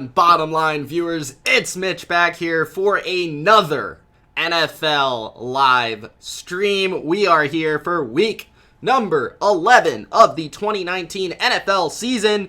Bottom line viewers, it's Mitch back here for another NFL live stream. We are here for week number 11 of the 2019 NFL season.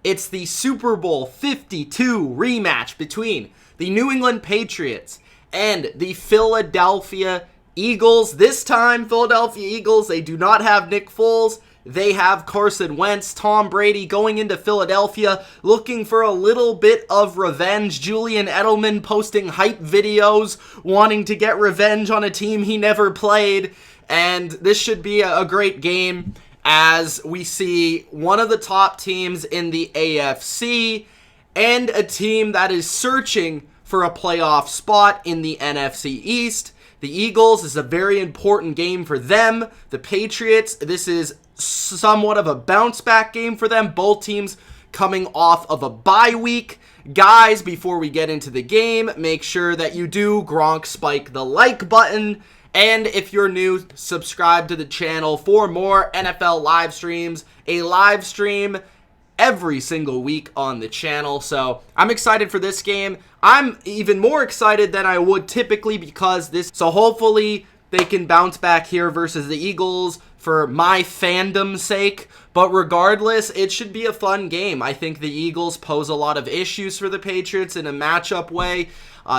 It's the Super Bowl 52 rematch between the New England Patriots and the Philadelphia Eagles. This time, Philadelphia Eagles, they do not have Nick Foles. They have Carson Wentz. Tom Brady going into Philadelphia looking for a little bit of revenge. Julian Edelman posting hype videos wanting to get revenge on a team he never played. And this should be a great game as we see one of the top teams in the AFC and a team that is searching for a playoff spot in the NFC East. The Eagles is a very important game for them. The Patriots, this is somewhat of a bounce back game for them. Both teams coming off of a bye week. Guys, before we get into the game, make sure that you do Gronk spike the like button. And if you're new, subscribe to the channel for more NFL live streams. A live stream every single week on the channel. So I'm excited for this game. I'm even more excited than I would typically because so hopefully they can bounce back here versus the Eagles for my fandom's sake. But regardless, it should be a fun game. I think the Eagles pose a lot of issues for the Patriots in a matchup way.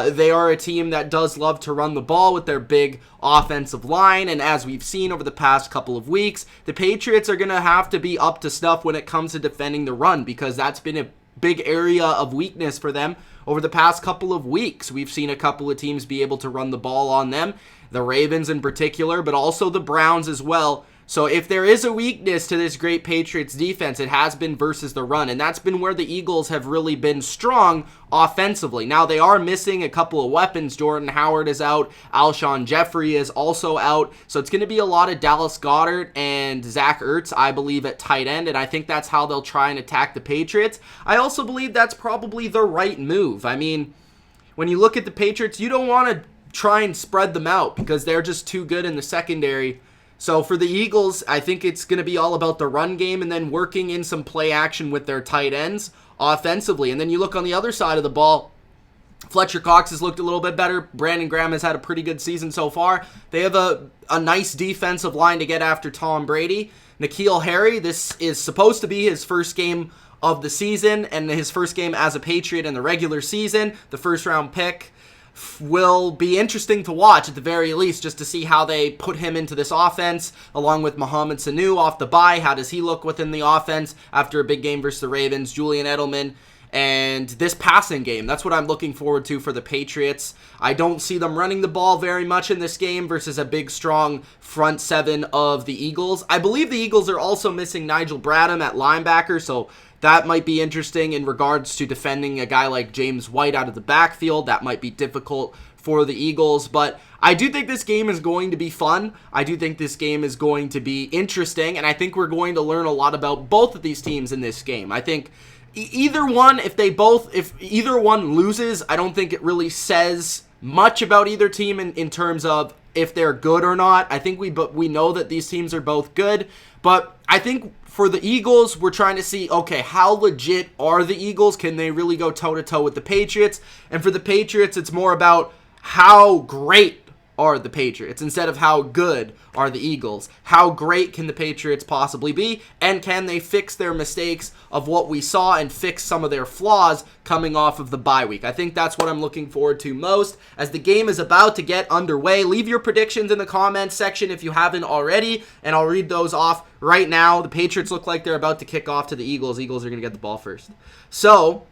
They are a team that does love to run the ball with their big offensive line, and as we've seen over the past couple of weeks, the Patriots are going to have to be up to snuff when it comes to defending the run because that's been a big area of weakness for them over the past couple of weeks. We've seen a couple of teams be able to run the ball on them, the Ravens in particular, but also the Browns as well. So if there is a weakness to this great Patriots defense, it has been versus the run, and that's been where the Eagles have really been strong offensively. Now, they are missing a couple of weapons. Jordan Howard is out. Alshon Jeffrey is also out. So it's going to be a lot of Dallas Goedert and Zach Ertz, I believe, at tight end, and I think that's how they'll try and attack the Patriots. I also believe that's probably the right move. I mean, when you look at the Patriots, you don't want to try and spread them out because they're just too good in the secondary. So for the Eagles, I think it's going to be all about the run game and then working in some play action with their tight ends offensively. And then you look on the other side of the ball, Fletcher Cox has looked a little bit better. Brandon Graham has had a pretty good season so far. They have a nice defensive line to get after Tom Brady. N'Keal Harry, this is supposed to be his first game of the season and his first game as a Patriot in the regular season, the first round pick. Will be interesting to watch at the very least just to see how they put him into this offense along with Mohamed Sanu off the bye. How does he look within the offense after a big game versus the Ravens? Julian Edelman and this passing game. That's what I'm looking forward to for the Patriots. I don't see them running the ball very much in this game versus a big, strong front seven of the Eagles. I believe the Eagles are also missing Nigel Bradham at linebacker, so that might be interesting in regards to defending a guy like James White out of the backfield. That might be difficult for the Eagles, but I do think this game is going to be fun. I do think this game is going to be interesting, and I think we're going to learn a lot about both of these teams in this game. I think either one, if either one loses, I don't think it really says much about either team in terms of if they're good or not. I think we know that these teams are both good, but I think for the Eagles, we're trying to see, okay, how legit are the Eagles? Can they really go toe-to-toe with the Patriots? And for the Patriots, it's more about how great are the Patriots instead of how good are the Eagles. How great can the Patriots possibly be? And can they fix their mistakes of what we saw and fix some of their flaws coming off of the bye week? I think that's what I'm looking forward to most as the game is about to get underway. Leave your predictions in the comments section if you haven't already, and I'll read those off right now. The Patriots look like they're about to kick off to the Eagles. Eagles are going to get the ball first. So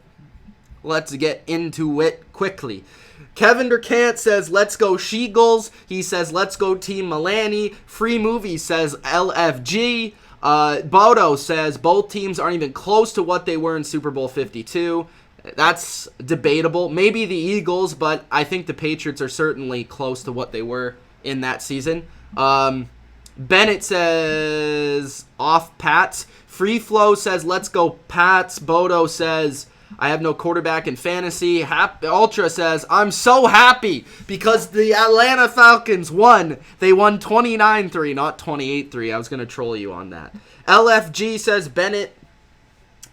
let's get into it quickly. Kevin Durkant says, let's go She-Eagles. He says, let's go Team Milani. Free Movie says, LFG. Bodo says, both teams aren't even close to what they were in Super Bowl 52. That's debatable. Maybe the Eagles, but I think the Patriots are certainly close to what they were in that season. Bennett says, off Pats. Free Flow says, let's go Pats. Bodo says, I have no quarterback in fantasy. Ultra says, I'm so happy because the Atlanta Falcons won. They won 29-3, not 28-3. I was going to troll you on that. LFG says Bennett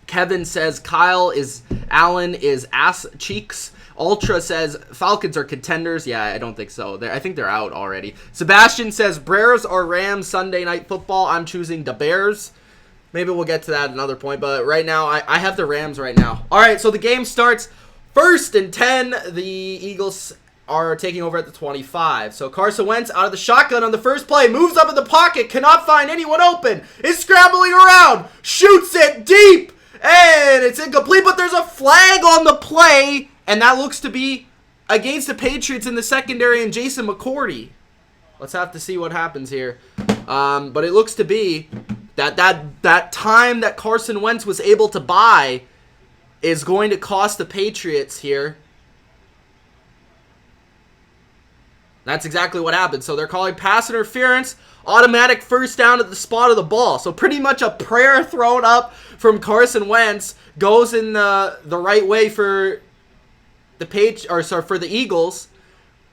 Kevin says Allen is ass cheeks. Ultra says Falcons are contenders. Yeah, I don't think so. I think they're out already. Sebastian says Bears or Rams Sunday Night Football. I'm choosing the Bears. Maybe we'll get to that at another point, but right now I have the Rams right now. All right, so the game starts 1st and 10. The Eagles are taking over at the 25. So Carson Wentz out of the shotgun on the first play, moves up in the pocket, cannot find anyone open, is scrambling around, shoots it deep, and it's incomplete, but there's a flag on the play, and that looks to be against the Patriots in the secondary and Jason McCourty. Let's have to see what happens here. But it looks to be that time that Carson Wentz was able to buy is going to cost the Patriots here. That's exactly what happened. So they're calling pass interference, automatic first down at the spot of the ball. So pretty much a prayer thrown up from Carson Wentz goes in the right way for the Eagles.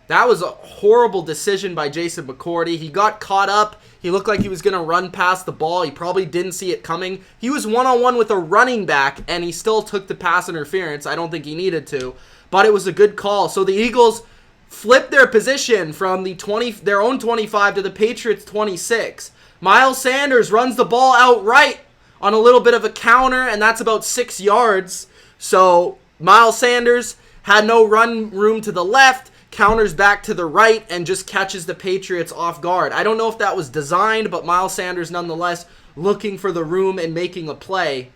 That was a horrible decision by Jason McCourty. He got caught up. He looked like he was going to run past the ball. He probably didn't see it coming. He was one-on-one with a running back, and he still took the pass interference. I don't think he needed to, but it was a good call. So the Eagles flipped their position from their own 25 to the Patriots' 26. Miles Sanders runs the ball outright on a little bit of a counter, and that's about 6 yards. So Miles Sanders had no run room to the left, counters back to the right, and just catches the Patriots off guard. I don't know if that was designed, but Miles Sanders nonetheless looking for the room and making a play.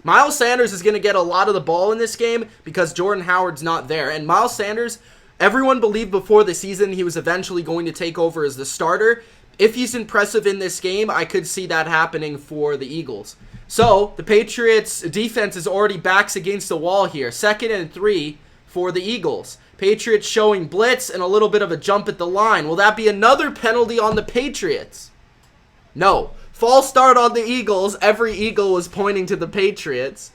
Miles Sanders is going to get a lot of the ball in this game because Jordan Howard's not there. And Miles Sanders, everyone believed before the season he was eventually going to take over as the starter. If he's impressive in this game, I could see that happening for the Eagles. So the Patriots defense is already backs against the wall here. 2nd and 3 for the Eagles. Patriots showing blitz and a little bit of a jump at the line. Will that be another penalty on the Patriots? No. False start on the Eagles. Every Eagle was pointing to the Patriots.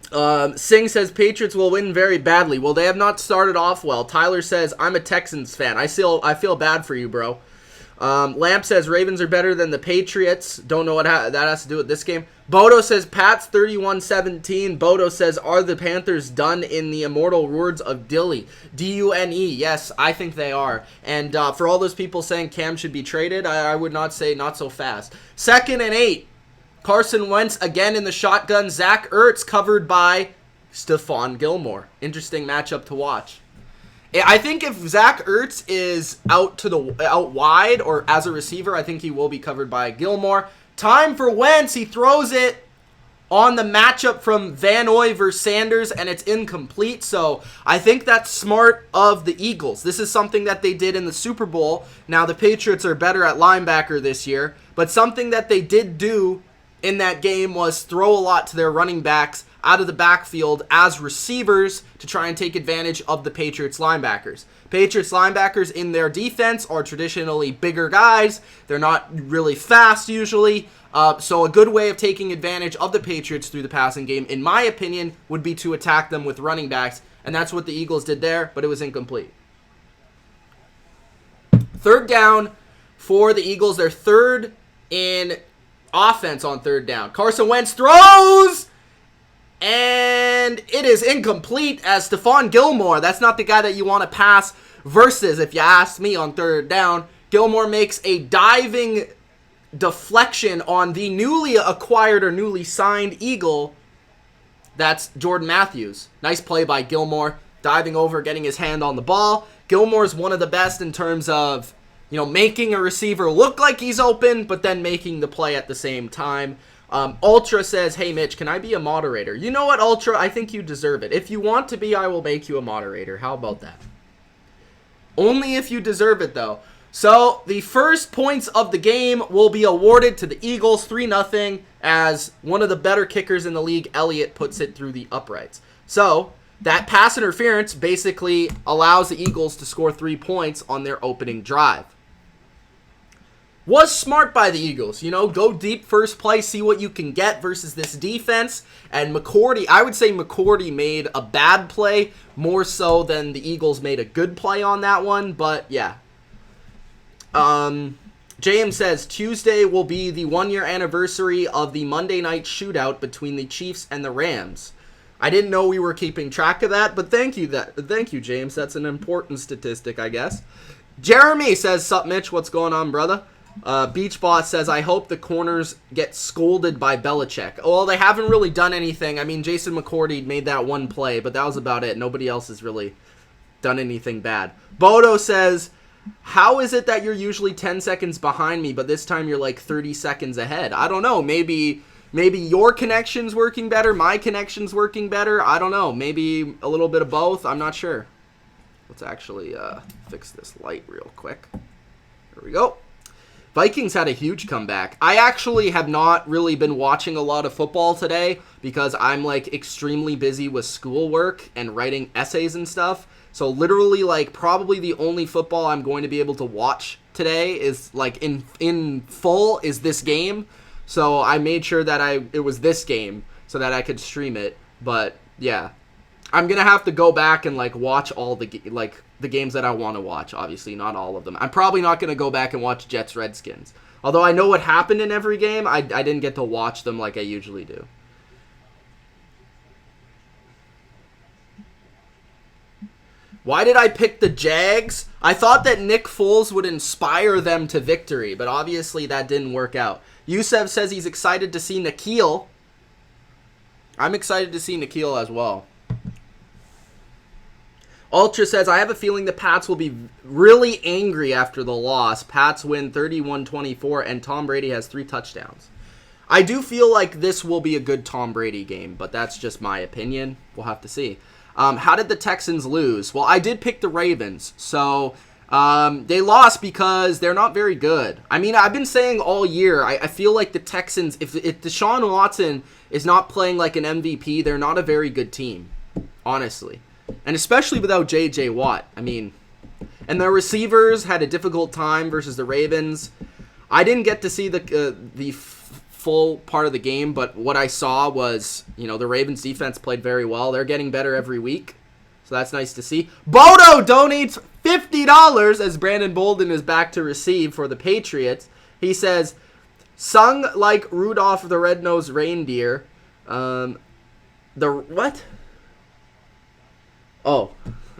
Singh says Patriots will win very badly. Well, they have not started off well. Tyler says I'm a Texans fan. I feel bad for you, bro. Lamp says Ravens are better than the Patriots. Don't know what that has to do with this game. Bodo says Pats 31-17. Bodo says, are the Panthers done in the immortal words of Dilly? D-U-N-E. Yes, I think they are. And for all those people saying Cam should be traded, I would not say not so fast. 2nd and 8. Carson Wentz again in the shotgun. Zach Ertz covered by Stephon Gilmore. Interesting matchup to watch. I think if Zach Ertz is out wide or as a receiver, I think he will be covered by Gilmore. Time for Wentz. He throws it on the matchup from Van Noy versus Sanders, and it's incomplete. So I think that's smart of the Eagles. This is something that they did in the Super Bowl. Now the Patriots are better at linebacker this year, but something that they did do in that game was throw a lot to their running backs out of the backfield as receivers to try and take advantage of the Patriots linebackers. Patriots linebackers in their defense are traditionally bigger guys. They're not really fast usually. So a good way of taking advantage of the Patriots through the passing game, in my opinion, would be to attack them with running backs. And that's what the Eagles did there, but it was incomplete. 3rd down for the Eagles. They're 3rd in offense on 3rd down. Carson Wentz throws, and it is incomplete as Stephon Gilmore. That's not the guy that you want to pass versus, if you ask me, on 3rd down. Gilmore makes a diving deflection on the newly acquired or newly signed Eagle. That's Jordan Matthews. Nice play by Gilmore, diving over, getting his hand on the ball. Gilmore's one of the best in terms of, making a receiver look like he's open, but then making the play at the same time. Ultra says, hey, Mitch, can I be a moderator? You know what, Ultra? I think you deserve it. If you want to be, I will make you a moderator. How about that? Only if you deserve it, though. So, the first points of the game will be awarded to the Eagles, 3-0, as one of the better kickers in the league, Elliott, puts it through the uprights. So, that pass interference basically allows the Eagles to score 3 points on their opening drive. Was smart by the Eagles, go deep first play, see what you can get versus this defense. And McCourty, I would say McCourty made a bad play more so than the Eagles made a good play on that one. But yeah, James says, Tuesday will be the 1-year anniversary of the Monday night shootout between the Chiefs and the Rams. I didn't know we were keeping track of that, but thank you, James. That's an important statistic, I guess. Jeremy says, sup, Mitch? What's going on, brother? Beach Boss says, I hope the corners get scolded by Belichick. Well, they haven't really done anything. I mean, Jason McCourty made that one play, but that was about it. Nobody else has really done anything bad. Bodo says, how is it that you're usually 10 seconds behind me, but this time you're like 30 seconds ahead? I don't know. Maybe your connection's working better, my connection's working better. I don't know. Maybe a little bit of both. I'm not sure. Let's actually fix this light real quick. There we go. Vikings had a huge comeback. I actually have not really been watching a lot of football today because I'm like extremely busy with schoolwork and writing essays and stuff. So literally like probably the only football I'm going to be able to watch today is like in full is this game. So I made sure that it was this game so that I could stream it. But yeah, I'm going to have to go back and like watch all the games that I want to watch. Obviously not all of them. I'm probably not going to go back and watch Jets Redskins. Although I know what happened in every game, I didn't get to watch them like I usually do. Why did I pick the Jags? I thought that Nick Foles would inspire them to victory, but obviously that didn't work out. Yusef says he's excited to see Nikhil. I'm excited to see Nikhil as well. Ultra says, I have a feeling the Pats will be really angry after the loss. Pats win 31-24, and Tom Brady has 3 touchdowns. I do feel like this will be a good Tom Brady game, but that's just my opinion. We'll have to see. How did the Texans lose? Well, I did pick the Ravens, so they lost because they're not very good. I mean, I've been saying all year, I feel like the Texans, if Deshaun Watson is not playing like an MVP, they're not a very good team, honestly. And especially without J.J. Watt. I mean, and their receivers had a difficult time versus the Ravens. I didn't get to see the full part of the game, but what I saw was, the Ravens defense played very well. They're getting better every week, so that's nice to see. Bodo donates $50 as Brandon Bolden is back to receive for the Patriots. He says, sung like Rudolph the Red-Nosed Reindeer. What? Oh,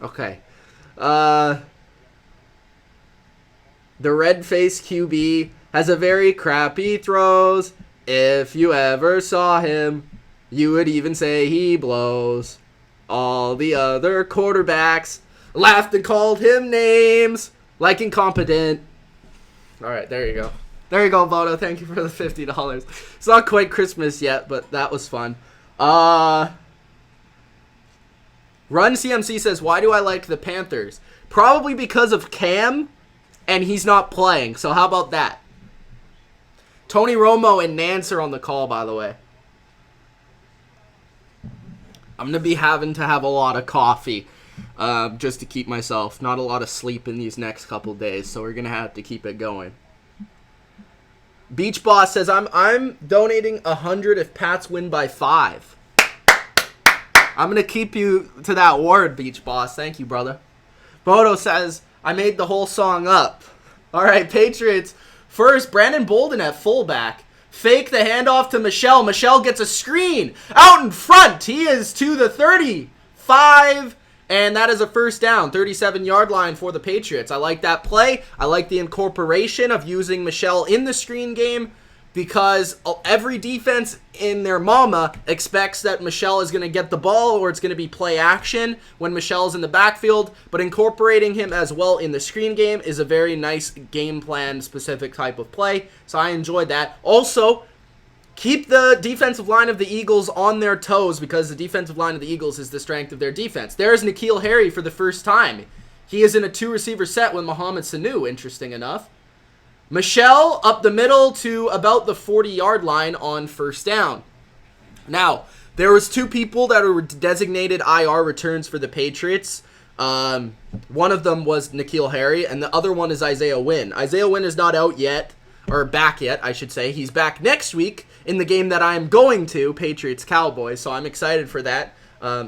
okay. The red-faced QB has a very crappy throws. If you ever saw him, you would even say he blows. All the other quarterbacks laughed and called him names like incompetent. All right, there you go. There you go, Bodo. Thank you for the $50. It's not quite Christmas yet, but that was fun. Run CMC says, why do I like the Panthers? Probably because of Cam, and he's not playing. So how about that? Tony Romo and Nance are on the call, by the way. I'm going to be having to have a lot of coffee just to keep myself. Not a lot of sleep in these next couple days, so we're going to have to keep it going. Beach Boss says, I'm donating 100 if Pats win by 5. I'm going to keep you to that word, Beach Boss. Thank you, brother. Bodo says, I made the whole song up. All right, Patriots. First, Brandon Bolden at fullback. Fake the handoff to Michelle. Michelle gets a screen out in front. He is to the 35, and that is a first down. 37-yard line for the Patriots. I like that play. I like the incorporation of using Michelle in the screen game because every defense in their mama expects that Michelle is going to get the ball or it's going to be play action when Michelle's in the backfield. But incorporating him as well in the screen game is a very nice game plan specific type of play. So I enjoyed that. Also, keep the defensive line of the Eagles on their toes because the defensive line of the Eagles is the strength of their defense. There's N'Keal Harry for the first time. He is in a 2-receiver set with Mohamed Sanu, interesting enough. Michelle up the middle to about the 40-yard line on first down. Now, there was 2 people that were designated IR returns for the Patriots. One of them was N'Keal Harry, and the other one is Isaiah Wynn. Isaiah Wynn is not out yet, or back yet, I should say. He's back next week in the game that I'm going to, Patriots-Cowboys, so I'm excited for that.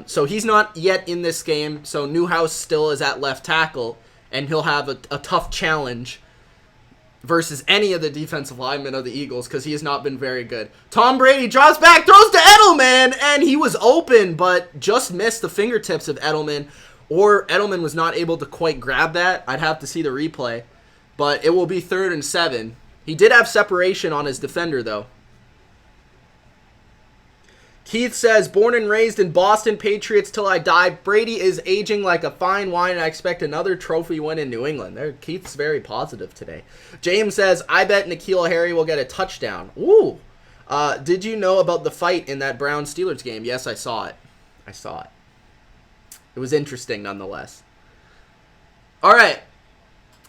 So he's not yet in this game, so Newhouse still is at left tackle, and he'll have a tough challenge versus any of the defensive linemen of the Eagles because he has not been very good. Tom Brady drops back, throws to Edelman, and he was open, but just missed the fingertips of Edelman, or Edelman was not able to quite grab that. I'd have to see the replay, but it will be 3rd and 7. He did have separation on his defender, though. Keith says, born and raised in Boston, Patriots till I die. Brady is aging like a fine wine, and I expect another trophy win in New England. Keith's very positive today. James says, I bet N'Keal Harry will get a touchdown. Ooh. Did you know about the fight in that Browns-Steelers game? Yes, I saw it. It was interesting nonetheless. All right.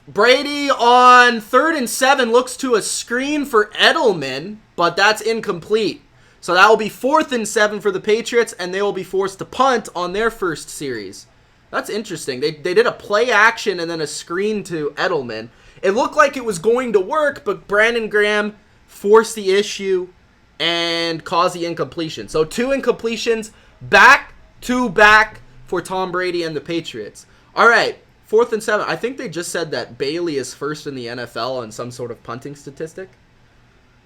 Brady on 3rd and 7 looks to a screen for Edelman, but that's incomplete. So that will be 4th and 7 for the Patriots, and they will be forced to punt on their first series. That's interesting. They did a play action and then a screen to Edelman. It looked like it was going to work, but Brandon Graham forced the issue and caused the incompletion. So 2 incompletions back to back for Tom Brady and the Patriots. All right, 4th and 7. I think they just said that Bailey is first in the NFL on some sort of punting statistic.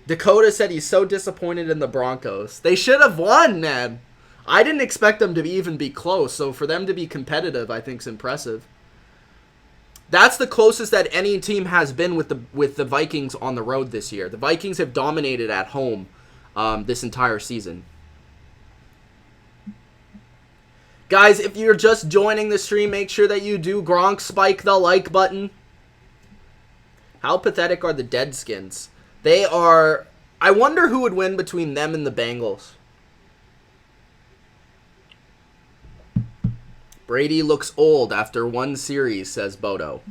Dakota said he's so disappointed in the Broncos. They should have won, man. I didn't expect them to even be close, so for them to be competitive, I think is impressive. That's the closest that any team has been with the Vikings on the road this year. The Vikings have dominated at home this entire season. Guys, if you're just joining the stream, make sure that you do Gronk spike the like button. How pathetic are the Deadskins? They are... I wonder who would win between them and the Bengals. Brady looks old after one series, says Bodo.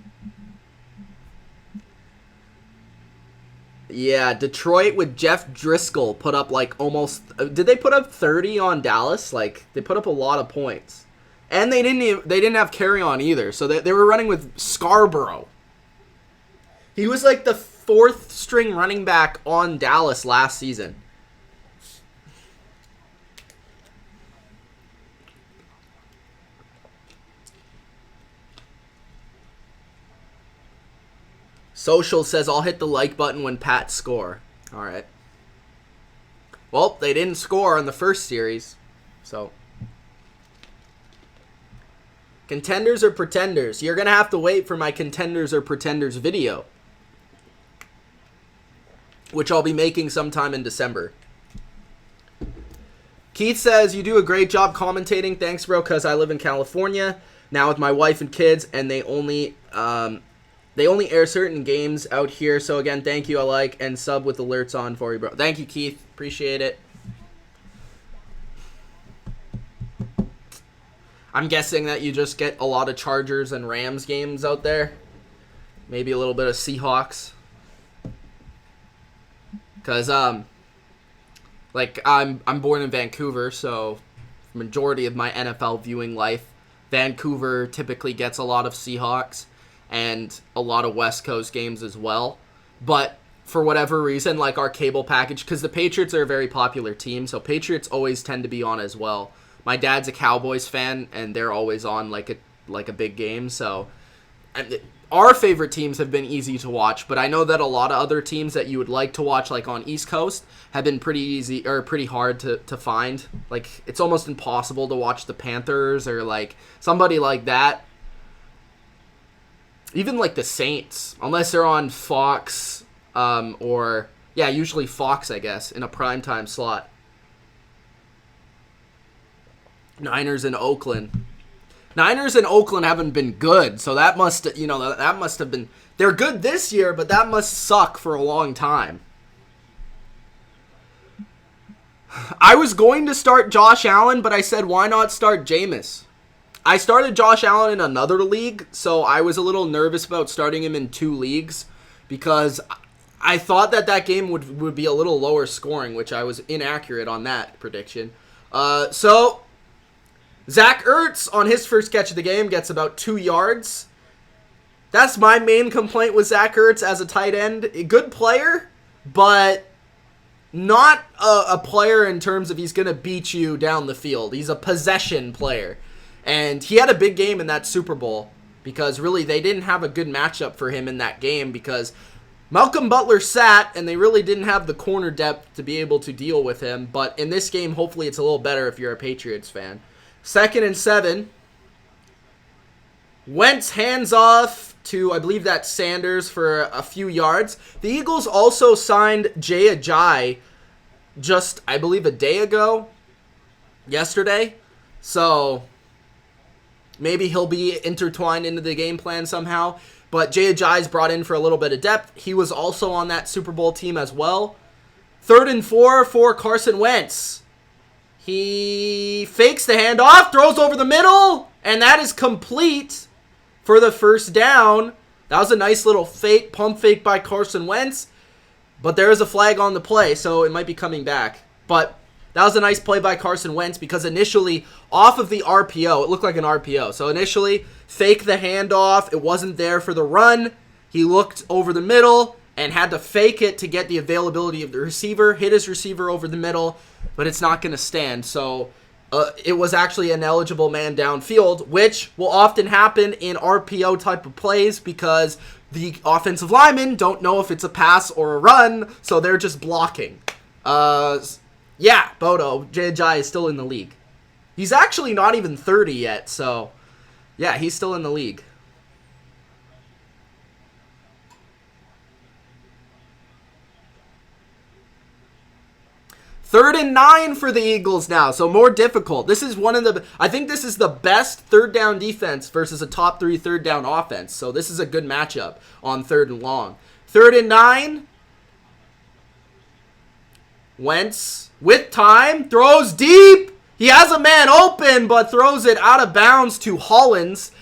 Yeah, Detroit with Jeff Driscoll put up like almost... Did they put up 30 on Dallas? Like, they put up a lot of points. And they didn't have carry on either. So they were running with Scarborough. He was like the 4th string running back on Dallas last season. Social says, I'll hit the like button when Pats score. All right. Well, they didn't score in the first series, so. Contenders or pretenders? You're going to have to wait for my contenders or pretenders video, which I'll be making sometime in December. Keith says, you do a great job commentating. Thanks, bro, because I live in California now with my wife and kids, and they only air certain games out here. So, again, thank you. I like and sub with alerts on for you, bro. Thank you, Keith. Appreciate it. I'm guessing that you just get a lot of Chargers and Rams games out there. Maybe a little bit of Seahawks. Because, like, I'm born in Vancouver, so the majority of my NFL viewing life, Vancouver typically gets a lot of Seahawks and a lot of West Coast games as well. But for whatever reason, like our cable package, because the Patriots are a very popular team, so Patriots always tend to be on as well. My dad's a Cowboys fan, and they're always on like a big game, so... Our favorite teams have been easy to watch, but I know that a lot of other teams that you would like to watch, like on East Coast, have been pretty easy or pretty hard to find. Like, it's almost impossible to watch the Panthers or like somebody like that. Even like the Saints, unless they're on Fox or, yeah, usually Fox, I guess, in a primetime slot. Niners in Oakland. Niners in Oakland haven't been good, so that must have been... They're good this year, but that must suck for a long time. I was going to start Josh Allen, but I said, why not start Jameis? I started Josh Allen in another league, so I was a little nervous about starting him in 2 leagues because I thought that game would be a little lower scoring, which I was inaccurate on that prediction. So... Zach Ertz, on his first catch of the game, gets about 2 yards. That's my main complaint with Zach Ertz as a tight end. A good player, but not a player in terms of he's going to beat you down the field. He's a possession player. And he had a big game in that Super Bowl because really they didn't have a good matchup for him in that game because Malcolm Butler sat, and they really didn't have the corner depth to be able to deal with him. But in this game, hopefully it's a little better if you're a Patriots fan. 2nd and 7. Wentz hands off to, I believe that's Sanders, for a few yards. The Eagles also signed Jay Ajayi just, I believe, a day ago, yesterday. So maybe he'll be intertwined into the game plan somehow. But Jay Ajayi's brought in for a little bit of depth. He was also on that Super Bowl team as well. 3rd and 4 for Carson Wentz. He fakes the handoff, throws over the middle, and that is complete for the first down. That was a nice little fake, pump fake by Carson Wentz. But there is a flag on the play, so it might be coming back. But that was a nice play by Carson Wentz because initially, off of the RPO, it looked like an RPO. So initially, fake the handoff. It wasn't there for the run. He looked over the middle and had to fake it to get the availability of the receiver. Hit his receiver over the middle, but it's not going to stand. So it was actually an eligible man downfield, which will often happen in RPO type of plays because the offensive linemen don't know if it's a pass or a run, so they're just blocking. Yeah, Bodo, Jay Ajayi is still in the league. He's actually not even 30 yet, so yeah, he's still in the league. Third and 9 for the Eagles now, so more difficult. This is I think this is the best third down defense versus a top 3 third down offense. So this is a good matchup on 3rd and long. 3rd and 9. Wentz with time, throws deep. He has a man open, but throws it out of bounds to Hollins.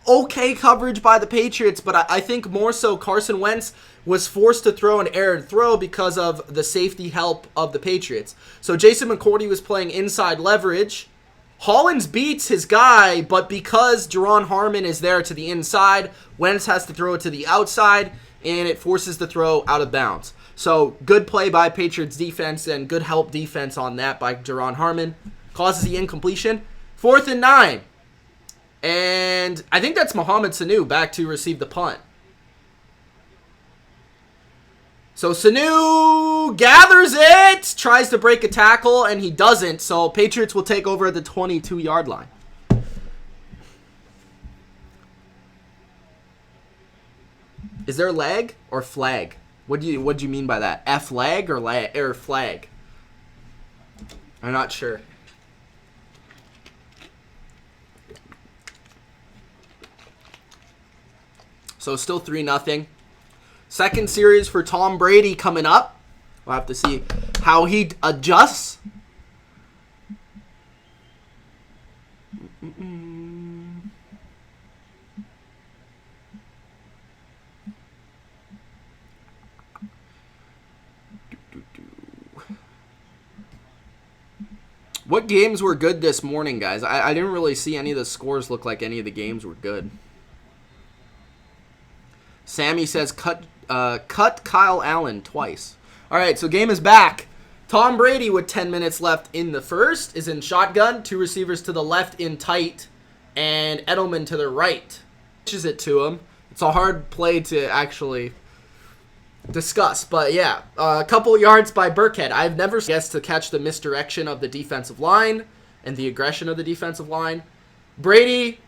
Okay coverage by the Patriots, but I think more so Carson Wentz was forced to throw an errant throw because of the safety help of the Patriots. So Jason McCourty was playing inside leverage. Hollins beats his guy, but because Jerron Harmon is there to the inside, Wentz has to throw it to the outside, and it forces the throw out of bounds. So good play by Patriots defense and good help defense on that by Jerron Harmon. Causes the incompletion. 4th and 9. And I think that's Mohamed Sanu back to receive the punt. So Sanu gathers it, tries to break a tackle, and he doesn't. So Patriots will take over at the 22-yard line. Is there leg or flag? What do you mean by that? Flag or flag? I'm not sure. So still 3-0. Second series for Tom Brady coming up. We'll have to see how he adjusts. What games were good this morning, guys? I didn't really see any of the scores look like any of the games were good. Sammy says cut Kyle Allen twice. All right, so game is back. Tom Brady with 10 minutes left in the first is in shotgun. 2 receivers to the left in tight, and Edelman to the right. Pitches it to him. It's a hard play to actually discuss, but yeah, a couple yards by Burkhead. I've never guessed to catch the misdirection of the defensive line and the aggression of the defensive line. Brady,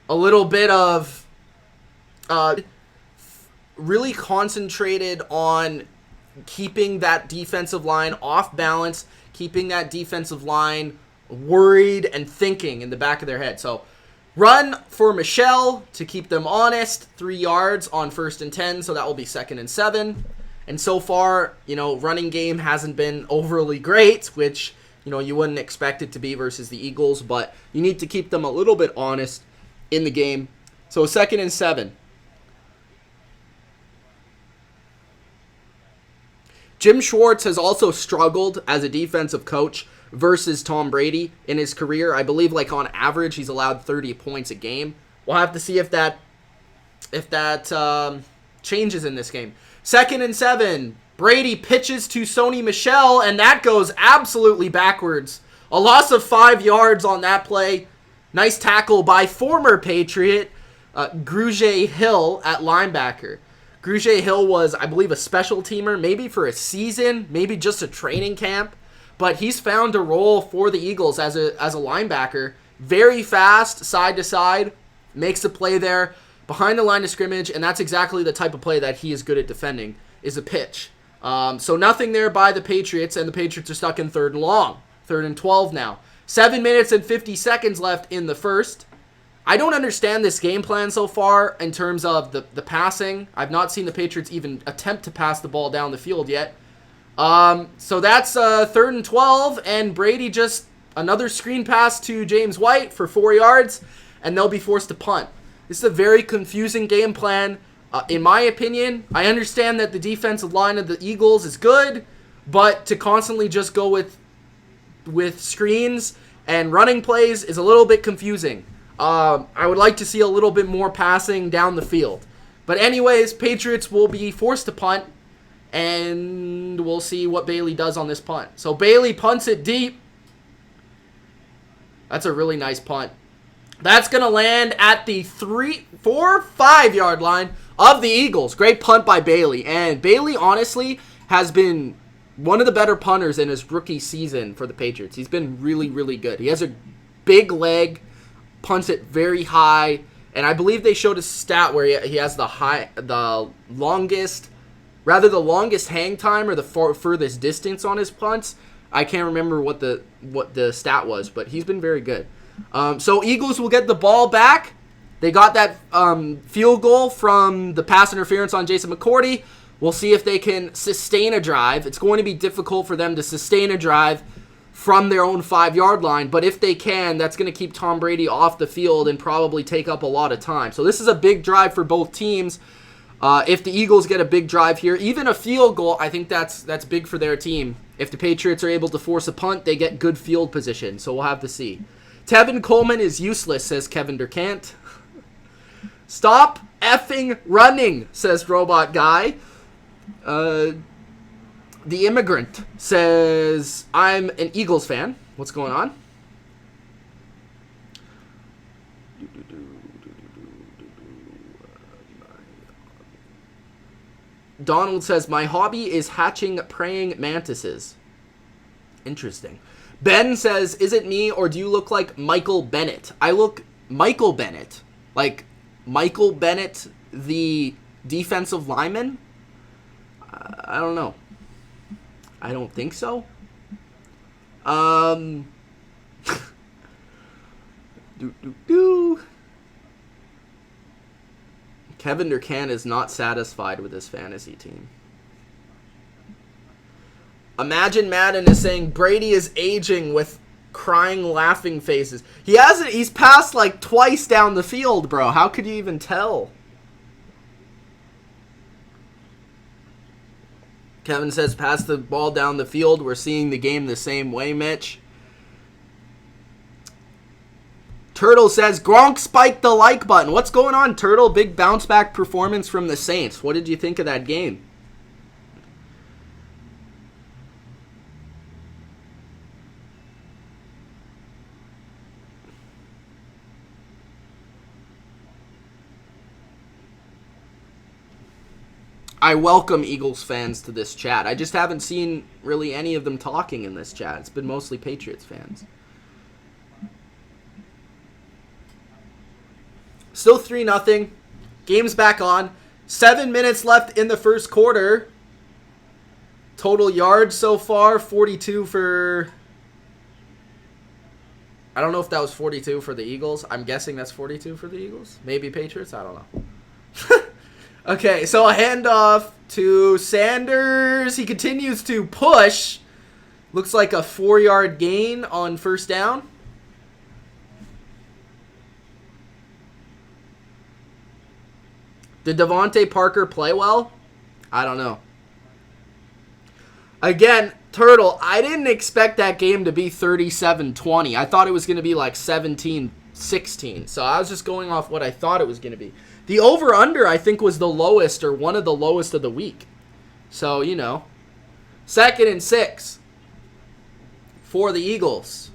a little bit of really concentrated on keeping that defensive line off balance, keeping that defensive line worried and thinking in the back of their head. So run for Michelle to keep them honest, 3 yards on 1st and 10, so that will be 2nd and 7. And so far, running game hasn't been overly great, which, you wouldn't expect it to be versus the Eagles, but you need to keep them a little bit honest in the game. So 2nd and 7. Jim Schwartz has also struggled as a defensive coach versus Tom Brady in his career. I believe, on average, he's allowed 30 points a game. We'll have to see if that changes in this game. 2nd and 7. Brady pitches to Sony Michel, and that goes absolutely backwards. A loss of 5 yards on that play. Nice tackle by former Patriot Grugier Hill at linebacker. Grugier Hill was, I believe, a special teamer, maybe for a season, maybe just a training camp. But he's found a role for the Eagles as a linebacker. Very fast, side to side, makes a play there behind the line of scrimmage, and that's exactly the type of play that he is good at defending, is a pitch. So nothing there by the Patriots, and the Patriots are stuck in 3rd and long. 3rd and 12 now. 7 minutes and 50 seconds left in the first. I don't understand this game plan so far in terms of the passing. I've not seen the Patriots even attempt to pass the ball down the field yet. So that's 3rd and 12, and Brady just another screen pass to James White for 4 yards, and they'll be forced to punt. This is a very confusing game plan. In my opinion, I understand that the defensive line of the Eagles is good, but to constantly just go with screens and running plays is a little bit confusing. I would like to see a little bit more passing down the field. But anyways, Patriots will be forced to punt, and we'll see what Bailey does on this punt. So Bailey punts it deep. That's a really nice punt. That's going to land at the 5 yard line of the Eagles. Great punt by Bailey. And Bailey, honestly, has been one of the better punters in his rookie season for the Patriots. He's been really, really good. He has a big leg, punts it very high, and I believe they showed a stat where he has the longest hang time or the furthest distance on his punts. I can't remember what the stat was, but he's been very good. So Eagles will get the ball back. They got that field goal from the pass interference on Jason McCourty. We'll see if they can sustain a drive. It's going to be difficult for them to sustain a drive from their own 5 yard line, but if they can, that's going to keep Tom Brady off the field and probably take up a lot of time. So this is a big drive for both teams. If the Eagles get a big drive here, even a field goal, I think that's big for their team. If the Patriots are able to force a punt, they get good field position, so we'll have to see. Tevin Coleman is useless, says Kevin Durkant. Stop effing running, says Robot Guy. The Immigrant says, I'm an Eagles fan. What's going on? Donald says, my hobby is hatching praying mantises. Interesting. Ben says, is it me or do you look like Michael Bennett? I look Michael Bennett. Like Michael Bennett, the defensive lineman? I don't know. I don't think so. Kevin Durkant is not satisfied with his fantasy team. Imagine Madden is saying Brady is aging with crying, laughing faces. He hasn't. He's passed like twice down the field, bro. How could you even tell? Kevin says, pass the ball down the field. We're seeing the game the same way, Mitch. Turtle says, Gronk spiked the like button. What's going on, Turtle? Big bounce back performance from the Saints. What did you think of that game? I welcome Eagles fans to this chat. I just haven't seen really any of them talking in this chat. It's been mostly Patriots fans. Still 3-0. Game's back on. 7 minutes left in the first quarter. Total yards so far, 42 for... I don't know if that was 42 for the Eagles. I'm guessing that's 42 for the Eagles. Maybe Patriots. I don't know. Okay, so a handoff to Sanders. He continues to push. Looks like a 4-yard gain on first down. Did Devontae Parker play well? I don't know. Again, Turtle, I didn't expect that game to be 37-20. I thought it was going to be like 17-16. So I was just going off what I thought it was going to be. The over-under, I think, was the lowest or one of the lowest of the week. So, you know. 2nd and 6 for the Eagles.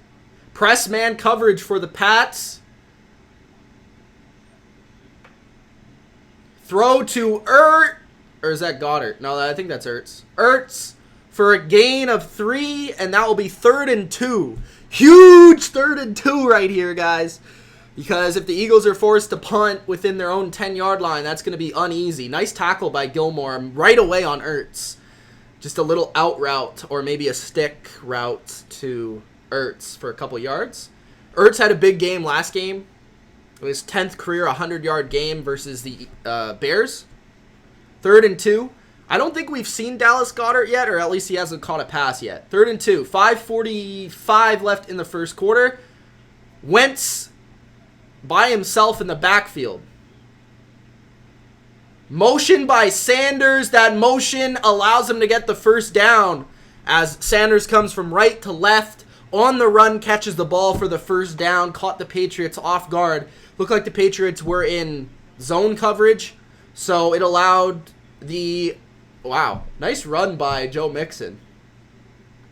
Press man coverage for the Pats. Throw to Or is that Goddard? No, I think that's Ertz. Ertz for a gain of 3, and that will be 3rd and 2. Huge 3rd and 2 right here, guys. Because if the Eagles are forced to punt within their own 10-yard line, that's going to be uneasy. Nice tackle by Gilmore right away on Ertz. Just a little out route or maybe a stick route to Ertz for a couple yards. Ertz had a big game last game. It was 10th career 100-yard game versus the Bears. 3rd and 2. I don't think we've seen Dallas Goedert yet, or at least he hasn't caught a pass yet. 3rd and 2. 5:45 left in the first quarter. Wentz by himself in the backfield. Motion by Sanders. That motion allows him to get the first down as Sanders comes from right to left. On the run, catches the ball for the first down. Caught the Patriots off guard. Looked like the Patriots were in zone coverage. So it allowed the... Wow. Nice run by Joe Mixon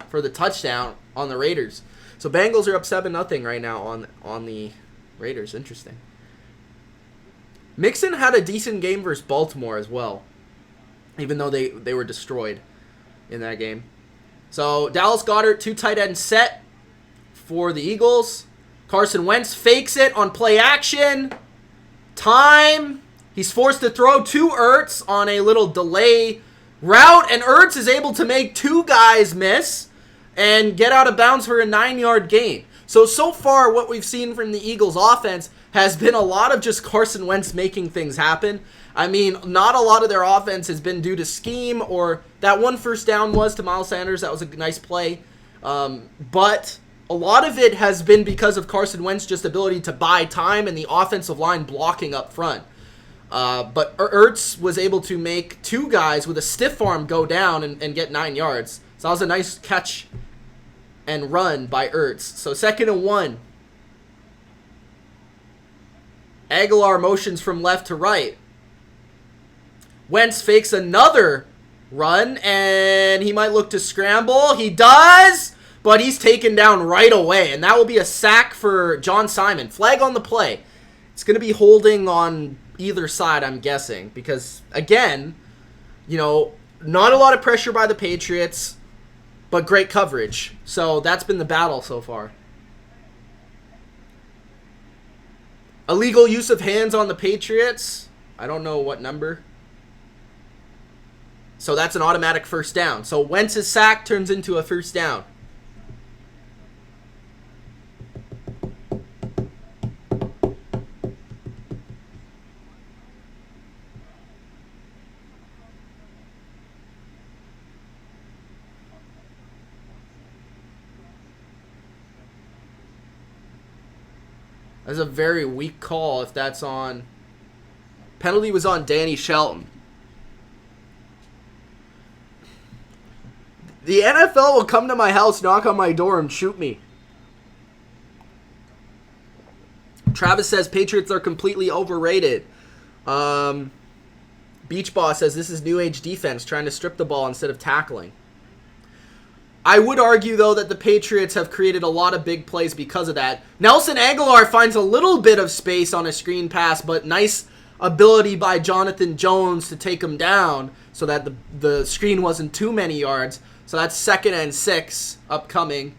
for the touchdown on the Raiders. So Bengals are up 7-0 right now on the Raiders. Interesting. Mixon had a decent game versus Baltimore as well, even though they were destroyed in that game. So Dallas Goedert, 2 tight end set for the Eagles. Carson Wentz fakes it on play action. Time. He's forced to throw to Ertz on a little delay route, and Ertz is able to make 2 guys miss and get out of bounds for a 9-yard gain. So far, what we've seen from the Eagles offense has been a lot of just Carson Wentz making things happen. I mean, not a lot of their offense has been due to scheme, or that one first down was to Miles Sanders. That was a nice play. But a lot of it has been because of Carson Wentz's just ability to buy time and the offensive line blocking up front. But Ertz was able to make 2 guys with a stiff arm go down and get 9 yards. So that was a nice catch and run by Ertz. So 2nd and 1. Aguilar motions from left to right. Wentz fakes another run, and he might look to scramble. He does, but he's taken down right away, and that will be a sack for John Simon. Flag on the play. It's going to be holding on either side, I'm guessing, because, again, you know, not a lot of pressure by the Patriots, but great coverage. So that's been the battle so far. Illegal use of hands on the Patriots. I don't know what number. So that's an automatic first down. So Wentz's sack turns into a first down. That's a very weak call if that's on... Penalty was on Danny Shelton. The NFL will come to my house, knock on my door, and shoot me. Travis says Patriots are completely overrated. Beach Boss says this is new age defense, trying to strip the ball instead of tackling. I would argue, though, that the Patriots have created a lot of big plays because of that. Nelson Aguilar finds a little bit of space on a screen pass, but nice ability by Jonathan Jones to take him down so that the screen wasn't too many yards. So that's 2nd and 6 upcoming.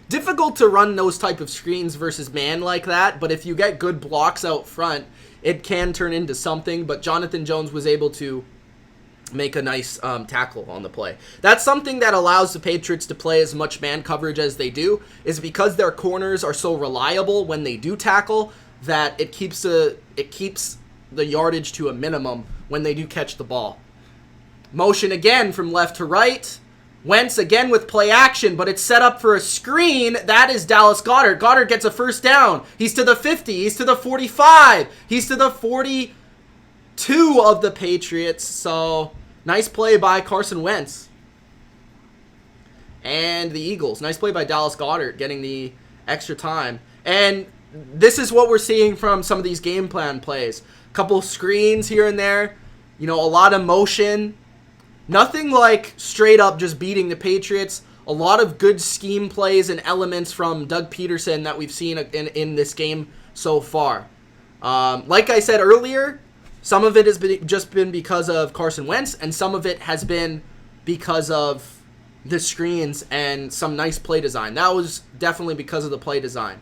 Difficult to run those type of screens versus man like that, but if you get good blocks out front, it can turn into something. But Jonathan Jones was able to make a nice tackle on the play. That's something that allows the Patriots to play as much man coverage as they do, is because their corners are so reliable when they do tackle that it keeps the yardage to a minimum when they do catch the ball. Motion again from left to right. Wentz again with play action, but it's set up for a screen. That is Dallas Goedert. Goedert gets a first down. He's to the 50. He's to the 45. He's to the 42 of the Patriots. So, nice play by Carson Wentz. And the Eagles. Nice play by Dallas Goedert getting the extra time. And this is what we're seeing from some of these game plan plays. Couple screens here and there. You know, a lot of motion. Nothing like straight up just beating the Patriots. A lot of good scheme plays and elements from Doug Pederson that we've seen in this game so far. Like I said earlier, Some of it has just been because of Carson Wentz, and some of it has been because of the screens and some nice play design. That was definitely because of the play design.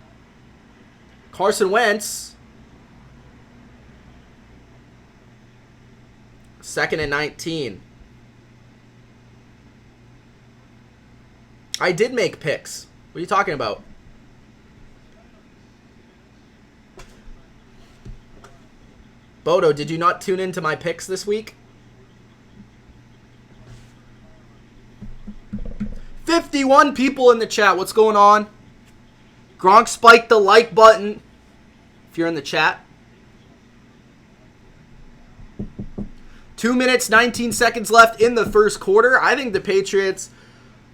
Carson Wentz, 2nd and 19. I did make picks. What are you talking about? Bodo, did you not tune into my picks this week? 51 people in the chat. What's going on? Gronk spiked the like button if you're in the chat. 2 minutes, 19 seconds left in the first quarter. I think the Patriots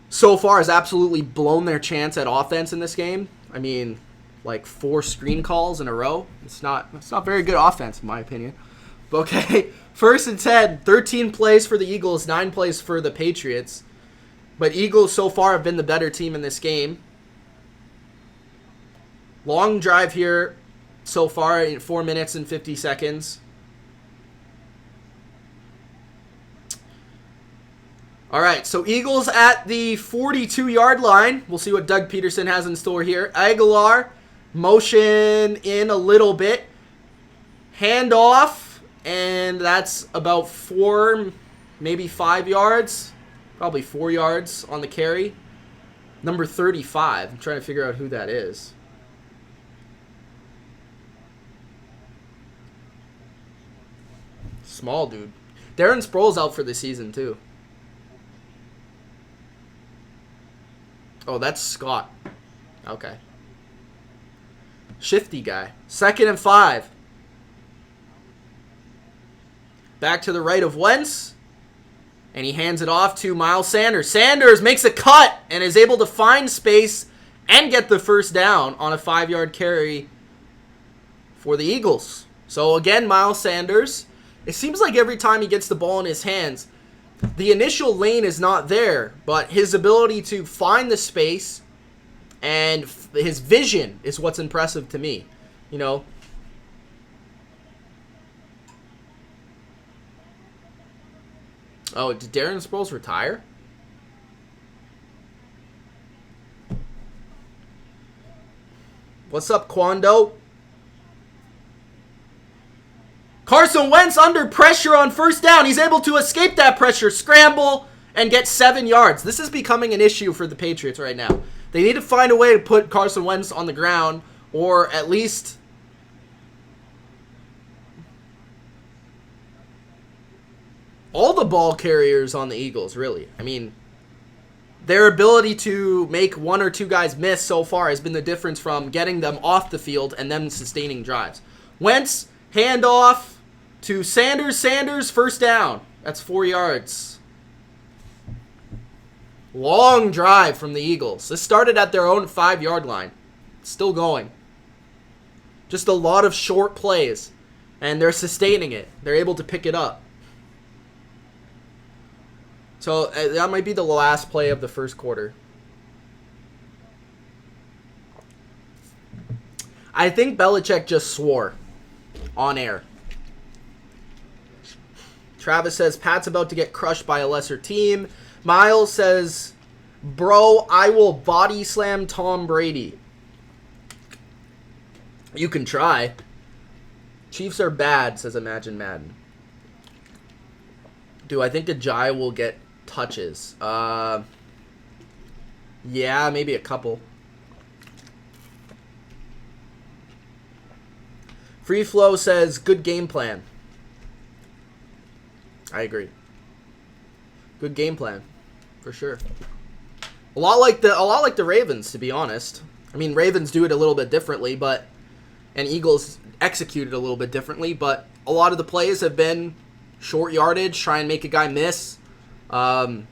so far has absolutely blown their chance at offense in this game. I mean, like 4 screen calls in a row. It's not very good offense in my opinion. Okay, 1st and 10, 13 plays for the Eagles, 9 plays for the Patriots. But Eagles so far have been the better team in this game. Long drive here so far in 4 minutes and 50 seconds. All right, so Eagles at the 42-yard line. We'll see what Doug Pederson has in store here. Aguilar, motion in a little bit. Handoff, and that's about 4, maybe 5 yards. Probably 4 yards on the carry. Number 35. I'm trying to figure out who that is. Small dude. Darren Sproles out for the season, too. Oh, that's Scott. Okay. Shifty guy. 2nd and 5. Back to the right of Wentz. And he hands it off to Miles Sanders. Sanders makes a cut and is able to find space and get the first down on a 5-yard carry for the Eagles. So again, Miles Sanders. It seems like every time he gets the ball in his hands, the initial lane is not there, but his ability to find the space and his vision is what's impressive to me. You know, oh, did Darren Sproles retire? What's up, Quando? Carson Wentz under pressure on 1st down. He's able to escape that pressure, scramble, and get 7 yards. This is becoming an issue for the Patriots right now. They need to find a way to put Carson Wentz on the ground, or at least all the ball carriers on the Eagles, really. I mean, their ability to make 1 or 2 guys miss so far has been the difference from getting them off the field and them sustaining drives. Wentz, handoff to Sanders. Sanders, 1st down. That's 4 yards. Long drive from the Eagles. This started at their own 5-yard line. Still going. Just a lot of short plays. And they're sustaining it. They're able to pick it up. So that might be the last play of the first quarter. I think Belichick just swore on air. Travis says, Pat's about to get crushed by a lesser team. Miles says, bro, I will body slam Tom Brady. You can try. Chiefs are bad, says Imagine Madden. Do I think Ajayi will get touches? Yeah, maybe a couple. Free Flow says, good game plan. I agree. Good game plan, for sure. A lot like the Ravens, to be honest. I mean, Ravens do it a little bit differently, and Eagles execute it a little bit differently. But a lot of the plays have been short yardage, try and make a guy miss, get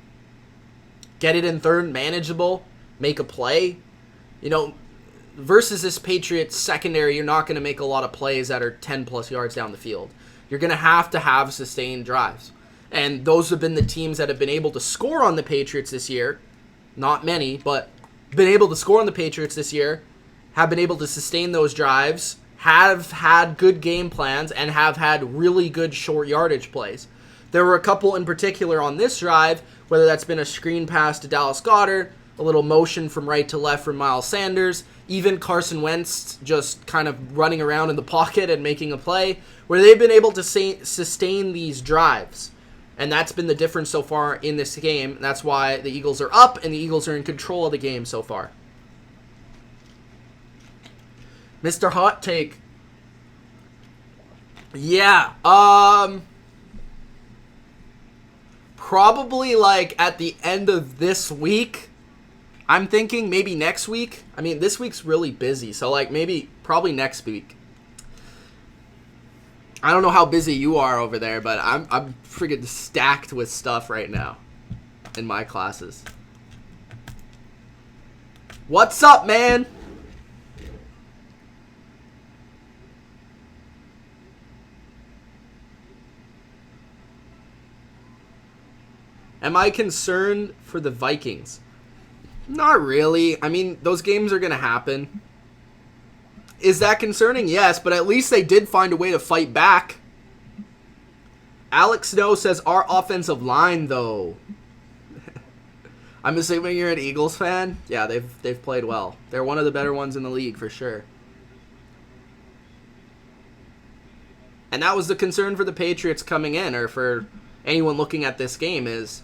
it in third, manageable, make a play. You know, versus this Patriots secondary, you're not going to make a lot of plays that are 10 plus yards down the field. You're going to have sustained drives. And those have been the teams that have been able to score on the Patriots this year. Not many, but been able to score on the Patriots this year. Have been able to sustain those drives have had good game plans and have had really good short yardage plays. There were a couple in particular on this drive, whether that's been a screen pass to Dallas Goedert, a little motion from right to left from Miles Sanders, even Carson Wentz just kind of running around in the pocket and making a play, where they've been able to sustain these drives. And that's been the difference so far in this game. That's why the Eagles are up and the Eagles are in control of the game so far. Mr. Hot Take. Yeah, probably like at the end of this week. I'm thinking maybe next week. I mean, this week's really busy, so like maybe probably next week. I don't know how busy you are over there, but I'm freaking stacked with stuff right now in my classes. What's up, man? Am I concerned for the Vikings? Not really. I mean, those games are going to happen. Is that concerning? Yes, but at least they did find a way to fight back. Alex Snow says, our offensive line, though. I'm assuming you're an Eagles fan? Yeah, they've played well. They're one of the better ones in the league, for sure. And that was the concern for the Patriots coming in, or for anyone looking at this game, is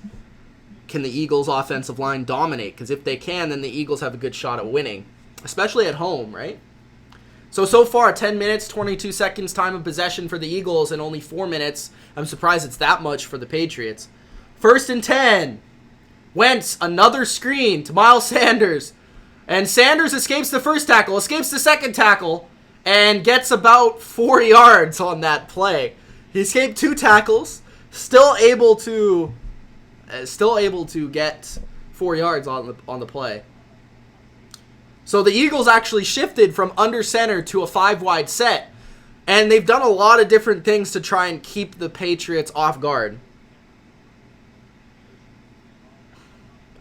can the Eagles' offensive line dominate? Because if they can, then the Eagles have a good shot at winning, especially at home, right? So far, 10 minutes, 22 seconds time of possession for the Eagles and only 4 minutes. I'm surprised it's that much for the Patriots. 1st and 10. Wentz, another screen to Miles Sanders. And Sanders escapes the first tackle, escapes the second tackle, and gets about 4 yards on that play. He escaped 2 tackles, still able to get 4 yards on the play. So the Eagles actually shifted from under center to a 5-wide set. And they've done a lot of different things to try and keep the Patriots off guard.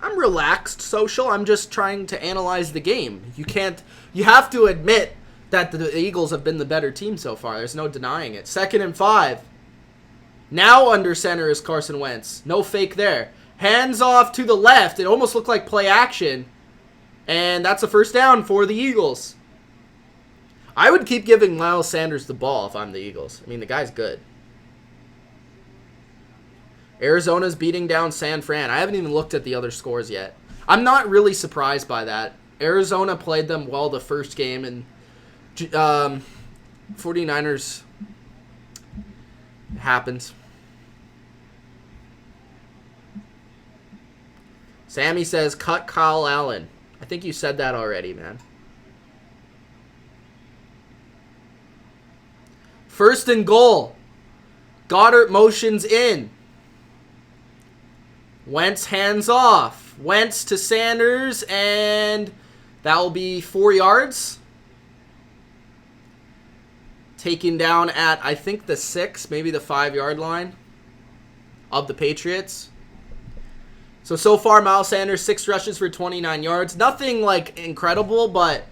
I'm relaxed, social. I'm just trying to analyze the game. You have to admit that the Eagles have been the better team so far. There's no denying it. 2nd and 5. Now under center is Carson Wentz. No fake there. Hands off to the left. It almost looked like play action. And that's a first down for the Eagles. I would keep giving Miles Sanders the ball if I'm the Eagles. I mean, the guy's good. Arizona's beating down San Fran. I haven't even looked at the other scores yet. I'm not really surprised by that. Arizona played them well the first game, and 49ers happens. Sammy says, cut Kyle Allen. I think you said that already, man. 1st and goal. Goddard motions in. Wentz hands off. Wentz to Sanders, and that will be 4 yards. Taken down at, I think, the 6, maybe the 5-yard line of the Patriots. So far, Miles Sanders, 6 rushes for 29 yards. Nothing, like, incredible, but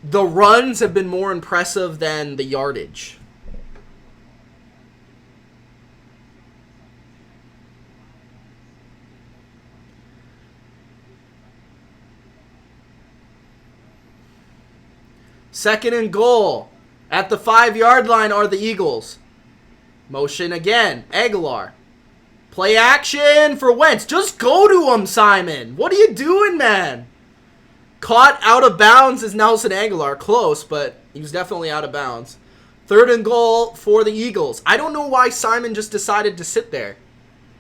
the runs have been more impressive than the yardage. Second and goal. At the 5-yard line are the Eagles. Motion again. Aguilar. Play action for Wentz. Just go to him, Simon. What are you doing, man? Caught out of bounds is Nelson Aguilar. Close, but he was definitely out of bounds. 3rd and goal for the Eagles. I don't know why Simon just decided to sit there.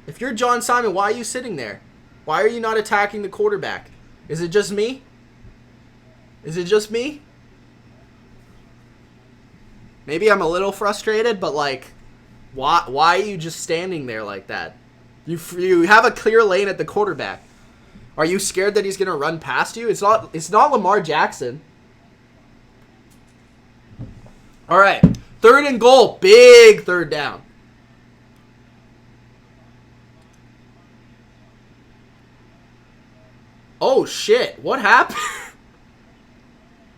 If you're John Simon, why are you sitting there? Why are you not attacking the quarterback? Is it just me? Is it just me? Maybe I'm a little frustrated, but like, why are you just standing there like that? You have a clear lane at the quarterback. Are you scared that he's going to run past you? It's not Lamar Jackson. All right. 3rd and goal. Big 3rd down. Oh, shit. What happened?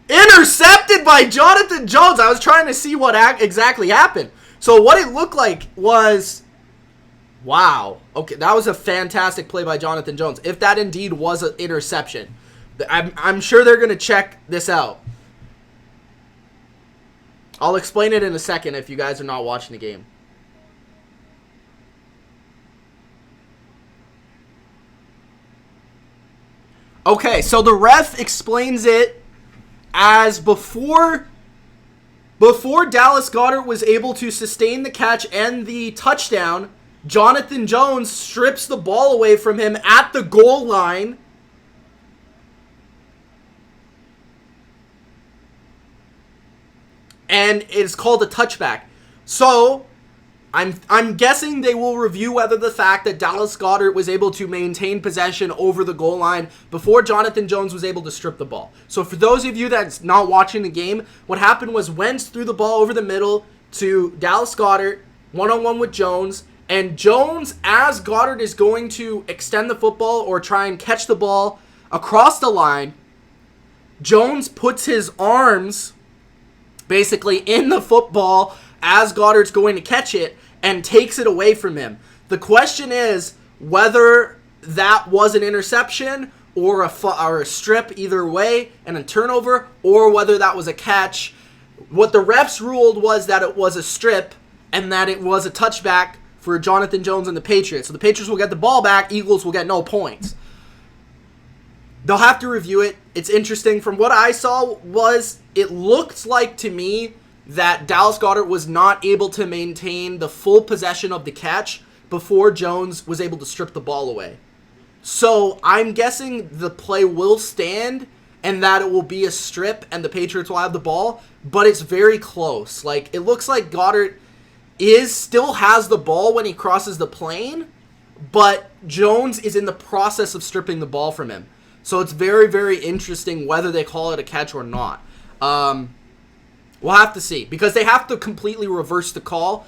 Intercepted deflected by Jonathan Jones. I was trying to see what exactly happened. So what it looked like was, wow. Okay, that was a fantastic play by Jonathan Jones. If that indeed was an interception, I'm sure they're going to check this out. I'll explain it in a second if you guys are not watching the game. Okay, so the ref explains it as before Dallas Goedert was able to sustain the catch and the touchdown, Jonathan Jones strips the ball away from him at the goal line. And it's called a touchback. So, I'm guessing they will review whether the fact that Dallas Goedert was able to maintain possession over the goal line before Jonathan Jones was able to strip the ball. So for those of you that's not watching the game, what happened was Wentz threw the ball over the middle to Dallas Goedert, one-on-one with Jones, and Jones, as Goedert is going to extend the football or try and catch the ball across the line, Jones puts his arms basically in the football as Goddard's going to catch it and takes it away from him. The question is whether that was an interception or a strip, either way, and a turnover, or whether that was a catch. What the refs ruled was that it was a strip and that it was a touchback for Jonathan Jones and the Patriots. So the Patriots will get the ball back, Eagles will get no points. They'll have to review it. It's interesting. From what I saw it looked like to me that Dallas Goedert was not able to maintain the full possession of the catch before Jones was able to strip the ball away. So I'm guessing the play will stand and that it will be a strip and the Patriots will have the ball, but it's very close. Like, it looks like Goedert still has the ball when he crosses the plane, but Jones is in the process of stripping the ball from him. So it's very, very interesting whether they call it a catch or not. We'll have to see, because they have to completely reverse the call,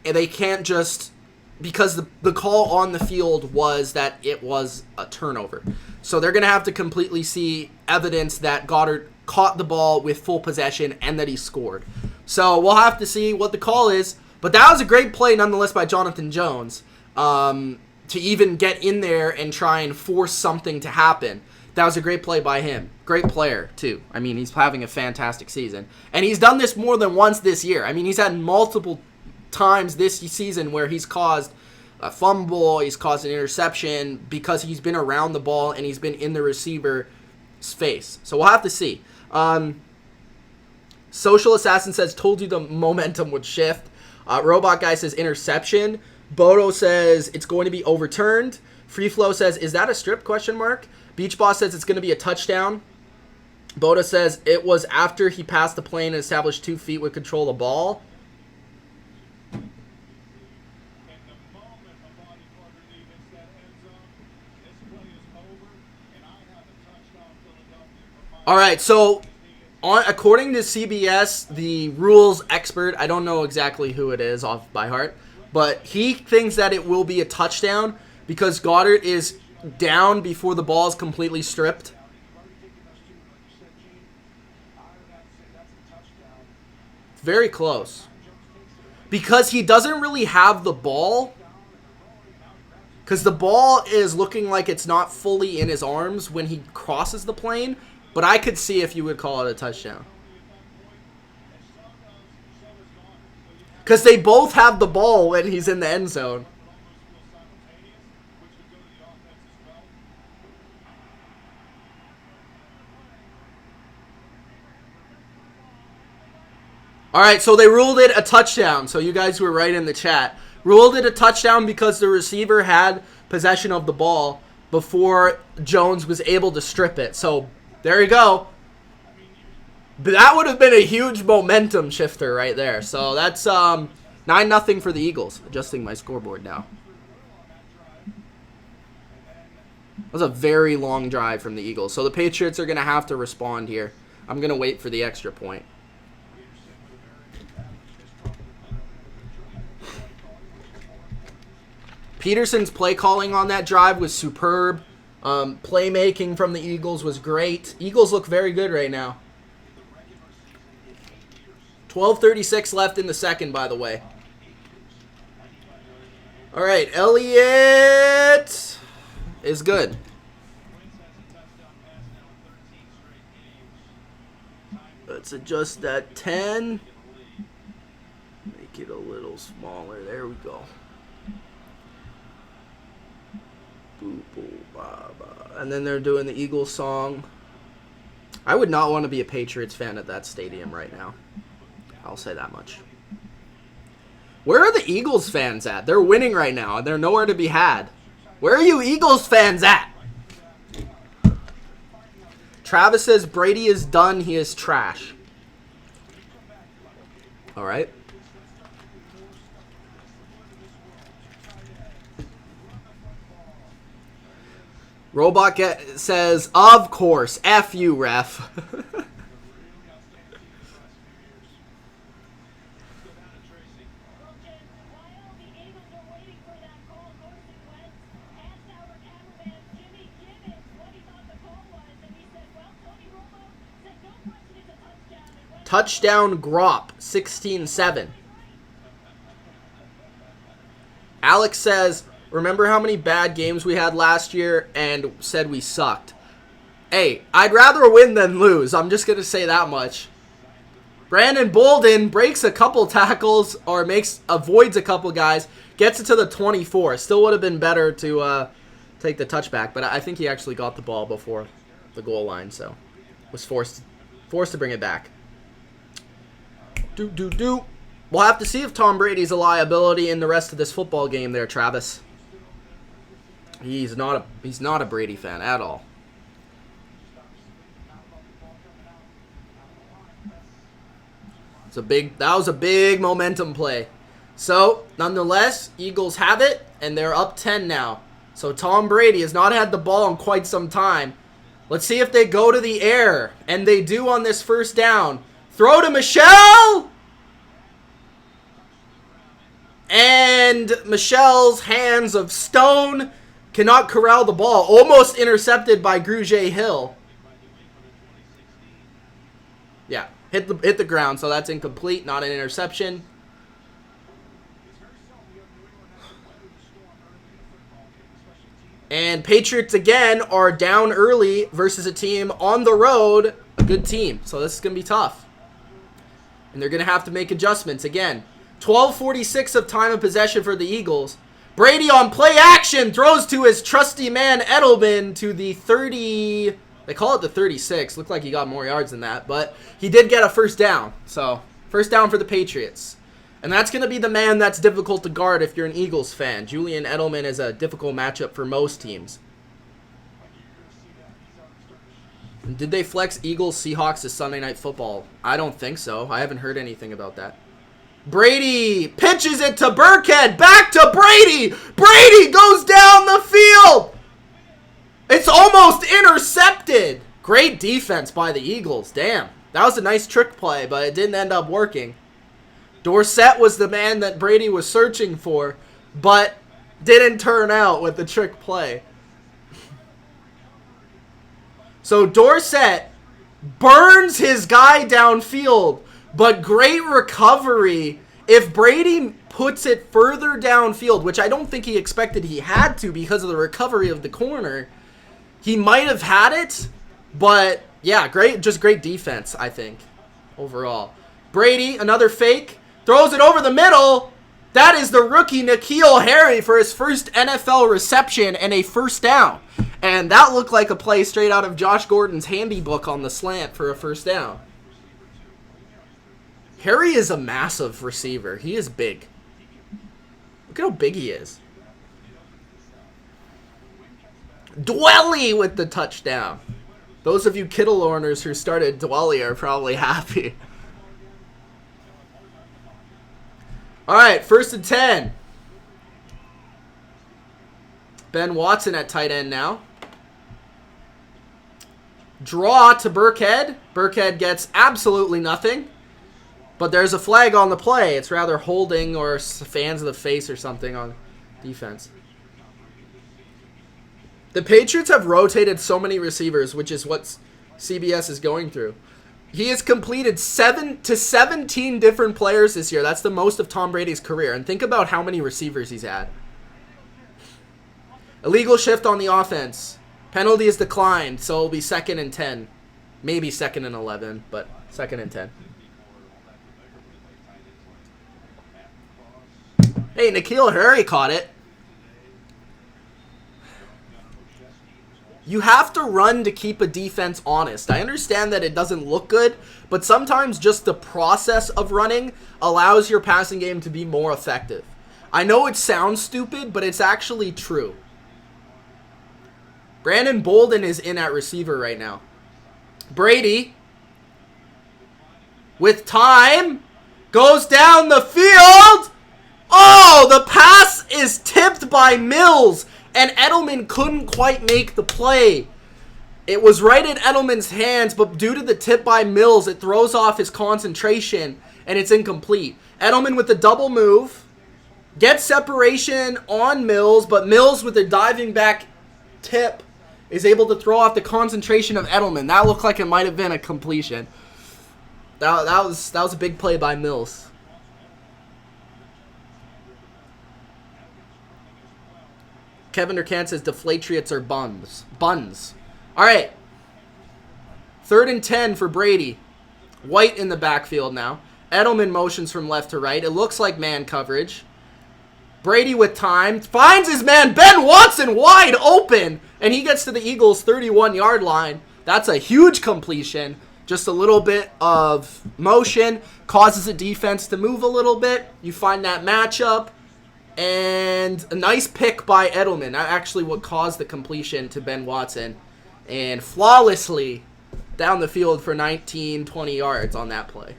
and they can't just, because the call on the field was that it was a turnover. So they're going to have to completely see evidence that Goedert caught the ball with full possession and that he scored. So we'll have to see what the call is, but that was a great play nonetheless by Jonathan Jones to even get in there and try and force something to happen. That was a great play by him. Great player, too. I mean, he's having a fantastic season. And he's done this more than once this year. I mean, he's had multiple times this season where he's caused a fumble, he's caused an interception because he's been around the ball and he's been in the receiver's face. So we'll have to see. Social Assassin says, told you the momentum would shift. Robot Guy says, interception. Bodo says, it's going to be overturned. Free Flow says, is that a strip, question mark? Beach Boss says it's going to be a touchdown. Boda says it was after he passed the plane and established 2 feet would control the ball. All right, so according to CBS, the rules expert, I don't know exactly who it is off by heart, but he thinks that it will be a touchdown because Goedert is down before the ball is completely stripped. Very close. Because he doesn't really have the ball. Because the ball is looking like it's not fully in his arms when he crosses the plane. But I could see if you would call it a touchdown. Because they both have the ball when he's in the end zone. All right, so they ruled it a touchdown. So you guys were right in the chat. Ruled it a touchdown because the receiver had possession of the ball before Jones was able to strip it. So there you go. But that would have been a huge momentum shifter right there. So that's 9-0 for the Eagles. Adjusting my scoreboard now. That was a very long drive from the Eagles. So the Patriots are going to have to respond here. I'm going to wait for the extra point. Pederson's play calling on that drive was superb. Playmaking from the Eagles was great. Eagles look very good right now. 12:36 left in the second, by the way. All right, Elliott is good. Let's adjust that 10. Make it a little smaller. There we go. Boo, boo, ba, ba. And then they're doing the Eagles song. I would not want to be a Patriots fan at that stadium right now. I'll say that much. Where are the Eagles fans at? They're winning right now, and they're nowhere to be had. Where are you Eagles fans at? Travis says Brady is done. He is trash. All right. Robot says, of course. F you, ref. Touchdown Grop, 16-7. Alex says, remember how many bad games we had last year and said we sucked? Hey, I'd rather win than lose. I'm just going to say that much. Brandon Bolden breaks a couple tackles or avoids a couple guys, gets it to the 24. Still would have been better to take the touchback, but I think he actually got the ball before the goal line, so was forced to bring it back. We'll have to see if Tom Brady's a liability in the rest of this football game there, Travis. He's not a Brady fan at all. That was a big momentum play. So, nonetheless, Eagles have it, and they're up 10 now. So Tom Brady has not had the ball in quite some time. Let's see if they go to the air, and they do on this first down. Throw to Michelle! And Michelle's hands of stone cannot corral the ball. Almost intercepted by Grugier Hill. Yeah, hit the ground, so that's incomplete, not an interception. And Patriots again are down early versus a team on the road, a good team. So this is going to be tough. And they're going to have to make adjustments again. 12:46 of time of possession for the Eagles. Brady on play action throws to his trusty man Edelman to the 30. They call it the 36. Looked like he got more yards than that, but he did get a first down. So first down for the Patriots. And that's going to be the man that's difficult to guard if you're an Eagles fan. Julian Edelman is a difficult matchup for most teams. And did they flex Eagles Seahawks as Sunday Night Football? I don't think so. I haven't heard anything about that. Brady pitches it to Burkhead. Back to Brady. Brady goes down the field. It's almost intercepted. Great defense by the Eagles. Damn. That was a nice trick play, but it didn't end up working. Dorsett was the man that Brady was searching for, but didn't turn out with the trick play. So Dorsett burns his guy downfield, but great recovery. If Brady puts it further downfield, which I don't think he expected he had to because of the recovery of the corner, he might have had it, but yeah, great defense, I think, overall. Brady, another fake, throws it over the middle. That is the rookie N'Keal Harry for his first NFL reception and a first down. And that looked like a play straight out of Josh Gordon's handy book on the slant for a first down. Harry is a massive receiver. He is big. Look at how big he is. Dwelly with the touchdown. Those of you Kittle owners who started Dwelly are probably happy. All right, 1st and 10. Ben Watson at tight end now. Draw to Burkhead. Burkhead gets absolutely nothing. But there's a flag on the play. It's rather holding or fans of the face or something on defense. The Patriots have rotated so many receivers, which is what CBS is going through. He has completed 7 to 17 different players this year. That's the most of Tom Brady's career. And think about how many receivers he's had. Illegal shift on the offense. Penalty is declined, so it'll be 2nd and 10. Maybe 2nd and 11, but 2nd and 10. Hey, N'Keal Harry caught it. You have to run to keep a defense honest. I understand that it doesn't look good, but sometimes just the process of running allows your passing game to be more effective. I know it sounds stupid, but it's actually true. Brandon Bolden is in at receiver right now. Brady, with time, goes down the field. Oh, the pass is tipped by Mills, and Edelman couldn't quite make the play. It was right in Edelman's hands, but due to the tip by Mills, it throws off his concentration, and it's incomplete. Edelman with the double move, gets separation on Mills, but Mills with a diving back tip is able to throw off the concentration of Edelman. That looked like it might have been a completion. That was a big play by Mills. Kevin Durkant says Deflatriots are buns. Buns. All right. 3rd and 10 for Brady. White in the backfield now. Edelman motions from left to right. It looks like man coverage. Brady with time. Finds his man Ben Watson wide open. And he gets to the Eagles' 31-yard line. That's a huge completion. Just a little bit of motion. Causes the defense to move a little bit. You find that matchup. And a nice pick by Edelman. That actually what caused the completion to Ben Watson. And flawlessly down the field for 19, 20 yards on that play.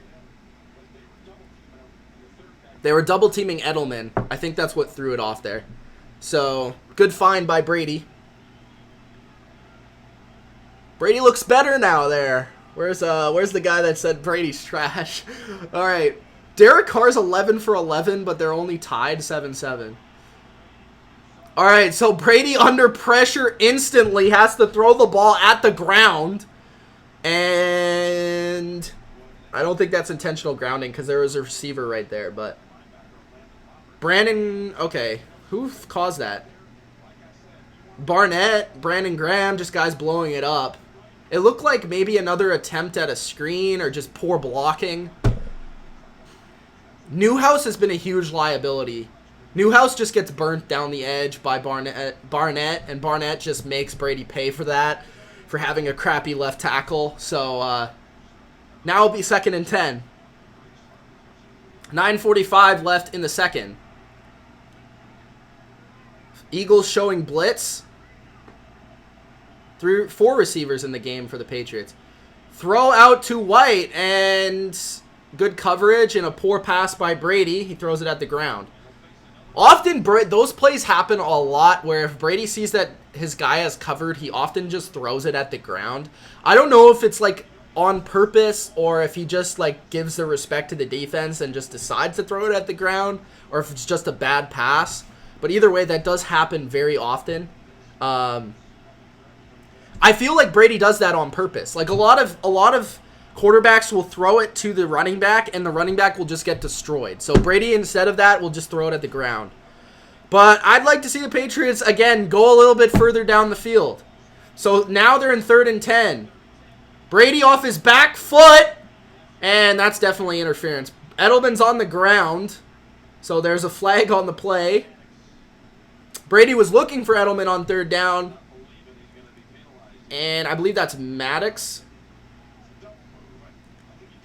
They were double teaming Edelman. I think that's what threw it off there. So, good find by Brady. Brady looks better now there. Where's the guy that said Brady's trash? All right. Derek Carr's 11 for 11, but they're only tied 7-7. All right, so Brady under pressure instantly has to throw the ball at the ground. And I don't think that's intentional grounding because there was a receiver right there. But Brandon, okay, who caused that? Barnett, Brandon Graham, just guys blowing it up. It looked like maybe another attempt at a screen or just poor blocking. Newhouse has been a huge liability. Newhouse just gets burnt down the edge by Barnett, and Barnett just makes Brady pay for that, for having a crappy left tackle. So now it'll be 2nd and 10. 9:45 left in the second. Eagles showing blitz. 4 receivers in the game for the Patriots. Throw out to White, and good coverage and a poor pass by Brady. He throws it at the ground. Often, those plays happen a lot where if Brady sees that his guy has covered, he often just throws it at the ground. I don't know if it's like on purpose or if he just like gives the respect to the defense and just decides to throw it at the ground, or if it's just a bad pass. But either way, that does happen very often. I feel like Brady does that on purpose. Like a lot of quarterbacks will throw it to the running back, and the running back will just get destroyed. So Brady, instead of that, will just throw it at the ground. But I'd like to see the Patriots, again, go a little bit further down the field. So now they're in 3rd and 10. Brady off his back foot, and that's definitely interference. Edelman's on the ground, so there's a flag on the play. Brady was looking for Edelman on 3rd down, and I believe that's Maddox.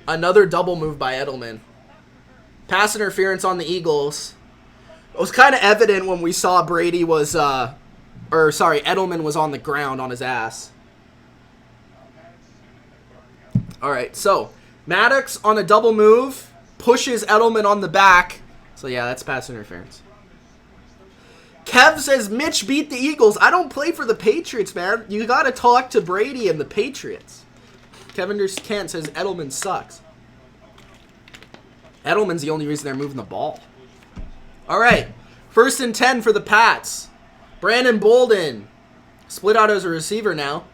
Another double move by Edelman. Pass interference on the Eagles. It was kind of evident when we saw Edelman was on the ground on his ass. All right, so Maddox on a double move pushes Edelman on the back. So yeah, that's pass interference. Kev says Mitch beat the Eagles. I don't play for the Patriots, man. You got to talk to Brady and the Patriots. Kevin Kent says Edelman sucks. Edelman's the only reason they're moving the ball. All right. 1st and 10 for the Pats. Brandon Bolden. Split out as a receiver now.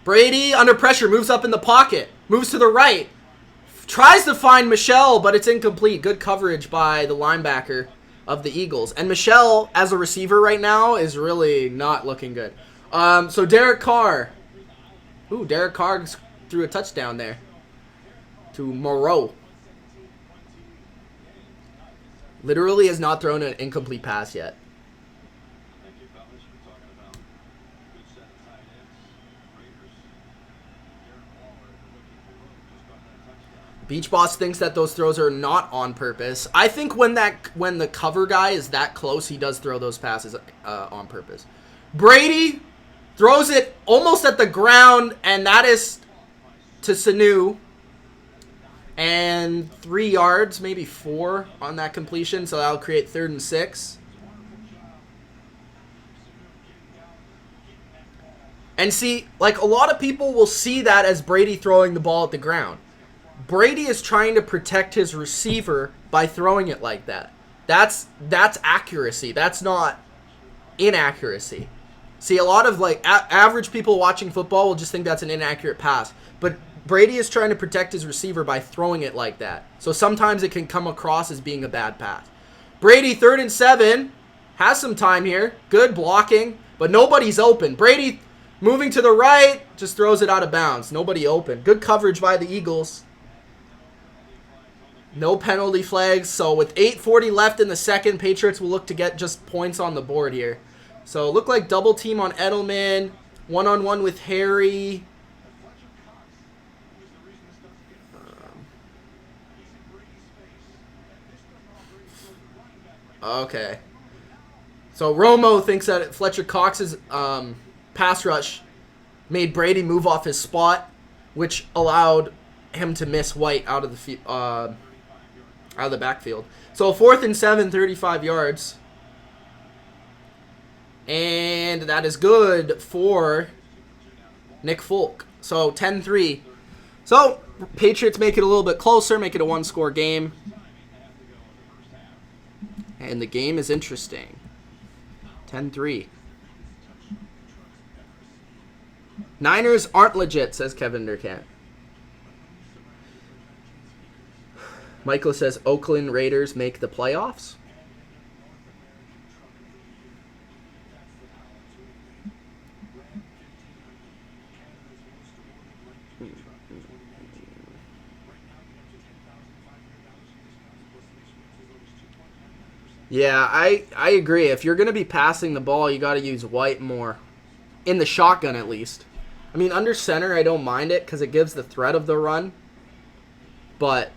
Brady, under pressure, moves up in the pocket. Moves to the right. Tries to find Michelle, but it's incomplete. Good coverage by the linebacker of the Eagles. And Michelle, as a receiver right now, is really not looking good. So Derek Carr. Ooh, Derek Carr threw a touchdown there to Moreau. Literally has not thrown an incomplete pass yet. Beach Boss thinks that those throws are not on purpose. I think when the cover guy is that close, he does throw those passes on purpose. Brady throws it almost at the ground, and that is to Sanu. And 3 yards, maybe 4 on that completion, so that'll create 3rd and 6. And see, like, a lot of people will see that as Brady throwing the ball at the ground. Brady is trying to protect his receiver by throwing it like that. That's accuracy. That's not inaccuracy. See, a lot of like average people watching football will just think that's an inaccurate pass. But Brady is trying to protect his receiver by throwing it like that. So sometimes it can come across as being a bad pass. Brady, 3rd and 7. Has some time here. Good blocking. But nobody's open. Brady moving to the right. Just throws it out of bounds. Nobody open. Good coverage by the Eagles. No penalty flags. So with 8:40 left in the second, Patriots will look to get just points on the board here. So look like double team on Edelman. One-on-one with Harry. Okay. So Romo thinks that Fletcher Cox's pass rush made Brady move off his spot, which allowed him to miss White out of the backfield. So 4th and 7, 35 yards. And that is good for Nick Folk. So 10-3. So Patriots make it a little bit closer, make it a 1-score game. And the game is interesting. 10-3. Niners aren't legit, says Kevin Durkant. Michael says Oakland Raiders make the playoffs. Yeah, I agree. If you're going to be passing the ball, you got to use White more. In the shotgun, at least. I mean, under center, I don't mind it because it gives the threat of the run. But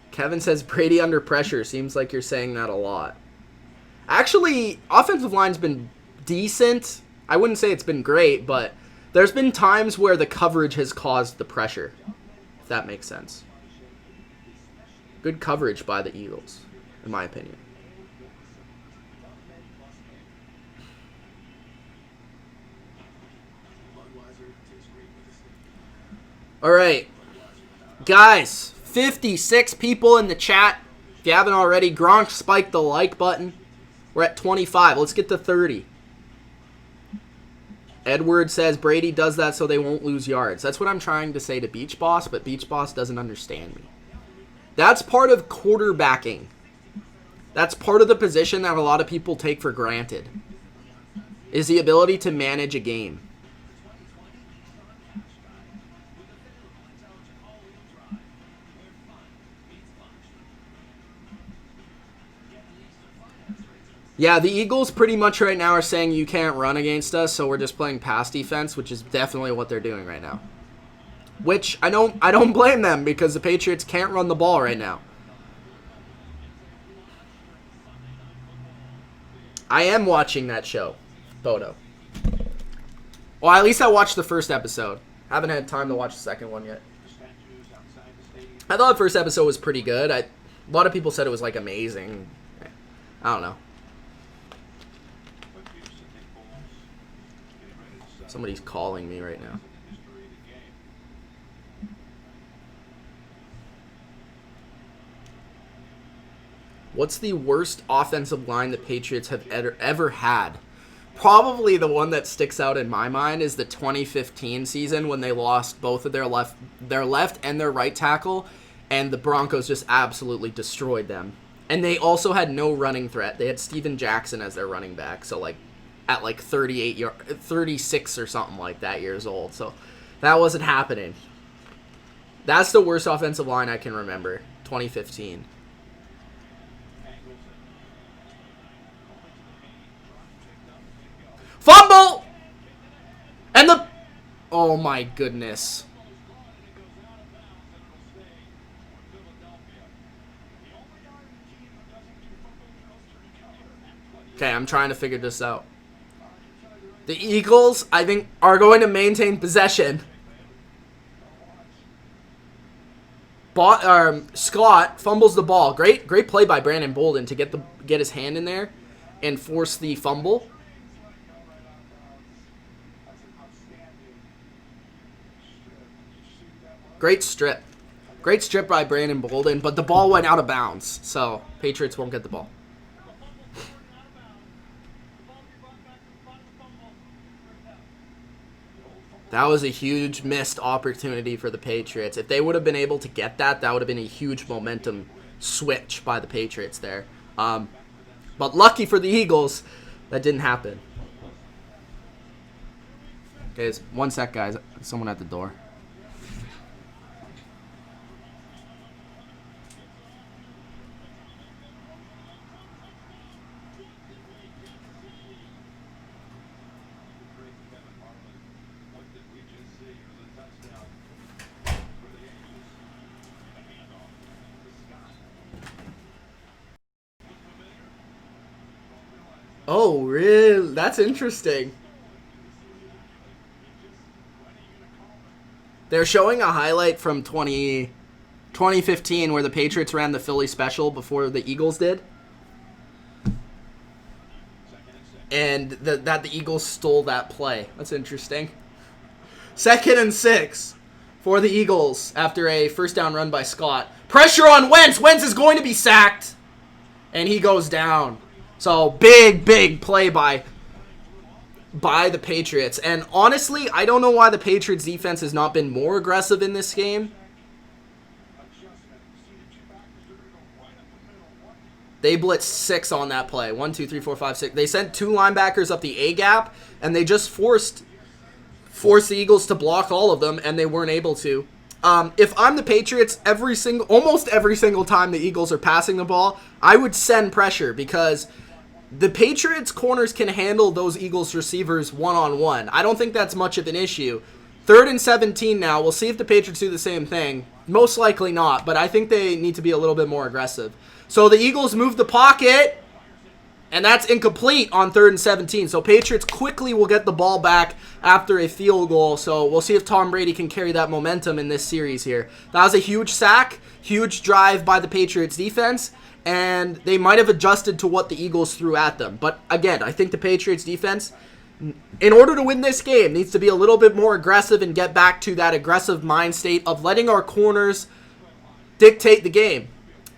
Kevin says Brady under pressure. Seems like you're saying that a lot. Actually, offensive line's been decent. I wouldn't say it's been great, but there's been times where the coverage has caused the pressure, if that makes sense. Good coverage by the Eagles, in my opinion. All right. Guys, 56 people in the chat. If you haven't already, Gronk spiked the like button. We're at 25. Let's get to 30. Edward says Brady does that so they won't lose yards. That's what I'm trying to say to Beach Boss, but Beach Boss doesn't understand me. That's part of quarterbacking. That's part of the position that a lot of people take for granted, is the ability to manage a game. Yeah, the Eagles pretty much right now are saying you can't run against us, so we're just playing pass defense, which is definitely what they're doing right now. Which I don't blame them because the Patriots can't run the ball right now. I am watching that show, Bodo. Well, at least I watched the first episode. Haven't had time to watch the second one yet. I thought the first episode was pretty good. A lot of people said it was like amazing. I don't know. Somebody's calling me right now. What's the worst offensive line the Patriots have ever had? Probably the one that sticks out in my mind is the 2015 season when they lost both of their left and their right tackle, and the Broncos just absolutely destroyed them. And they also had no running threat. They had Steven Jackson as their running back, so like at like 36 or something like that years old. So that wasn't happening. That's the worst offensive line I can remember, 2015. Fumble! And the... Oh my goodness. Okay, I'm trying to figure this out. The Eagles, I think, are going to maintain possession. Scott fumbles the ball. Great play by Brandon Bolden to get his hand in there and force the fumble. Great strip. Great strip by Brandon Bolden, but the ball went out of bounds, so Patriots won't get the ball. That was a huge missed opportunity for the Patriots. If they would have been able to get that, that would have been a huge momentum switch by the Patriots there. But lucky for the Eagles, that didn't happen. Okay, one sec, guys. Someone at the door. Oh, really? That's interesting. They're showing a highlight from 2015 where the Patriots ran the Philly special before the Eagles did. And that the Eagles stole that play. That's interesting. 2nd and 6 for the Eagles after a first down run by Scott. Pressure on Wentz. Wentz is going to be sacked. And he goes down. So big play by the Patriots. And honestly, I don't know why the Patriots defense has not been more aggressive in this game. They blitzed 6 on that play. 1, 2, 3, 4, 5, 6. They sent 2 linebackers up the A gap, and they just forced the Eagles to block all of them, and they weren't able to. If I'm the Patriots, almost every single time the Eagles are passing the ball, I would send pressure because the Patriots corners can handle those Eagles receivers one-on-one. I don't think that's much of an issue. 3rd and 17 now. We'll see if the Patriots do the same thing. Most likely not, but I think they need to be a little bit more aggressive. So the Eagles move the pocket, and that's incomplete on 3rd and 17. So Patriots quickly will get the ball back after a field goal. So we'll see if Tom Brady can carry that momentum in this series here. That was a huge sack, huge drive by the Patriots defense, and they might have adjusted to what the Eagles threw at them. But again, I think the Patriots defense, in order to win this game, needs to be a little bit more aggressive and get back to that aggressive mind state of letting our corners dictate the game.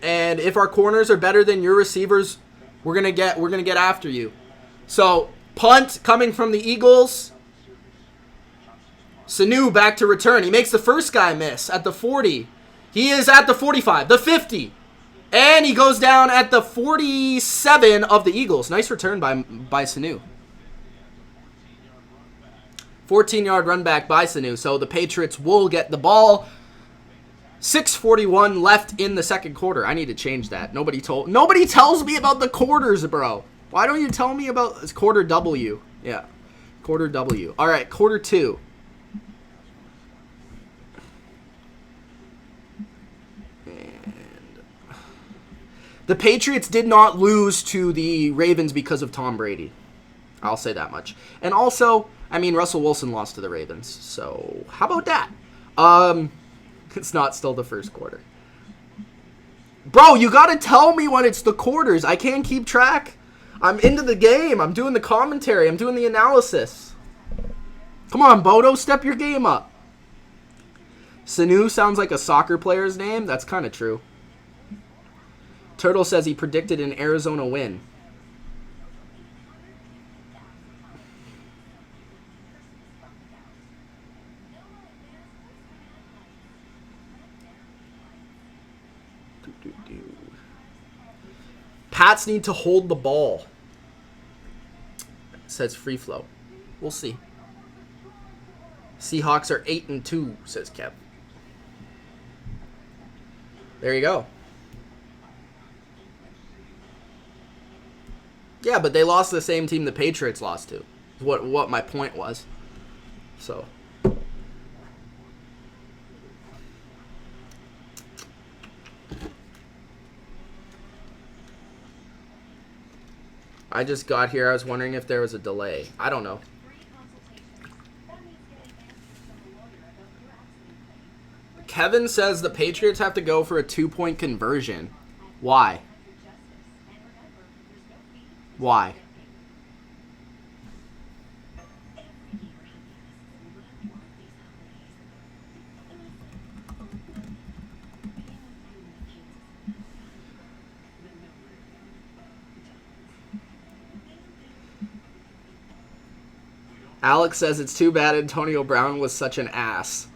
And if our corners are better than your receivers, we're gonna get after you. So punt coming from the Eagles. Sanu back to return. He makes the first guy miss at the 40. He is at the 45, the 50. And he goes down at the 47 of the Eagles. Nice return by Sanu. 14-yard run back by Sanu. So the Patriots will get the ball. 6:41 left in the second quarter. I need to change that. Nobody tells me about the quarters, bro. Why don't you tell me about this quarter W? Yeah. Quarter W. All right, quarter 2. The Patriots did not lose to the Ravens because of Tom Brady. I'll say that much. And also, I mean, Russell Wilson lost to the Ravens. So, how about that? It's not still the first quarter. Bro, you got to tell me when it's the quarters. I can't keep track. I'm into the game. I'm doing the commentary. I'm doing the analysis. Come on, Bodo, step your game up. Sanu sounds like a soccer player's name. That's kind of true. Turtle says he predicted an Arizona win. Pats need to hold the ball. Says Free Flow. We'll see. Seahawks are 8-2, says Kev. There you go. Yeah, but they lost to the same team the Patriots lost to. What my point was. So. I just got here. I was wondering if there was a delay. I don't know. Kevin says the Patriots have to go for a 2-point conversion. Why? Why? Alex says it's too bad Antonio Brown was such an ass.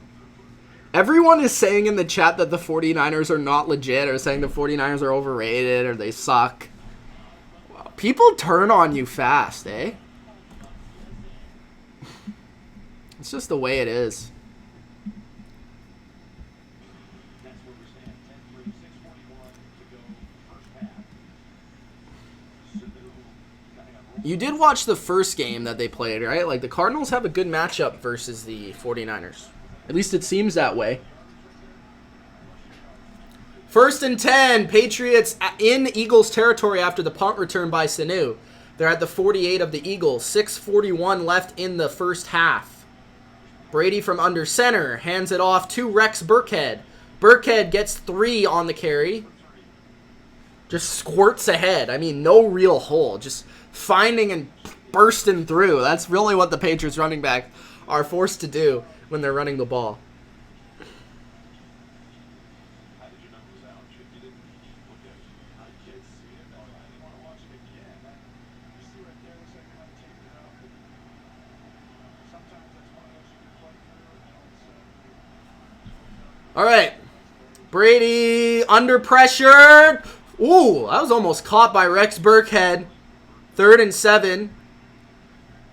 Everyone is saying in the chat that the 49ers are not legit, or saying the 49ers are overrated, or they suck. People turn on you fast, eh? It's just the way it is. You did watch the first game that they played, right? Like, the Cardinals have a good matchup versus the 49ers. At least it seems that way. 1st and 10. Patriots in Eagles territory after the punt return by Sanu. They're at the 48 of the Eagles. 6:41 left in the first half. Brady from under center hands it off to Rex Burkhead. Burkhead gets 3 on the carry. Just squirts ahead. I mean, no real hole. Just finding and bursting through. That's really what the Patriots running back are forced to do when they're running the ball. All right. Brady under pressure. Ooh, that was almost caught by Rex Burkhead. 3rd and 7.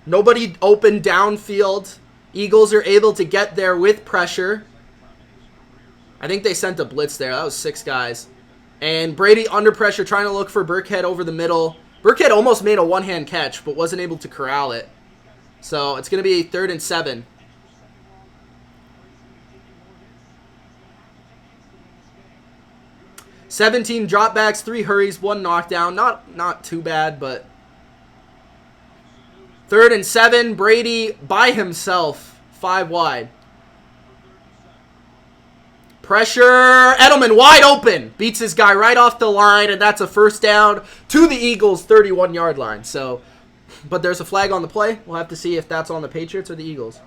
Nobody open downfield. Eagles are able to get there with pressure. I think they sent a blitz there. That was 6 guys. And Brady under pressure trying to look for Burkhead over the middle. Burkhead almost made a one-hand catch, but wasn't able to corral it. So it's going to be 3rd and 7. $17 dropbacks, 3 hurries, 1 knockdown. Not too bad, but 3rd and 7. Brady by himself, 5 wide. Pressure. Edelman wide open. Beats his guy right off the line, and that's a first down to the Eagles' 31-yard line. So, but there's a flag on the play. We'll have to see if that's on the Patriots or the Eagles.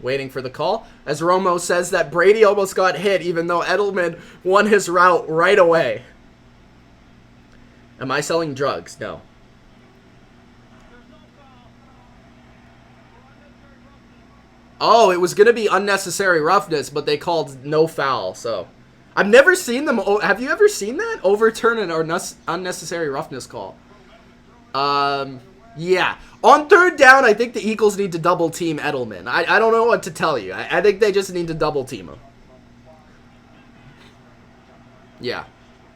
Waiting for the call, as Romo says that Brady almost got hit even though Edelman won his route right away. Am I selling drugs? No. Oh, it was going to be unnecessary roughness, but they called no foul, so. I've never seen them. Have you ever seen that? Overturn an unnecessary roughness call. Yeah. On 3rd down, I think the Eagles need to double team Edelman. I don't know what to tell you. I think they just need to double team him. Yeah.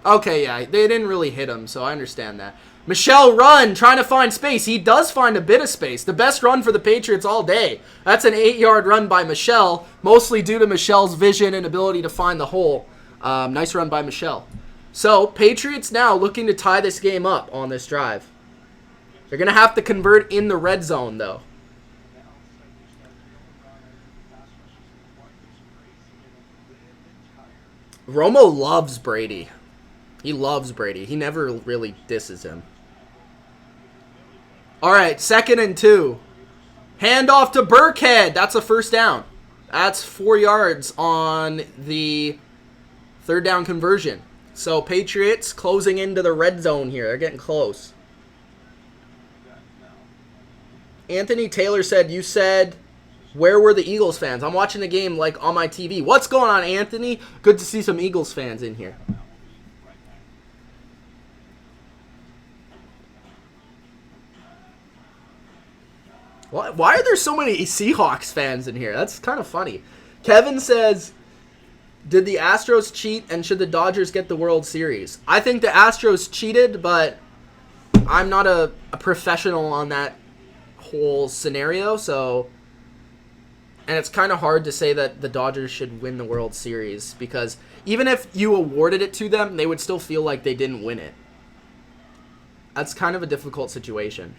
Okay, yeah. They didn't really hit him, so I understand that. Michel run, trying to find space. He does find a bit of space. The best run for the Patriots all day. That's an 8-yard run by Michel, mostly due to Michel's vision and ability to find the hole. Nice run by Michel. So, Patriots now looking to tie this game up on this drive. They're going to have to convert in the red zone, though. Romo loves Brady. He loves Brady. He never really disses him. All right, 2nd and 2. Hand off to Burkhead. That's a first down. That's 4 yards on the 3rd down conversion. So Patriots closing into the red zone here. They're getting close. Anthony Taylor said, you said, where were the Eagles fans? I'm watching the game like on my TV. What's going on, Anthony? Good to see some Eagles fans in here. Why are there so many Seahawks fans in here? That's kind of funny. Kevin says, did the Astros cheat and should the Dodgers get the World Series? I think the Astros cheated, but I'm not a professional on that whole scenario, so... And it's kind of hard to say that the Dodgers should win the World Series because even if you awarded it to them, they would still feel like they didn't win it. That's kind of a difficult situation.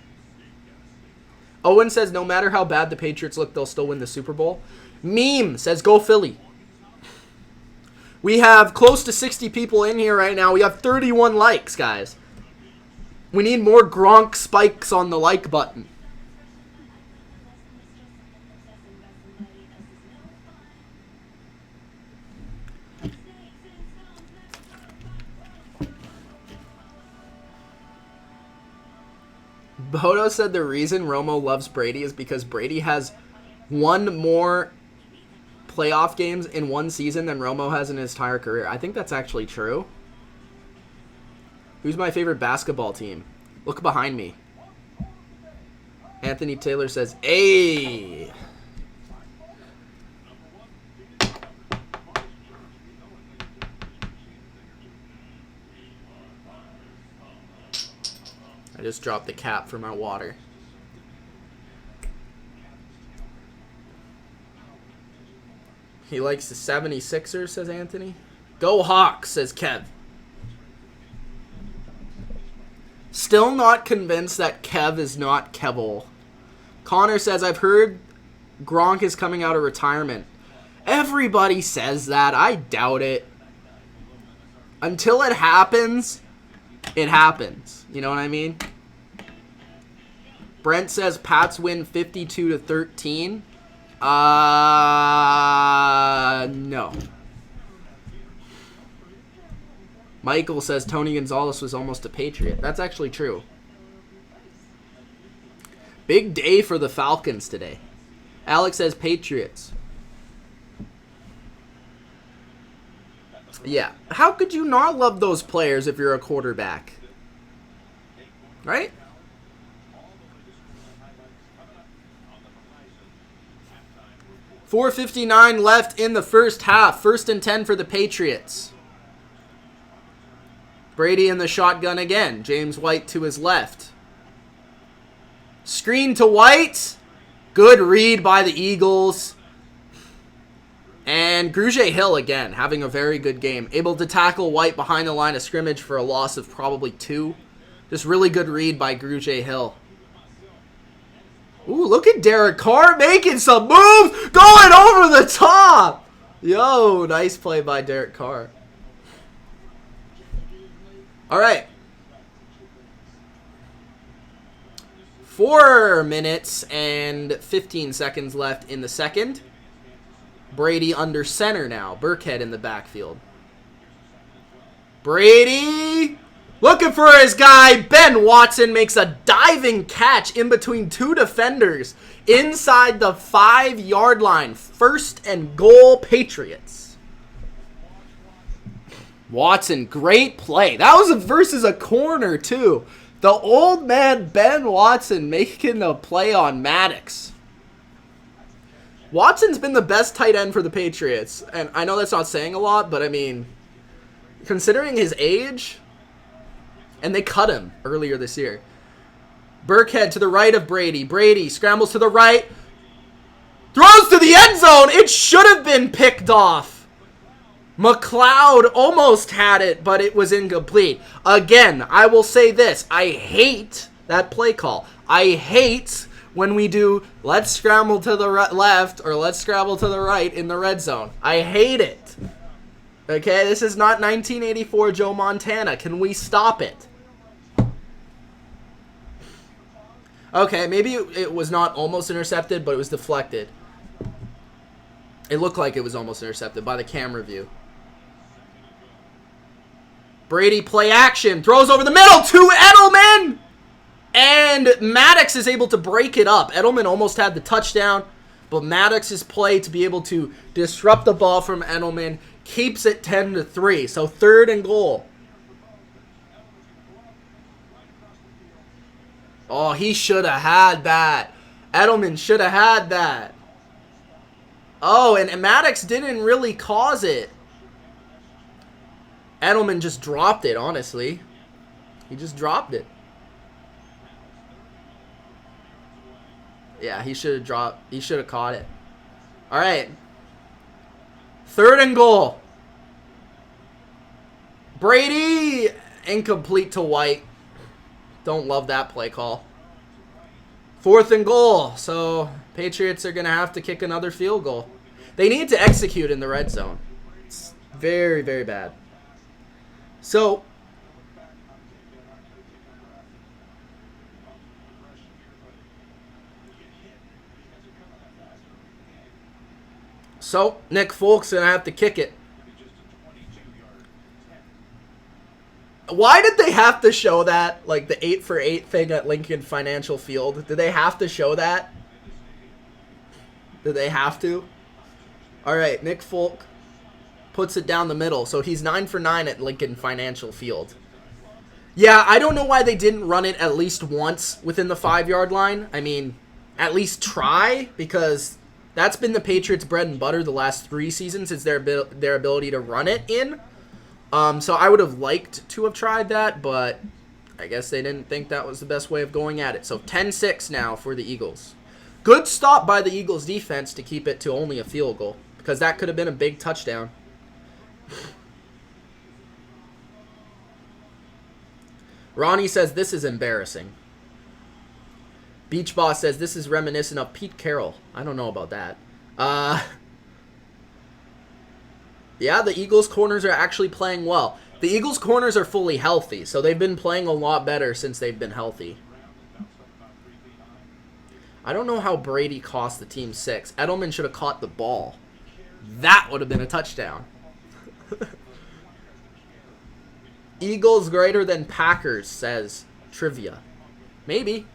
Owen says, no matter how bad the Patriots look, they'll still win the Super Bowl. Meme says, go Philly. We have close to 60 people in here right now. We have 31 likes, guys. We need more Gronk spikes on the like button. Bodo said the reason Romo loves Brady is because Brady has one more playoff games in one season than Romo has in his entire career. I think that's actually true. Who's my favorite basketball team? Look behind me. Anthony Taylor says, "Hey." I just dropped the cap for my water. He likes the 76ers, says Anthony. Go Hawks, says Kev. Still not convinced that Kev is not Kevil. Connor says, I've heard Gronk is coming out of retirement. Everybody says that. I doubt it. Until it happens, it happens. You know what I mean? Brent says Pats win 52-13. No. Michael says Tony Gonzalez was almost a Patriot. That's actually true. Big day for the Falcons today. Alex says Patriots. Yeah. How could you not love those players if you're a quarterback? Right? .459 left in the first half. 1st and 10 for the Patriots. Brady in the shotgun again. James White to his left. Screen to White. Good read by the Eagles. And Grugier Hill again, having a very good game. Able to tackle White behind the line of scrimmage for a loss of probably 2. Just really good read by Grugier Hill. Ooh, look at Derek Carr making some moves. Going over the top. Yo, nice play by Derek Carr. All right. 4 minutes and 15 seconds left in the second. Brady under center now. Burkhead in the backfield. Brady looking for his guy. Ben Watson makes a diving catch in between 2 defenders inside the 5-yard line. 1st and goal, Patriots. Watson, great play. That was versus a corner, too. The old man, Ben Watson, making a play on Maddox. Watson's been the best tight end for the Patriots. And I know that's not saying a lot, but I mean, considering his age, and they cut him earlier this year. Burkhead to the right of Brady. Brady scrambles to the right. Throws to the end zone. It should have been picked off. McLeod almost had it, but it was incomplete. Again, I will say this. I hate that play call. I hate when we do let's scramble to the left or let's scramble to the right in the red zone. I hate it. Okay, this is not 1984 Joe Montana. Can we stop it? Okay, maybe it was not almost intercepted, but it was deflected. It looked like it was almost intercepted by the camera view. Brady play action. Throws over the middle to Edelman. And Maddox is able to break it up. Edelman almost had the touchdown, but Maddox's play to be able to disrupt the ball from Edelman keeps it 10-3. So 3rd and goal. Oh, he should have had that. Edelman should have had that. Oh, and Maddox didn't really cause it. Edelman just dropped it, honestly. He just dropped it. Yeah, he should have caught it. All right. 3rd and goal. Brady, incomplete to White. Don't love that play call. 4th and goal. So, Patriots are going to have to kick another field goal. They need to execute in the red zone. It's very, very bad. So, Nick Folk's going to have to kick it. Why did they have to show that? Like the 8-for-8 thing at Lincoln Financial Field. Did they have to show that? Did they have to? All right, Nick Folk puts it down the middle. So he's 9-for-9 at Lincoln Financial Field. Yeah, I don't know why they didn't run it at least once within the 5-yard line. I mean, at least try, because that's been the Patriots' bread and butter the last 3 seasons, is their ability to run it in. So I would have liked to have tried that, but I guess they didn't think that was the best way of going at it. So 10-6 now for the Eagles. Good stop by the Eagles defense to keep it to only a field goal, because that could have been a big touchdown. Ronnie says this is embarrassing. Beach Boss says this is reminiscent of Pete Carroll. I don't know about that. Yeah, the Eagles' corners are actually playing well. The Eagles' corners are fully healthy, so they've been playing a lot better since they've been healthy. I don't know how Brady cost the team 6. Edelman should have caught the ball. That would have been a touchdown. Eagles greater than Packers, says Trivia. Maybe.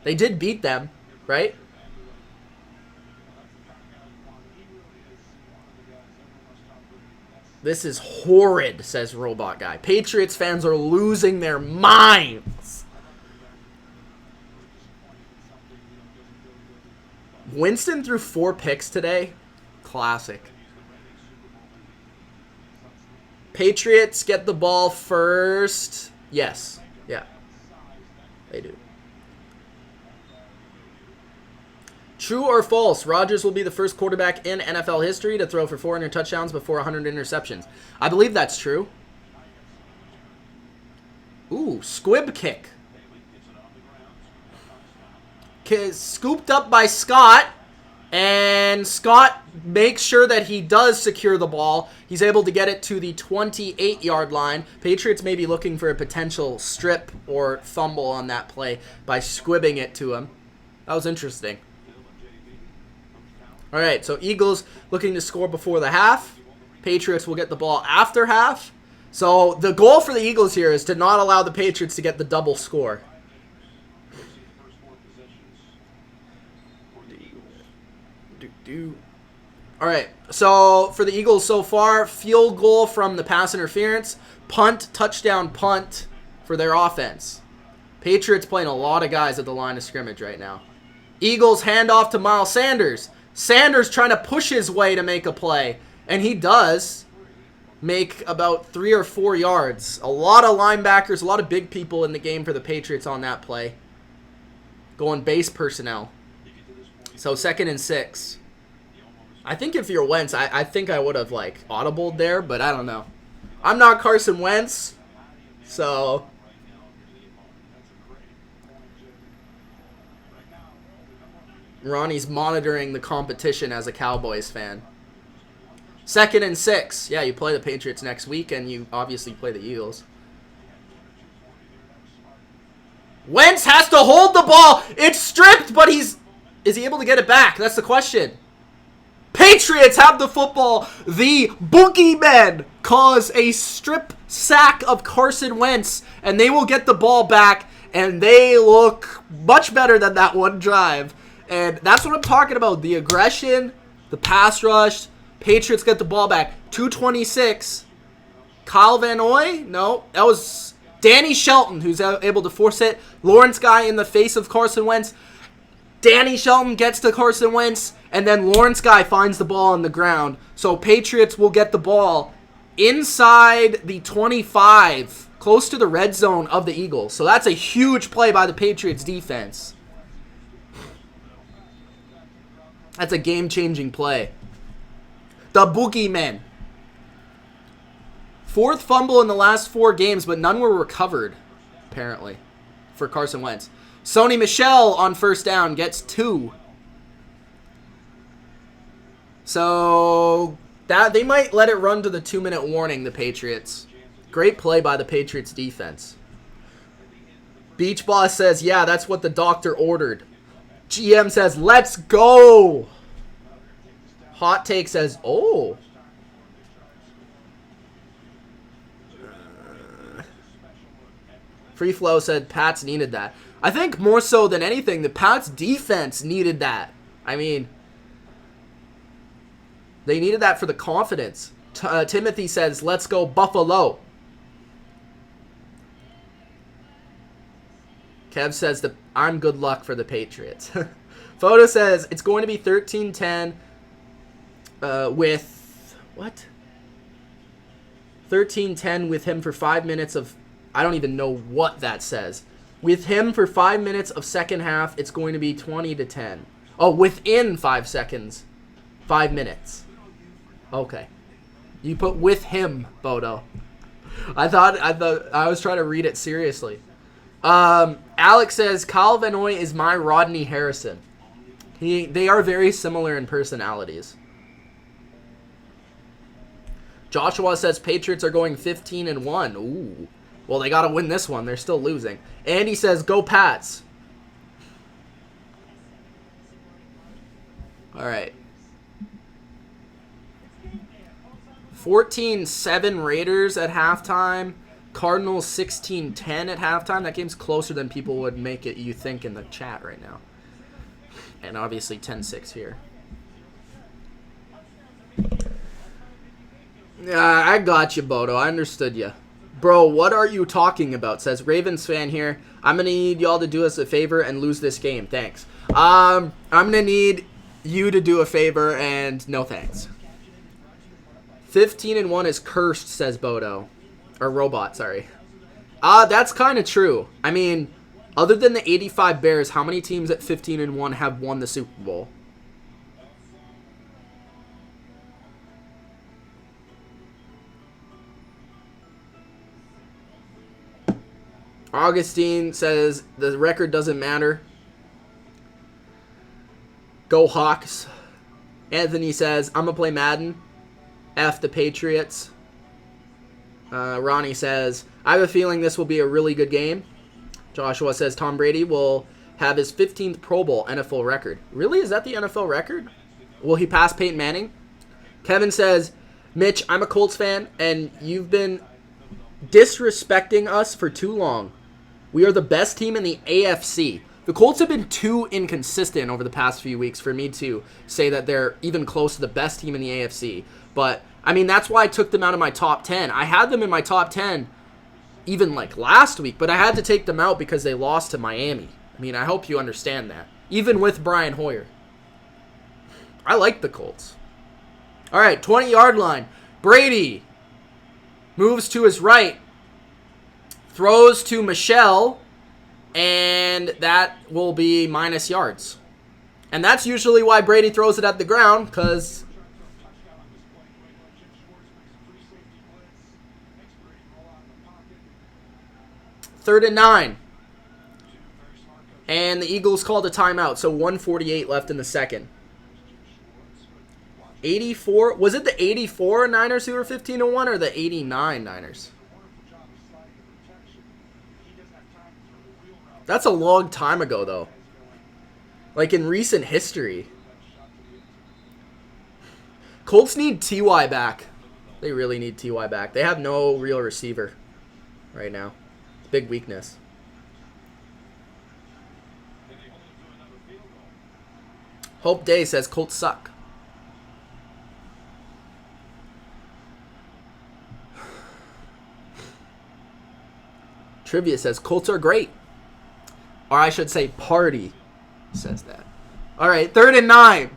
They did beat them, right? This is horrid, says Robot Guy. Patriots fans are losing their minds. Winston threw 4 picks today. Classic. Patriots get the ball first. Yes. Yeah. They do. True or false, Rodgers will be the first quarterback in NFL history to throw for 400 touchdowns before 100 interceptions. I believe that's true. Ooh, squib kick. Scooped up by Scott. And Scott makes sure that he does secure the ball. He's able to get it to the 28-yard line. Patriots may be looking for a potential strip or fumble on that play by squibbing it to him. That was interesting. All right, so Eagles looking to score before the half. Patriots will get the ball after half. So the goal for the Eagles here is to not allow the Patriots to get the double score. All right, so for the Eagles so far, field goal from the pass interference, punt, touchdown, punt for their offense. Patriots playing a lot of guys at the line of scrimmage right now. Eagles hand off to Miles Sanders. Sanders trying to push his way to make a play, and he does make about 3 or 4 yards. A lot of linebackers, a lot of big people in the game for the Patriots on that play. Going base personnel. So 2nd and 6. I think if you're Wentz, I think I would have, like, audibled there, but I don't know. I'm not Carson Wentz, so... Ronnie's monitoring the competition as a Cowboys fan. 2nd and 6. Yeah, you play the Patriots next week, and you obviously play the Eagles. Wentz has to hold the ball. It's stripped, but is he able to get it back? That's the question. Patriots have the football. The boogeymen cause a strip sack of Carson Wentz, and they will get the ball back, and they look much better than that one drive. And that's what I'm talking about. The aggression, the pass rush. Patriots get the ball back. 2:26. Kyle Van Noy? No, that was Danny Shelton who's able to force it. Lawrence Guy in the face of Carson Wentz. Danny Shelton gets to Carson Wentz, and then Lawrence Guy finds the ball on the ground. So Patriots will get the ball inside the 25, close to the red zone of the Eagles. So that's a huge play by the Patriots defense. That's a game-changing play. The boogeymen. 4th fumble in the last 4 games, but none were recovered, apparently, for Carson Wentz. Sony Michel on first down gets 2. So that they might let it run to the 2-minute warning, the Patriots. Great play by the Patriots defense. Beach Boss says, yeah, that's what the doctor ordered. GM says, let's go. Hot Take says, oh. Free Flow said Pats needed that. I think more so than anything, the Pats defense needed that. I mean, they needed that for the confidence. Timothy says, let's go Buffalo. Kev says, I'm good luck for the Patriots. Photo says, it's going to be 13-10 with, what? 13-10 with him for 5 minutes of, I don't even know what that says. With him for 5 minutes of second half, it's going to be 20-10. Oh, within 5 seconds. 5 minutes. Okay. You put with him, Bodo. I thought I was trying to read it seriously. Alex says, Kyle Van Noy is my Rodney Harrison. They are very similar in personalities. Joshua says Patriots are going 15-1. Ooh. Well, they got to win this one. They're still losing. Andy says, go Pats. All right. 14-7 Raiders at halftime. Cardinals 16-10 at halftime. That game's closer than people would make it, you think, in the chat right now. And obviously 10-6 here. I got you, Bodo. I understood you. Bro, what are you talking about? Says Ravens fan here. I'm going to need y'all to do us a favor and lose this game. Thanks. I'm going to need you to do a favor and no thanks. 15-1 is cursed, says Bodo. Or Robot, sorry. That's kind of true. I mean, other than the 85 Bears, how many teams at 15-1 have won the Super Bowl? Augustine says the record doesn't matter. Go Hawks. Anthony says, I'm going to play Madden. F the Patriots. Ronnie says, I have a feeling this will be a really good game. Joshua says Tom Brady will have his 15th Pro Bowl NFL record. Really? Is that the NFL record? Will he pass Peyton Manning? Kevin says, Mitch, I'm a Colts fan, and you've been disrespecting us for too long. We are the best team in the AFC. The Colts have been too inconsistent over the past few weeks for me to say that they're even close to the best team in the AFC. But, I mean, that's why I took them out of my top 10. I had them in my top 10 even like last week, but I had to take them out because they lost to Miami. I mean, I hope you understand that. Even with Brian Hoyer. I like the Colts. All right, 20-yard line. Brady moves to his right. Throws to Michel, and that will be minus yards. And that's usually why Brady throws it at the ground, because third and 9. And the Eagles called a timeout, so 1:48 left in the second. 84, was it the 84 Niners who were 15-1 or the 89 Niners? That's a long time ago, though. Like in recent history. Colts need T.Y. back. They really need T.Y. back. They have no real receiver right now. It's a big weakness. Hope Day says Colts suck. Trivia says Colts are great. Or I should say party says that. All right, 3rd and 9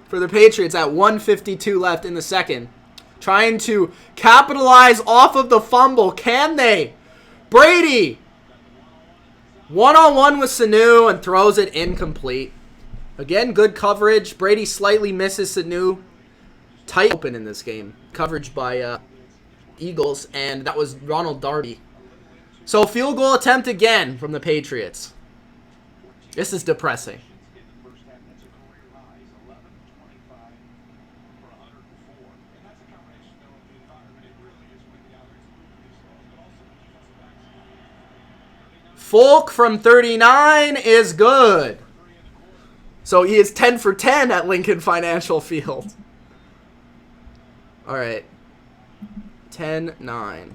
for the Patriots at 1:52 left in the second. Trying to capitalize off of the fumble. Can they? Brady. One-on-one with Sanu and throws it incomplete. Again, good coverage. Brady slightly misses Sanu. Tight open in this game. Coverage by Eagles, and that was Ronald Darby. So field goal attempt again from the Patriots. This is depressing. Folk from 39 is good. So he is 10 for 10 at Lincoln Financial Field. All right. 10-9.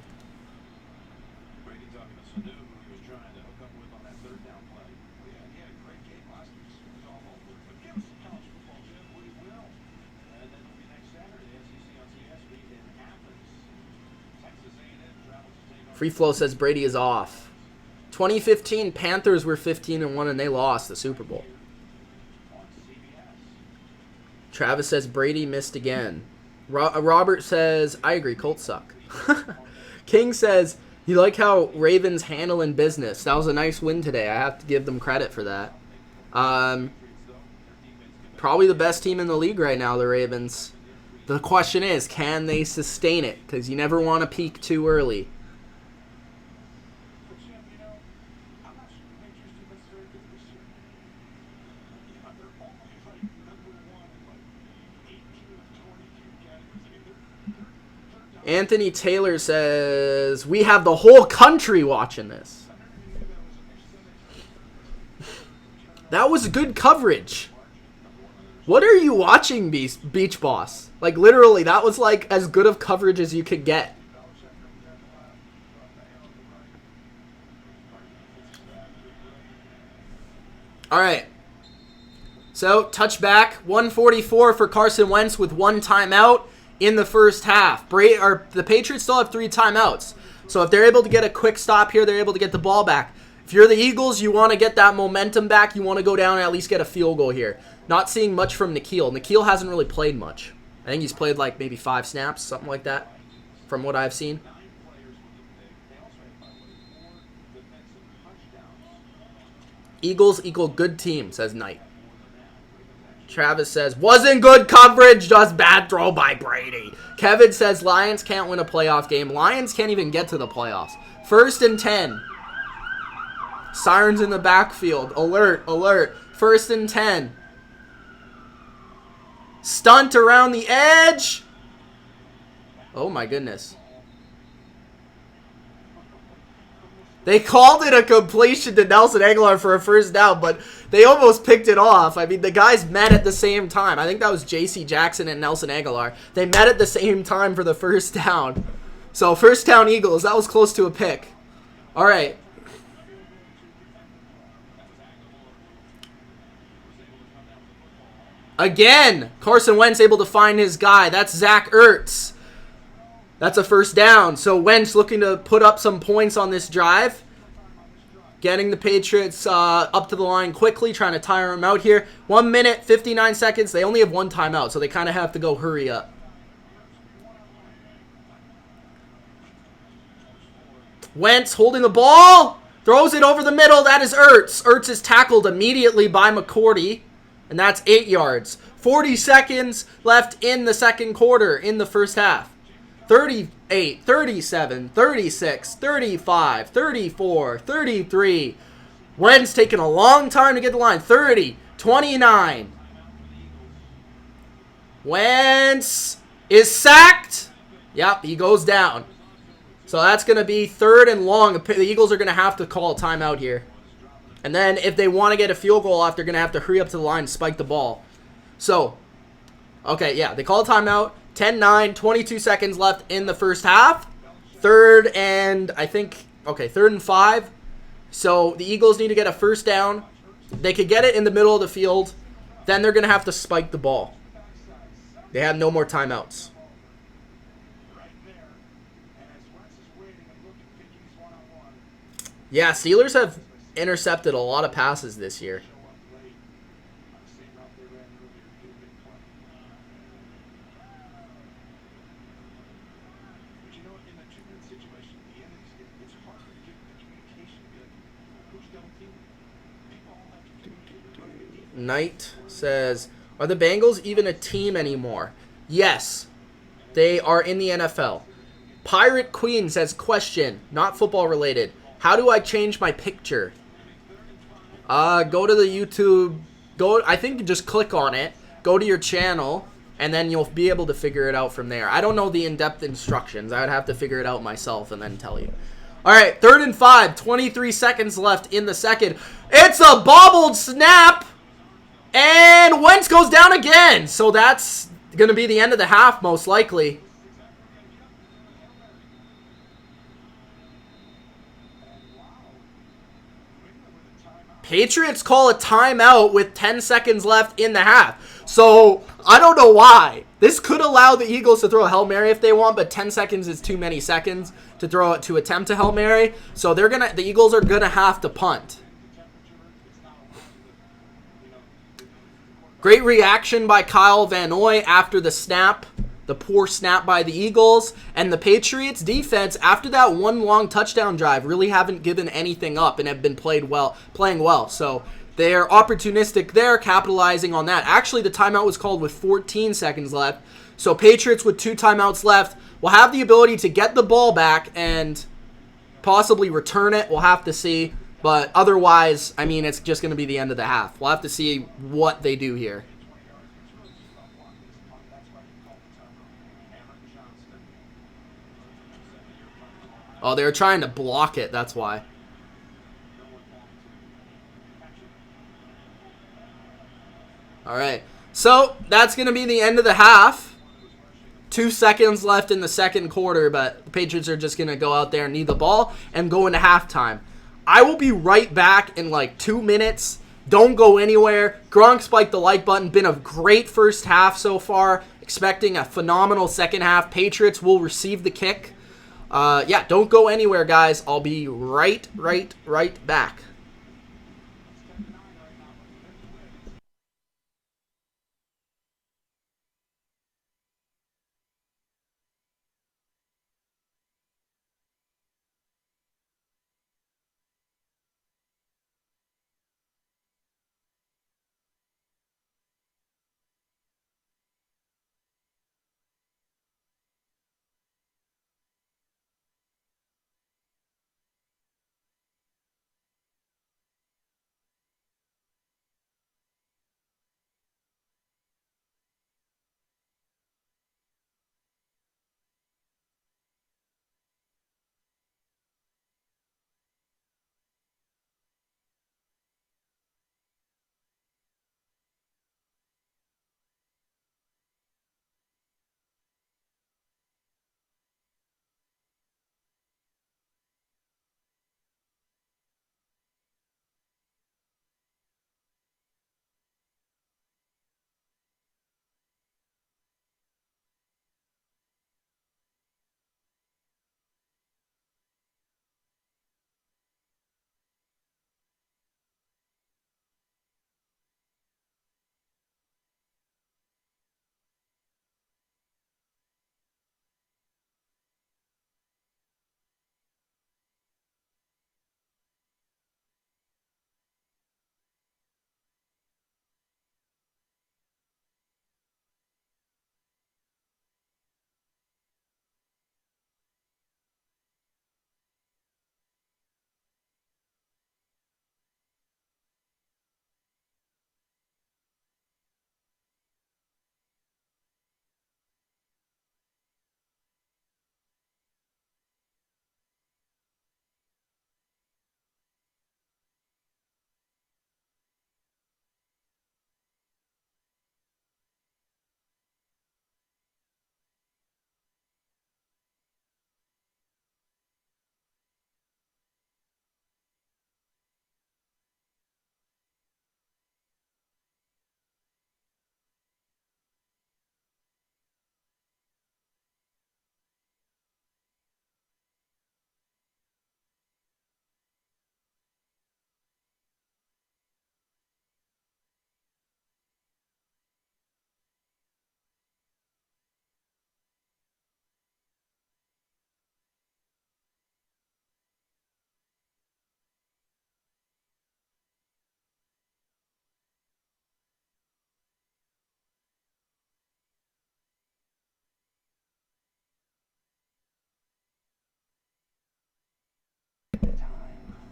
Free Flow says Brady is off. 2015 Panthers were 15-1 and they lost the Super Bowl. Travis says Brady missed again. Robert says I agree, Colts suck. King says you like how Ravens handling business. That was a nice win today. I have to give them credit for that. Probably the best team in the league right now, the Ravens. The question is, can they sustain it? Because you never want to peak too early. Anthony Taylor says, we have the whole country watching this. That was good coverage. What are you watching, Beach Boss? Like, literally, that was, like, as good of coverage as you could get. All right. So, touchback, 144 for Carson Wentz with 1 timeout in the first half. The Patriots still have 3 timeouts. So if they're able to get a quick stop here, they're able to get the ball back. If you're the Eagles, you want to get that momentum back. You want to go down and at least get a field goal here. Not seeing much from N'Keal. N'Keal hasn't really played much. I think he's played like maybe 5 snaps, something like that, from what I've seen. Eagles equal good team, says Knight. Travis says, wasn't good coverage, just bad throw by Brady. Kevin says, Lions can't win a playoff game. Lions can't even get to the playoffs. 1st and 10. Sirens in the backfield. Alert, alert. 1st and 10. Stunt around the edge. Oh my goodness. They called it a completion to Nelson Aguilar for a first down, but they almost picked it off. I mean, the guys met at the same time. I think that was J.C. Jackson and Nelson Aguilar. They met at the same time for the first down. So, first down Eagles. That was close to a pick. All right. Again, Carson Wentz able to find his guy. That's Zach Ertz. That's a first down. So Wentz looking to put up some points on this drive. Getting the Patriots up to the line quickly, trying to tire them out here. 1 minute, 59 seconds. They only have 1 timeout, so they kind of have to go hurry up. Wentz holding the ball. Throws it over the middle. That is Ertz. Ertz is tackled immediately by McCourty. And that's 8 yards. 40 seconds left in the second quarter in the first half. 38, 37, 36, 35, 34, 33. Wentz taking a long time to get the line. 30, 29. Wentz is sacked. Yep, he goes down. So that's going to be 3rd and long. The Eagles are going to have to call a timeout here. And then if they want to get a field goal off, they're going to have to hurry up to the line and spike the ball. So, okay, yeah, they call a timeout. 10-9, 22 seconds left in the first half. Third and 5. So the Eagles need to get a first down. They could get it in the middle of the field. Then they're going to have to spike the ball. They have no more timeouts. Yeah, Steelers have intercepted a lot of passes this year. Knight says, are the Bengals even a team anymore? Yes, they are in the NFL. Pirate Queen says, question, not football related. How do I change my picture? Go to the YouTube. I think you just click on it. Go to your channel, and then you'll be able to figure it out from there. I don't know the in-depth instructions. I would have to figure it out myself and then tell you. All right, 3rd and 5. 23 seconds left in the second. It's a bobbled snap. And Wentz goes down again. So that's going to be the end of the half, most likely. Patriots call a timeout with 10 seconds left in the half. So I don't know why. This could allow the Eagles to throw a Hail Mary if they want, but 10 seconds is too many seconds to attempt a Hail Mary. So the Eagles are going to have to punt. Great reaction by Kyle Van Noy after the snap. The poor snap by the Eagles. And the Patriots defense, after that one long touchdown drive, really haven't given anything up and have been playing well. So they're opportunistic there, capitalizing on that. Actually, the timeout was called with 14 seconds left. So Patriots with 2 timeouts left will have the ability to get the ball back and possibly return it. We'll have to see. But otherwise, I mean, it's just going to be the end of the half. We'll have to see what they do here. Oh, they were trying to block it. That's why. All right. So that's going to be the end of the half. 2 seconds left in the second quarter, but the Patriots are just going to go out there and need the ball and go into halftime. I will be right back in like 2 minutes. Don't go anywhere. Gronk spiked the like button. Been a great first half so far. Expecting a phenomenal second half. Patriots will receive the kick. Yeah, don't go anywhere, guys. I'll be right back.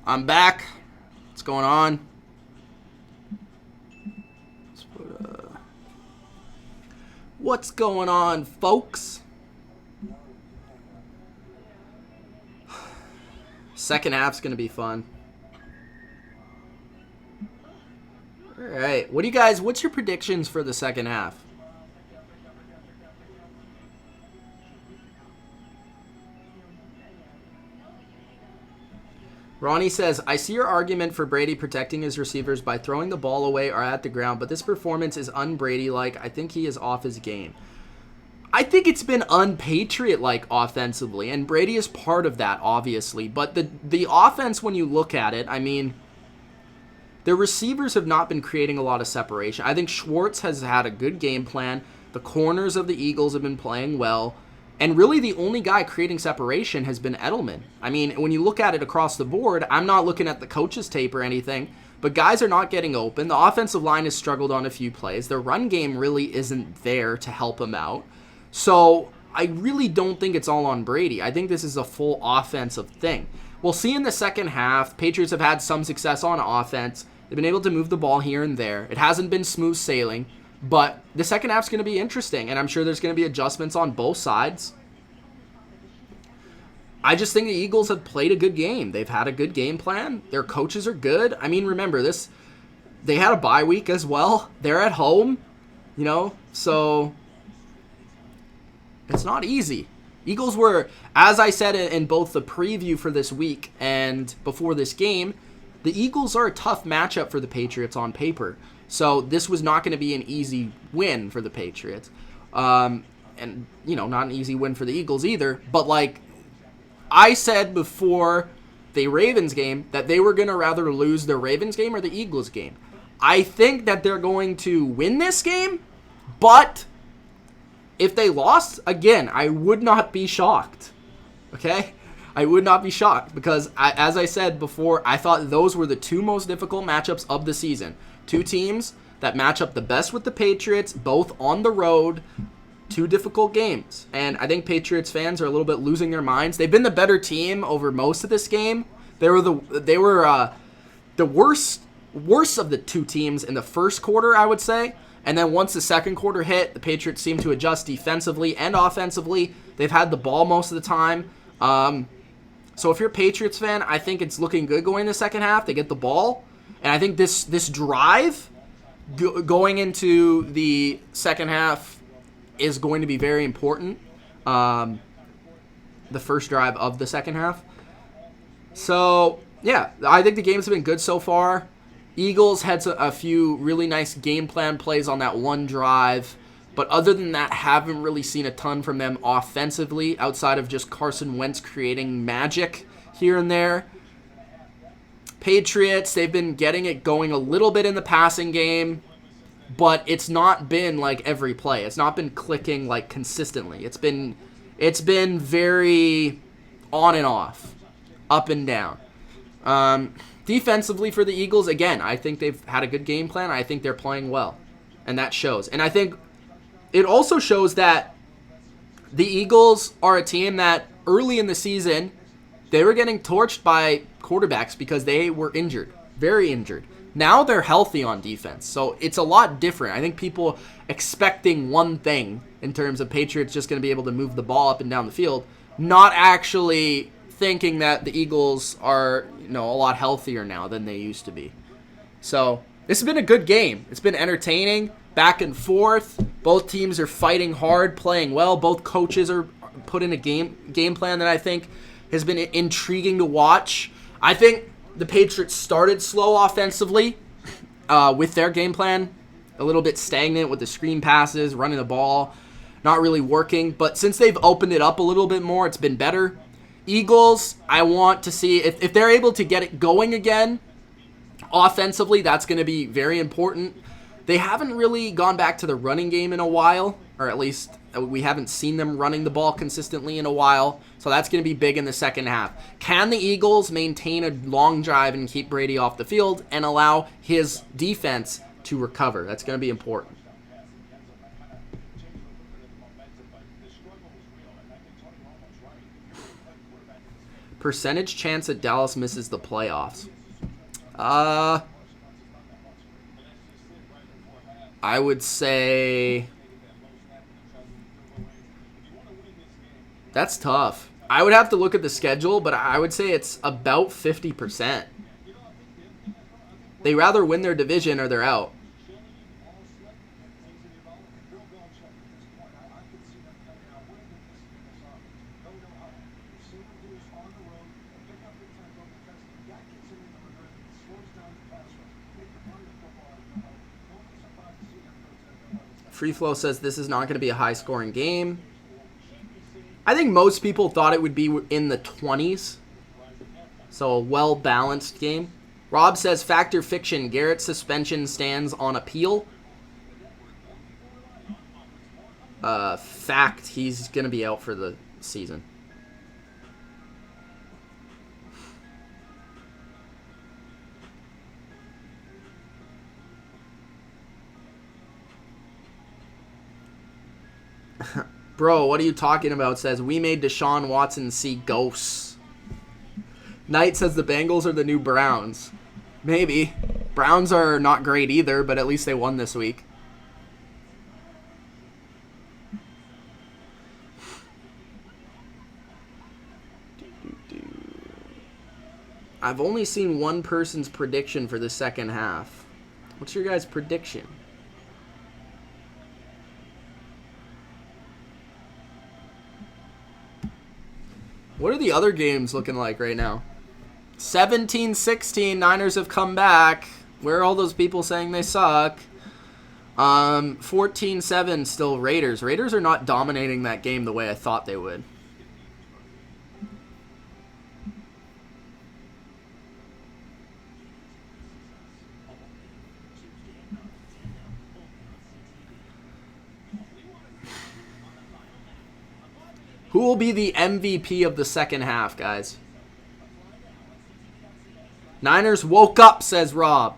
I'm back. What's going on? What's going on, folks? Second half's going to be fun. All right. What's your predictions for the second half? Ronnie says, I see your argument for Brady protecting his receivers by throwing the ball away or at the ground, but this performance is un-Brady-like. I think he is off his game. I think it's been un-Patriot-like offensively, and Brady is part of that, obviously. But the offense, when you look at it, I mean, the receivers have not been creating a lot of separation. I think Schwartz has had a good game plan. The corners of the Eagles have been playing well. And really the only guy creating separation has been Edelman. I mean, when you look at it across the board, I'm not looking at the coach's tape or anything, but guys are not getting open. The offensive line has struggled on a few plays. Their run game really isn't there to help them out. So I really don't think it's all on Brady. I think this is a full offensive thing. We'll see in the second half. Patriots have had some success on offense. They've been able to move the ball here and there. It hasn't been smooth sailing. But the second half's going to be interesting, and I'm sure there's going to be adjustments on both sides. I just think the Eagles have played a good game. They've had a good game plan. Their coaches are good. I mean, remember this, they had a bye week as well. They're at home, so it's not easy. Eagles were, as I said in both the preview for this week and before this game, the Eagles are a tough matchup for the Patriots on paper. So this was not going to be an easy win for the Patriots. And, not an easy win for the Eagles either. But, I said before the Ravens game that they were going to rather lose the Ravens game or the Eagles game. I think that they're going to win this game. But if they lost, again, I would not be shocked. Okay? I would not be shocked because, as I said before, I thought those were the two most difficult matchups of the season. Two teams that match up the best with the Patriots, both on the road. Two difficult games. And I think Patriots fans are a little bit losing their minds. They've been the better team over most of this game. They were the worst of the two teams in the first quarter, I would say. And then once the second quarter hit, the Patriots seemed to adjust defensively and offensively. They've had the ball most of the time. So if you're a Patriots fan, I think it's looking good going in the second half. They get the ball. And I think this drive going into the second half is going to be very important. The first drive of the second half. So, yeah, I think the games have been good so far. Eagles had a few really nice game plan plays on that one drive. But other than that, haven't really seen a ton from them offensively outside of just Carson Wentz creating magic here and there. Patriots, they've been getting it going a little bit in the passing game, but it's not been like every play. It's not been clicking like consistently. It's been very on and off, up and down. Defensively for the Eagles, again, I think they've had a good game plan. I think they're playing well, and that shows. And I think it also shows that the Eagles are a team that early in the season, they were getting torched by quarterbacks because they were injured, very injured. Now they're healthy on defense, so it's a lot different. I think people expecting one thing in terms of Patriots just going to be able to move the ball up and down the field, not actually thinking that the Eagles are, a lot healthier now than they used to be. So this has been a good game. It's been entertaining, back and forth. Both teams are fighting hard, playing well. Both coaches are put in a game plan that I think has been intriguing to watch. I think the Patriots started slow offensively with their game plan, a little bit stagnant with the screen passes, running the ball, not really working. But since they've opened it up a little bit more, it's been better. Eagles, I want to see if they're able to get it going again offensively. That's going to be very important. They haven't really gone back to the running game in a while, or at least we haven't seen them running the ball consistently in a while. So that's going to be big in the second half. Can the Eagles maintain a long drive and keep Brady off the field and allow his defense to recover? That's going to be important. Percentage chance that Dallas misses the playoffs. I would say that's tough. I would have to look at the schedule, but I would say it's about 50%. They rather win their division or they're out. Free Flow says this is not going to be a high-scoring game. I think most people thought it would be in the 20s. So a well-balanced game. Rob says, Factor Fiction, Garrett's suspension stands on appeal. Fact, he's going to be out for the season. Bro, what are you talking about? Says, we made Deshaun Watson see ghosts. Knight says the Bengals are the new Browns. Maybe. Browns are not great either, but at least they won this week. I've only seen one person's prediction for the second half. What's your guys' prediction? What are the other games looking like right now? 17-16, Niners have come back. Where are all those people saying they suck? 14-7 still Raiders. Raiders are not dominating that game the way I thought they would. Who will be the MVP of the second half, guys? Niners woke up, says Rob.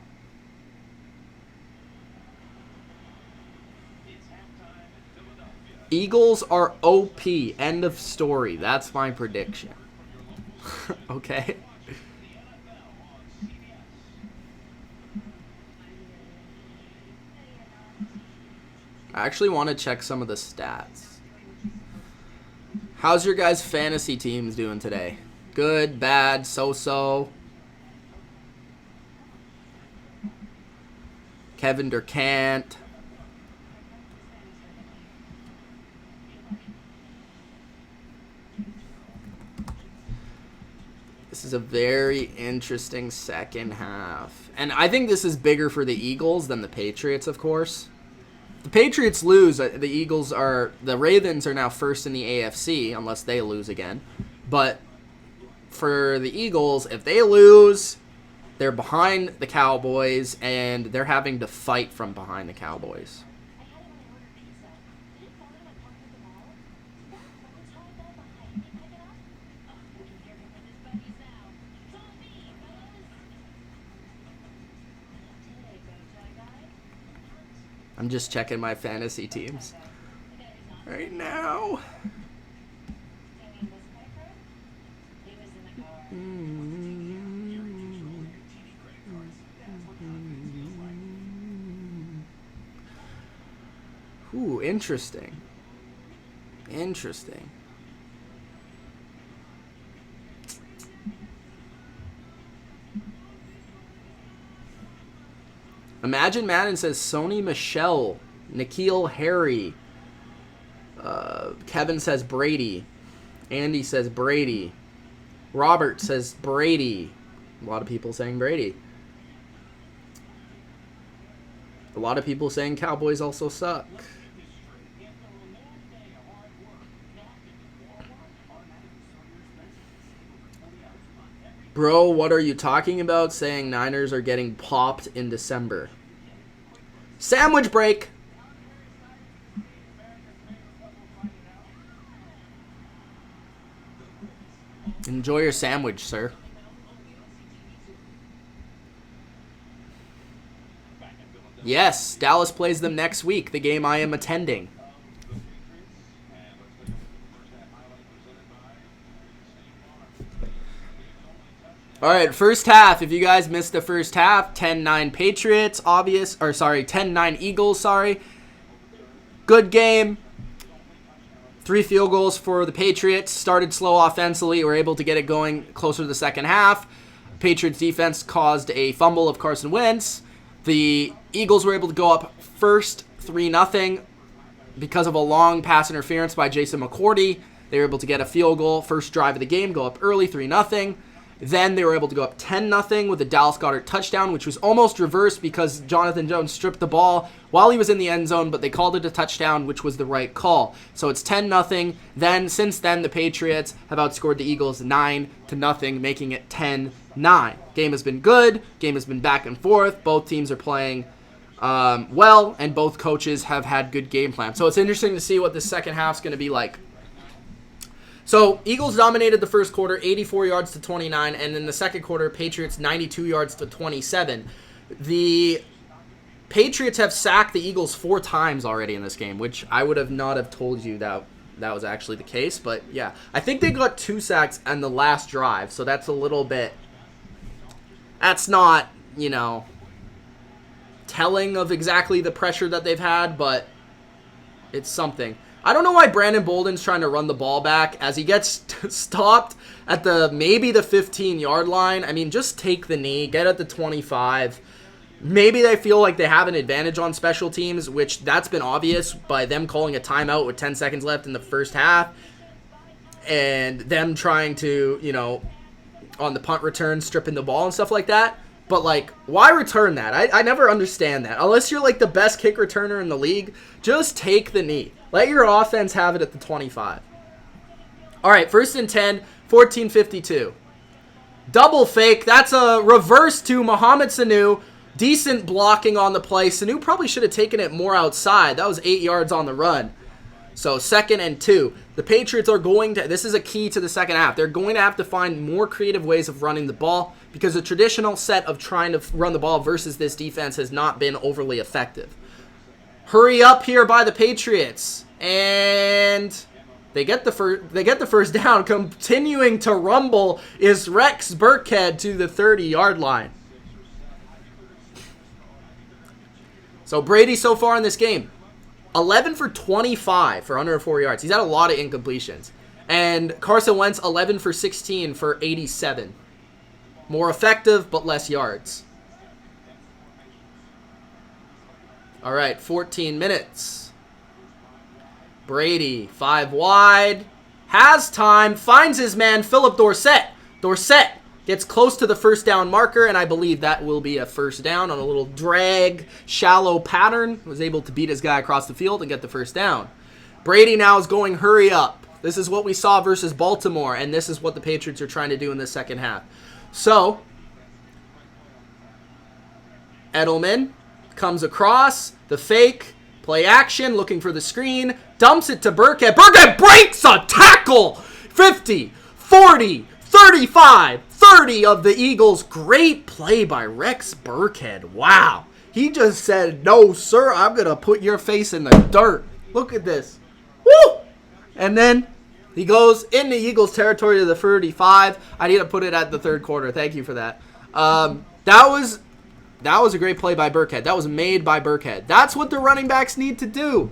Eagles are OP. End of story. That's my prediction. Okay. I actually want to check some of the stats. How's your guys' fantasy teams doing today? Good, bad, so-so? Kevin Durkant. This is a very interesting second half. And I think this is bigger for the Eagles than the Patriots, of course. The Patriots lose, the Ravens are now first in the AFC, unless they lose again. But for the Eagles, if they lose, they're behind the Cowboys, and they're having to fight from behind the Cowboys. I'm just checking my fantasy teams right now. Ooh, interesting. Interesting. Imagine Madden says Sony Michel, N'Keal Harry. Kevin says Brady. Andy says Brady. Robert says Brady. A lot of people saying Brady. A lot of people saying Cowboys also suck. Bro, what are you talking about saying Niners are getting popped in December? Sandwich break. Enjoy your sandwich, sir. Yes, Dallas plays them next week, the game I am attending. All right, first half. If you guys missed the first half, 10-9 Patriots, 10-9 Eagles, sorry. Good game. 3 field goals for the Patriots. Started slow offensively. Were able to get it going closer to the second half. Patriots defense caused a fumble of Carson Wentz. The Eagles were able to go up first 3-0 because of a long pass interference by Jason McCourty. They were able to get a field goal, first drive of the game, go up early, 3-0. Then they were able to go up 10-0 with a Dallas Goedert touchdown, which was almost reversed because Jonathan Jones stripped the ball while he was in the end zone, but they called it a touchdown, which was the right call. So it's 10-0. Then, since then, the Patriots have outscored the Eagles 9-0, making it 10-9. Game has been good. Game has been back and forth. Both teams are playing well, and both coaches have had good game plans. So it's interesting to see what the second half is going to be like. So, Eagles dominated the first quarter, 84 yards to 29, and in the second quarter, Patriots 92 yards to 27. The Patriots have sacked the Eagles 4 times already in this game, which I would have not have told you that was actually the case, but yeah. I think they got 2 sacks on the last drive, so that's a little bit... That's not, telling of exactly the pressure that they've had, but it's something. I don't know why Brandon Bolden's trying to run the ball back as he gets stopped at maybe the 15-yard line. I mean, just take the knee, get at the 25. Maybe they feel like they have an advantage on special teams, which that's been obvious by them calling a timeout with 10 seconds left in the first half and them trying to, on the punt return, stripping the ball and stuff like that. But, why return that? I never understand that. Unless you're, the best kick returner in the league, just take the knee. Let your offense have it at the 25. All right, 1st and 10, 14:52. Double fake. That's a reverse to Mohamed Sanu. Decent blocking on the play. Sanu probably should have taken it more outside. That was 8 yards on the run. So 2nd and 2. The Patriots are going to, this is a key to the second half, they're going to have to find more creative ways of running the ball because the traditional set of trying to run the ball versus this defense has not been overly effective. Hurry up here by the Patriots. And they get the first down. Continuing to rumble is Rex Burkhead to the 30-yard line. So Brady so far in this game, 11 for 25 for under 4 yards. He's had a lot of incompletions. And Carson Wentz, 11 for 16 for 87. More effective, but less yards. All right, 14 minutes. Brady, 5 wide. Has time, finds his man, Philip Dorsett. Dorsett gets close to the first down marker, and I believe that will be a first down on a little drag, shallow pattern. Was able to beat his guy across the field and get the first down. Brady now is going hurry up. This is what we saw versus Baltimore, and this is what the Patriots are trying to do in the second half. So, Edelman comes across, the fake, play action, looking for the screen, dumps it to Burkhead. Burkhead breaks a tackle! 50, 40, 35, 30 of the Eagles. Great play by Rex Burkhead. Wow. He just said, no, sir, I'm going to put your face in the dirt. Look at this. Woo! And then he goes in the Eagles territory to the 35. I need to put it at the third quarter. Thank you for that. That was a great play by Burkhead. That was made by Burkhead. That's what the running backs need to do.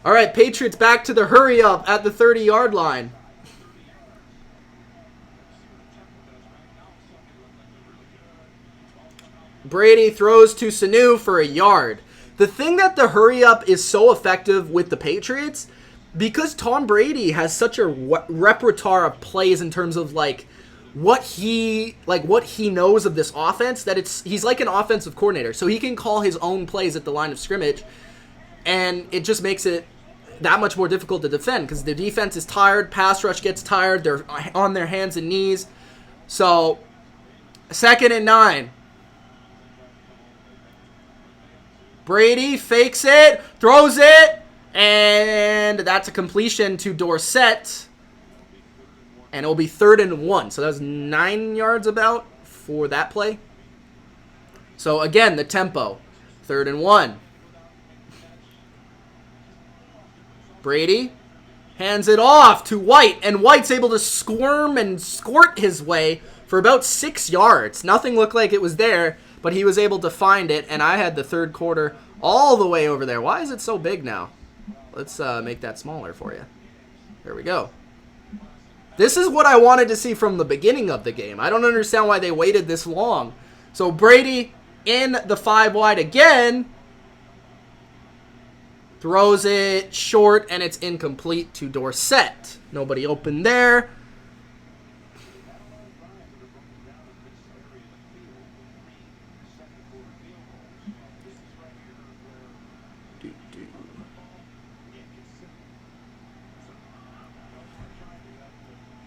All right, Patriots back to the hurry up at the 30-yard line. Brady throws to Sanu for a yard. The thing that the hurry up is so effective with the Patriots, because Tom Brady has such a repertoire of plays in terms of what he knows of this offense, that he's like an offensive coordinator. So he can call his own plays at the line of scrimmage, and it just makes it that much more difficult to defend because the defense is tired, pass rush gets tired, they're on their hands and knees. So 2nd and 9. Brady fakes it, throws it, and that's a completion to Dorsett. And it will be 3rd and 1. So that was 9 yards about for that play. So again, the tempo. 3rd and 1. Brady hands it off to White. And White's able to squirm and squirt his way for about 6 yards. Nothing looked like it was there, but he was able to find it, and I had the third quarter all the way over there. Why is it so big now? Let's make that smaller for you. There we go. This is what I wanted to see from the beginning of the game. I don't understand why they waited this long. So Brady in the 5 wide again. Throws it short, and it's incomplete to Dorsett. Nobody open there.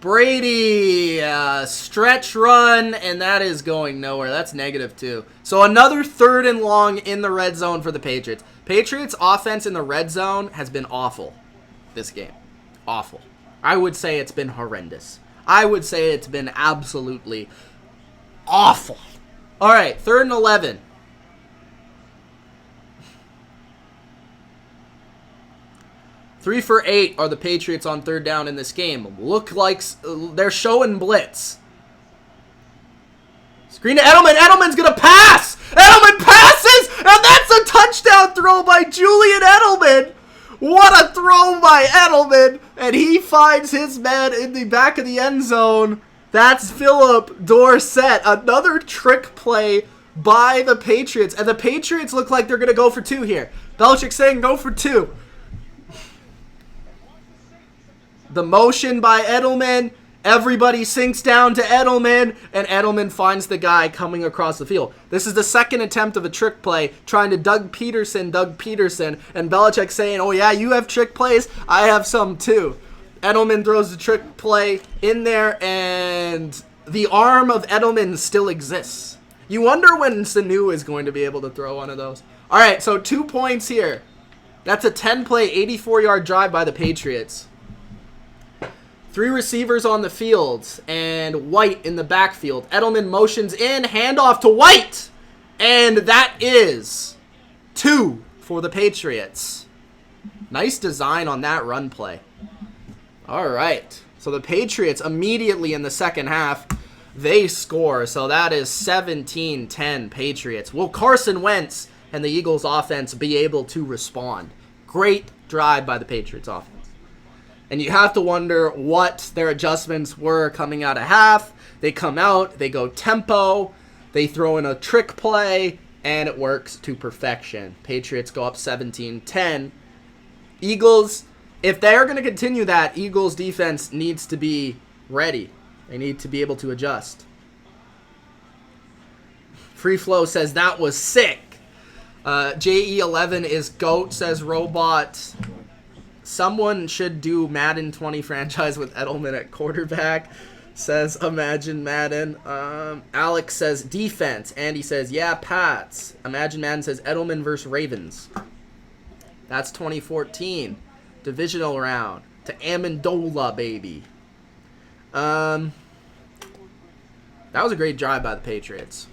Brady, stretch run, and that is going nowhere. That's -2. So another 3rd and long in the red zone for the Patriots. Patriots offense in the red zone has been awful this game. Awful. I would say it's been horrendous. I would say it's been absolutely awful. All right, 3rd and 11. Three for 8 are the Patriots on 3rd down in this game. Look like they're showing blitz. Screen to Edelman. Edelman's going to pass. Edelman passes, and that's a touchdown throw by Julian Edelman. What a throw by Edelman, and he finds his man in the back of the end zone. That's Philip Dorsett. Another trick play by the Patriots, and the Patriots look like they're going to go for 2 here. Belichick saying go for 2. The motion by Edelman, everybody sinks down to Edelman, and Edelman finds the guy coming across the field. This is the 2nd attempt of a trick play, trying to Doug Pederson, and Belichick saying, oh yeah, you have trick plays, I have some too. Edelman throws the trick play in there, and the arm of Edelman still exists. You wonder when Sanu is going to be able to throw one of those. All right, so 2 points here. That's a 10-play, 84-yard drive by the Patriots. 3 receivers on the field, and White in the backfield. Edelman motions in, handoff to White, and that is 2 for the Patriots. Nice design on that run play. All right, so the Patriots immediately in the second half, they score, so that is 17-10 Patriots. Will Carson Wentz and the Eagles offense be able to respond? Great drive by the Patriots offense. And you have to wonder what their adjustments were coming out of half. They come out, they go tempo, they throw in a trick play, and it works to perfection. Patriots go up 17-10. Eagles, if they're going to continue that, Eagles defense needs to be ready. They need to be able to adjust. Free Flow says that was sick. JE11 is GOAT, says Robot. Someone should do Madden 20 franchise with Edelman at quarterback, says Imagine Madden. Alex says defense. Andy says, yeah, Pats. Imagine Madden says Edelman versus Ravens. That's 2014. Divisional round. To Amendola, baby. That was a great drive by the Patriots.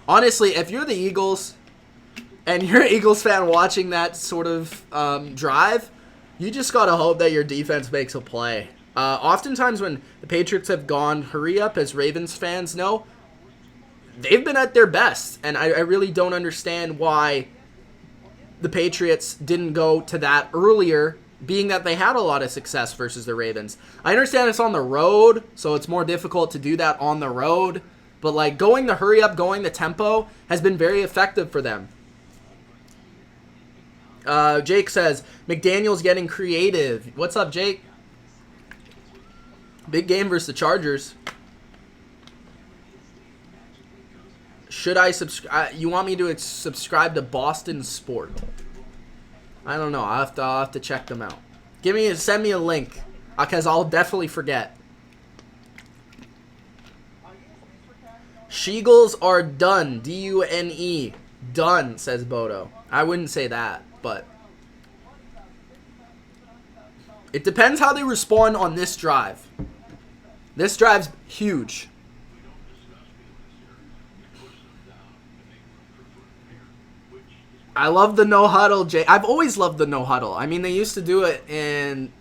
Honestly, if you're the Eagles and you're an Eagles fan watching that sort of drive, you just got to hope that your defense makes a play. Oftentimes when the Patriots have gone hurry up, as Ravens fans know, they've been at their best. And I really don't understand why the Patriots didn't go to that earlier, being that they had a lot of success versus the Ravens. I understand it's on the road, so it's more difficult to do that on the road. But like going the hurry up, going the tempo has been very effective for them. Jake says, McDaniel's getting creative. What's up, Jake? Big game versus the Chargers. Should I subscribe? You want me to subscribe to Boston Sport? I don't know. I'll have to check them out. Send me a link, because I'll definitely forget. Sheagles are done. D-U-N-E. Done, says Bodo. I wouldn't say that, but it depends how they respond on this drive. This drive's huge. I love the no huddle, Jay. I've always loved the no huddle. I mean, they used to do it in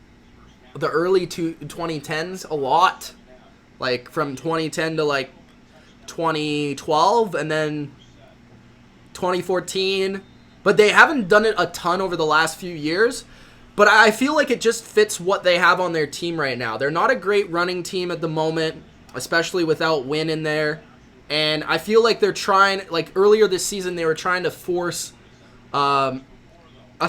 the early 2010s a lot. like from 2010 to like 2012, and then 2014. But they haven't done it a ton over the last few years. But I feel like it just fits what they have on their team right now. They're not a great running team at the moment, especially without Wynn in there. And I feel like they're trying, like earlier this season, they were trying to force a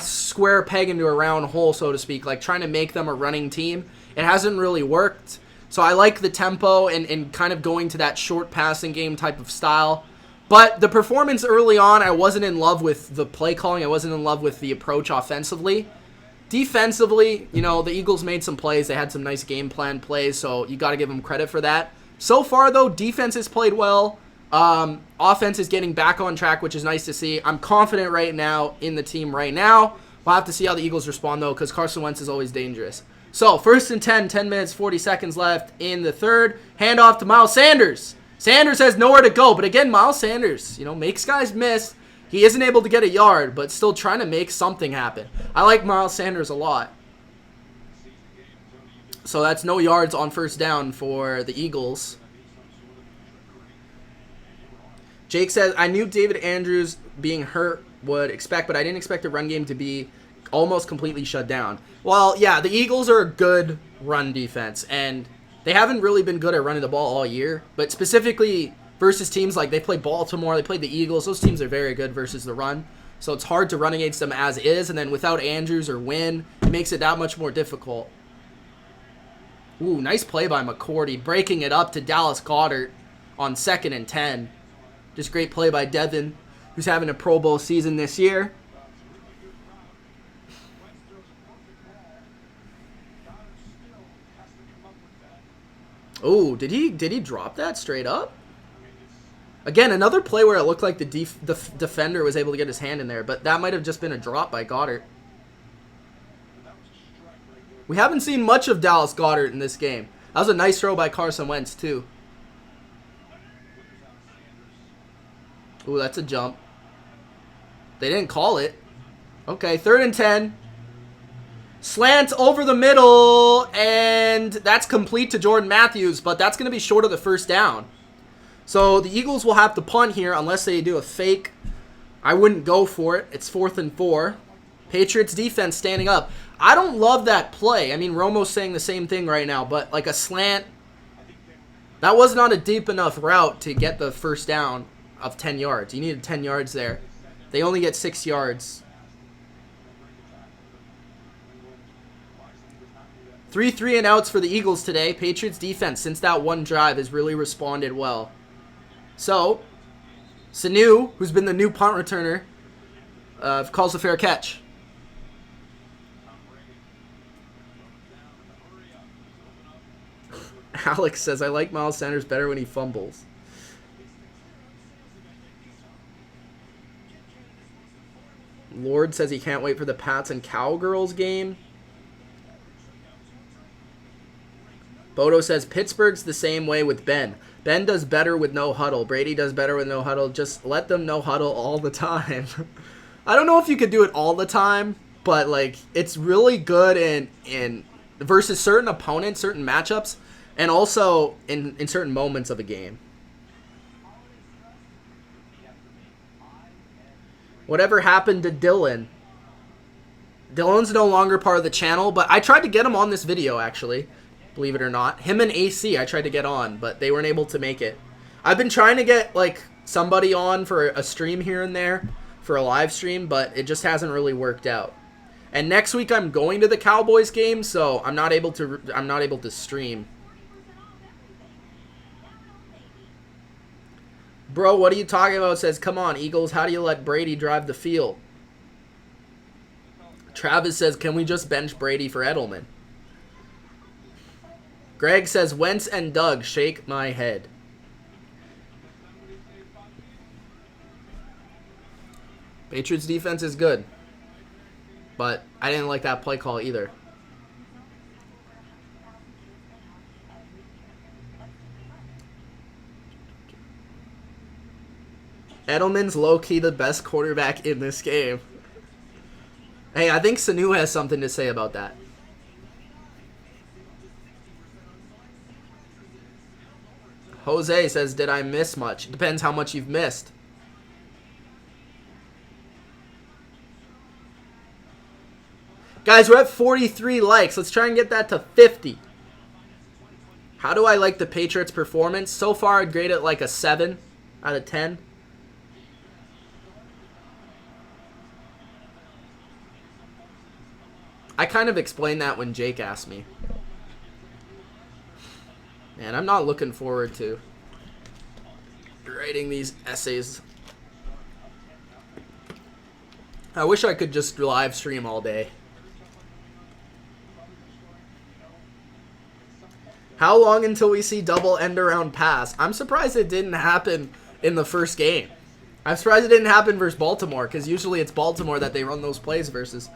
square peg into a round hole, so to speak, like trying to make them a running team. It hasn't really worked. So I like the tempo and kind of going to that short passing game type of style. But the performance early on, I wasn't in love with the play calling. I wasn't in love with the approach offensively. Defensively, you know, the Eagles made some plays. They had some nice game plan plays, so you got to give them credit for that. So far, though, defense has played well. Offense is getting back on track, which is nice to see. I'm confident right now in the team right now. We'll have to see how the Eagles respond, though, because Carson Wentz is always dangerous. So, 1st and 10, 10 minutes, 40 seconds left in the third. Handoff to Miles Sanders. Sanders has nowhere to go, but again, Miles Sanders, you know, makes guys miss. He isn't able to get a yard, but still trying to make something happen. I like Miles Sanders a lot. So that's no yards on 1st down for the Eagles. Jake says, I knew David Andrews being hurt would expect, but I didn't expect the run game to be almost completely shut down. Well, yeah, the Eagles are a good run defense, and they haven't really been good at running the ball all year, but specifically versus teams like they played Baltimore, they played the Eagles. Those teams are very good versus the run. So it's hard to run against them as is, and then without Andrews or Wynn, it makes it that much more difficult. Ooh, nice play by McCourty, breaking it up to Dallas Goedert on 2nd and 10. Just great play by Devin, who's having a Pro Bowl season this year. Oh, did he drop that straight up? Again, another play where it looked like the defender was able to get his hand in there, but that might have just been a drop by Goedert. We haven't seen much of Dallas Goedert in this game. That was a nice throw by Carson Wentz, too. Ooh, that's a jump. They didn't call it. Okay, 3rd and 10. Slant over the middle, and that's complete to Jordan Matthews, but that's going to be short of the 1st down. So the Eagles will have to punt here unless they do a fake. I wouldn't go for it. It's 4th and 4. Patriots defense standing up. I don't love that play. I mean, Romo's saying the same thing right now, but like a slant, that was not a deep enough route to get the 1st down of 10 yards. You needed 10 yards there. They only get 6 yards. 3 3-and-outs for the Eagles today. Patriots defense, since that one drive, has really responded well. So, Sanu, who's been the new punt returner, calls a fair catch. Alex says, I like Miles Sanders better when he fumbles. Lord says he can't wait for the Pats and Cowgirls game. Bodo says, Pittsburgh's the same way with Ben. Ben does better with no huddle. Brady does better with no huddle. Just let them no huddle all the time. I don't know if you could do it all the time, but like it's really good in versus certain opponents, certain matchups, and also in certain moments of a game. Whatever happened to Dylan? Dylan's no longer part of the channel, but I tried to get him on this video, actually. Believe it or not. Him and AC I tried to get on, but they weren't able to make it. I've been trying to get like somebody on for a stream here and there, for a live stream, but it just hasn't really worked out. And next week I'm going to the Cowboys game, so I'm not able to stream. Bro, what are you talking about? Says, come on, Eagles, how do you let Brady drive the field? Travis says, can we just bench Brady for Edelman? Greg says, Wentz and Doug, shake my head. Patriots defense is good, but I didn't like that play call either. Edelman's low-key the best quarterback in this game. Hey, I think Sanu has something to say about that. Jose says, did I miss much? Depends how much you've missed. Guys, we're at 43 likes. Let's try and get that to 50. How do I like the Patriots' performance? So far, I'd grade it like a 7 out of 10. I kind of explained that when Jake asked me. Man, I'm not looking forward to writing these essays. I wish I could just live stream all day. How long until we see double end around pass? I'm surprised it didn't happen in the first game. I'm surprised it didn't happen versus Baltimore, because usually it's Baltimore that they run those plays versus.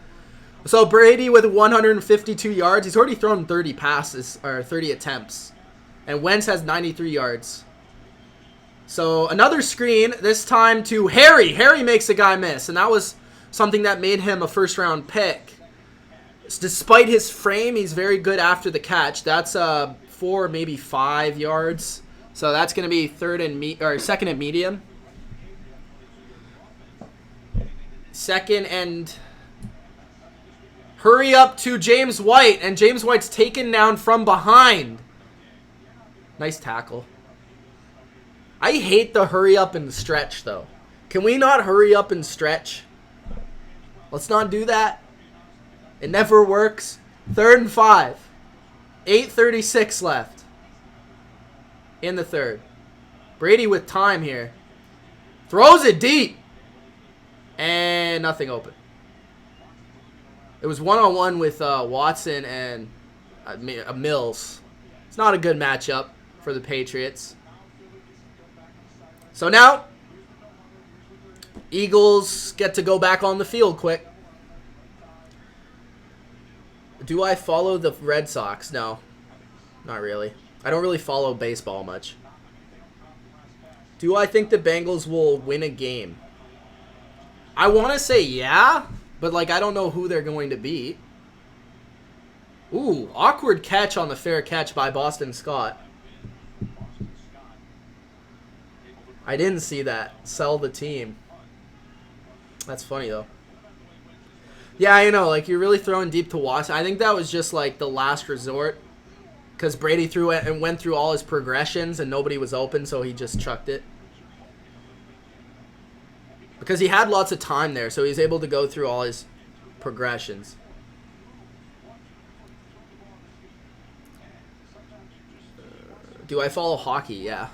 So Brady with 152 yards. He's already thrown 30 passes, or 30 attempts. And Wentz has 93 yards. So another screen, this time to Harry. Harry makes a guy miss, and that was something that made him a first-round pick. Despite his frame, he's very good after the catch. That's 4, maybe 5 yards. So that's going to be second and medium. Second and hurry up to James White, and James White's taken down from behind. Nice tackle. I hate the hurry up and stretch, though. Can we not hurry up and stretch? Let's not do that. It never works. 3rd and 5. 8:36 left in the third. Brady with time here. Throws it deep. And nothing open. It was one-on-one with Watson and Mills. It's not a good matchup for the Patriots. So now, Eagles get to go back on the field quick. Do I follow the Red Sox? No, not really. I don't really follow baseball much. Do I think the Bengals will win a game? I want to say yeah, but like I don't know who they're going to beat. Ooh, awkward catch on the fair catch by Boston Scott. I didn't see that. Sell the team. That's funny, though. Yeah, I know. Like, you're really throwing deep to Watson. I think that was just, like, the last resort. Because Brady threw it and went through all his progressions and nobody was open, so he just chucked it. Because he had lots of time there, so he's able to go through all his progressions. Do I follow hockey? Yeah.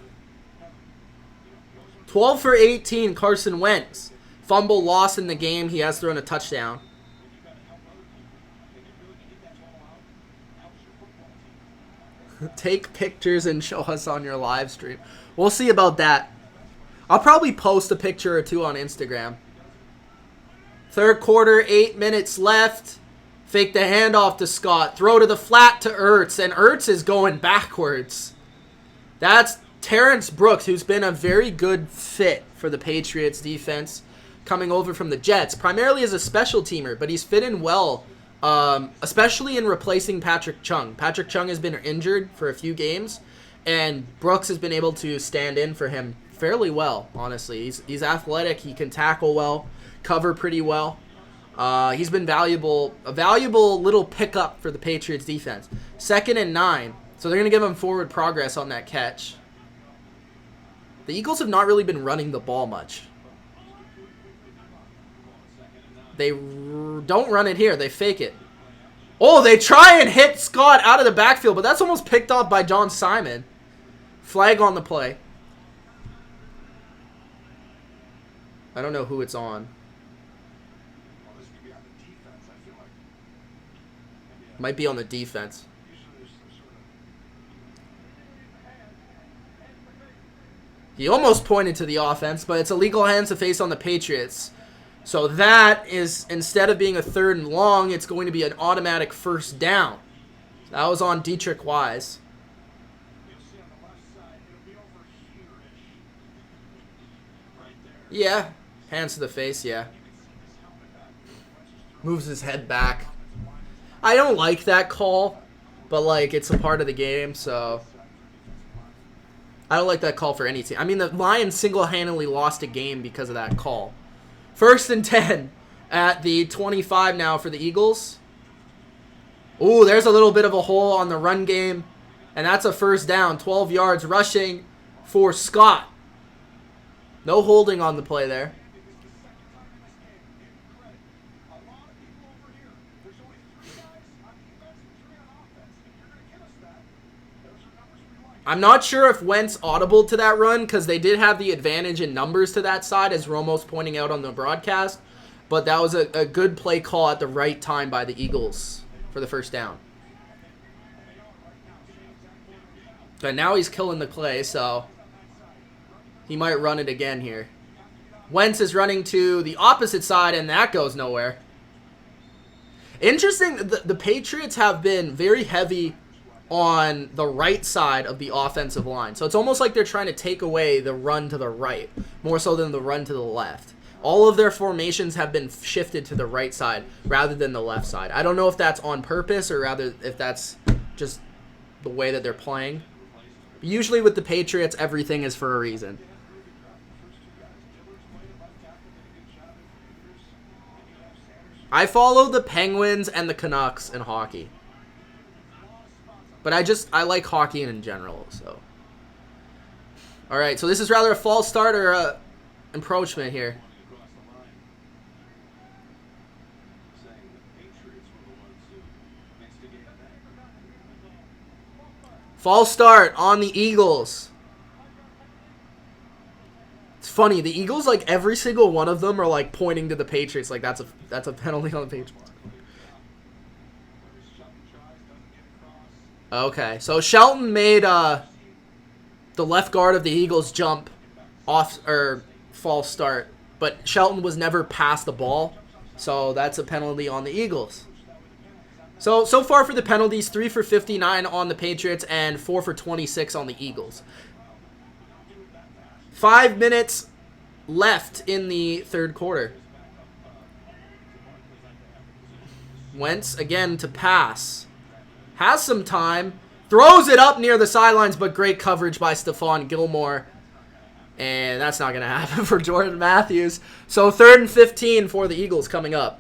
12 for 18, Carson Wentz. Fumble loss in the game. He has thrown a touchdown. Take pictures and show us on your live stream. We'll see about that. I'll probably post a picture or two on Instagram. Third quarter, 8 minutes left. Fake the handoff to Scott. Throw to the flat to Ertz. And Ertz is going backwards. That's Terrence Brooks, who's been a very good fit for the Patriots defense, coming over from the Jets, primarily as a special teamer, but he's fit in well, especially in replacing Patrick Chung. Patrick Chung has been injured for a few games, and Brooks has been able to stand in for him fairly well, honestly. He's athletic, he can tackle well, cover pretty well. He's been a valuable little pickup for the Patriots defense. 2nd and 9, so they're going to give him forward progress on that catch. The Eagles have not really been running the ball much. They don't run it here. They fake it. Oh, they try and hit Scott out of the backfield, but that's almost picked off by John Simon. Flag on the play. I don't know who it's on. Might be on the defense. He almost pointed to the offense, but it's illegal hands to face on the Patriots. So that is, instead of being a 3rd and long, it's going to be an automatic 1st down. That was on Dietrich Wise. Yeah, hands to the face, yeah. Moves his head back. I don't like that call, but like it's a part of the game, so I don't like that call for any team. I mean, the Lions single-handedly lost a game because of that call. 1st and 10 at the 25 now for the Eagles. Ooh, there's a little bit of a hole on the run game. And that's a 1st down. 12 yards rushing for Scott. No holding on the play there. I'm not sure if Wentz audibled to that run because they did have the advantage in numbers to that side, as Romo's pointing out on the broadcast. But that was a good play call at the right time by the Eagles for the 1st down. But now he's killing the play, so he might run it again here. Wentz is running to the opposite side, and that goes nowhere. Interesting, the Patriots have been very heavy on the right side of the offensive line. So it's almost like they're trying to take away the run to the right, more so than the run to the left. All of their formations have been shifted to the right side rather than the left side. I don't know if that's on purpose or rather if that's just the way that they're playing. Usually with the Patriots, everything is for a reason. I follow the Penguins and the Canucks in hockey. But I like hockey in general, so. All right, so this is rather a false start or a encroachment here. False start on the Eagles. It's funny, the Eagles, like every single one of them are like pointing to the Patriots, like that's a penalty on the Patriots. Okay, so Shelton made the left guard of the Eagles jump off or false start, but Shelton was never past the ball, so that's a penalty on the Eagles. So far for the penalties, 3 for 59 on the Patriots and 4 for 26 on the Eagles. 5 minutes left in the 3rd quarter. Wentz again to pass. Has some time. Throws it up near the sidelines, but great coverage by Stephon Gilmore. And that's not going to happen for Jordan Matthews. So 3rd and 15 for the Eagles coming up.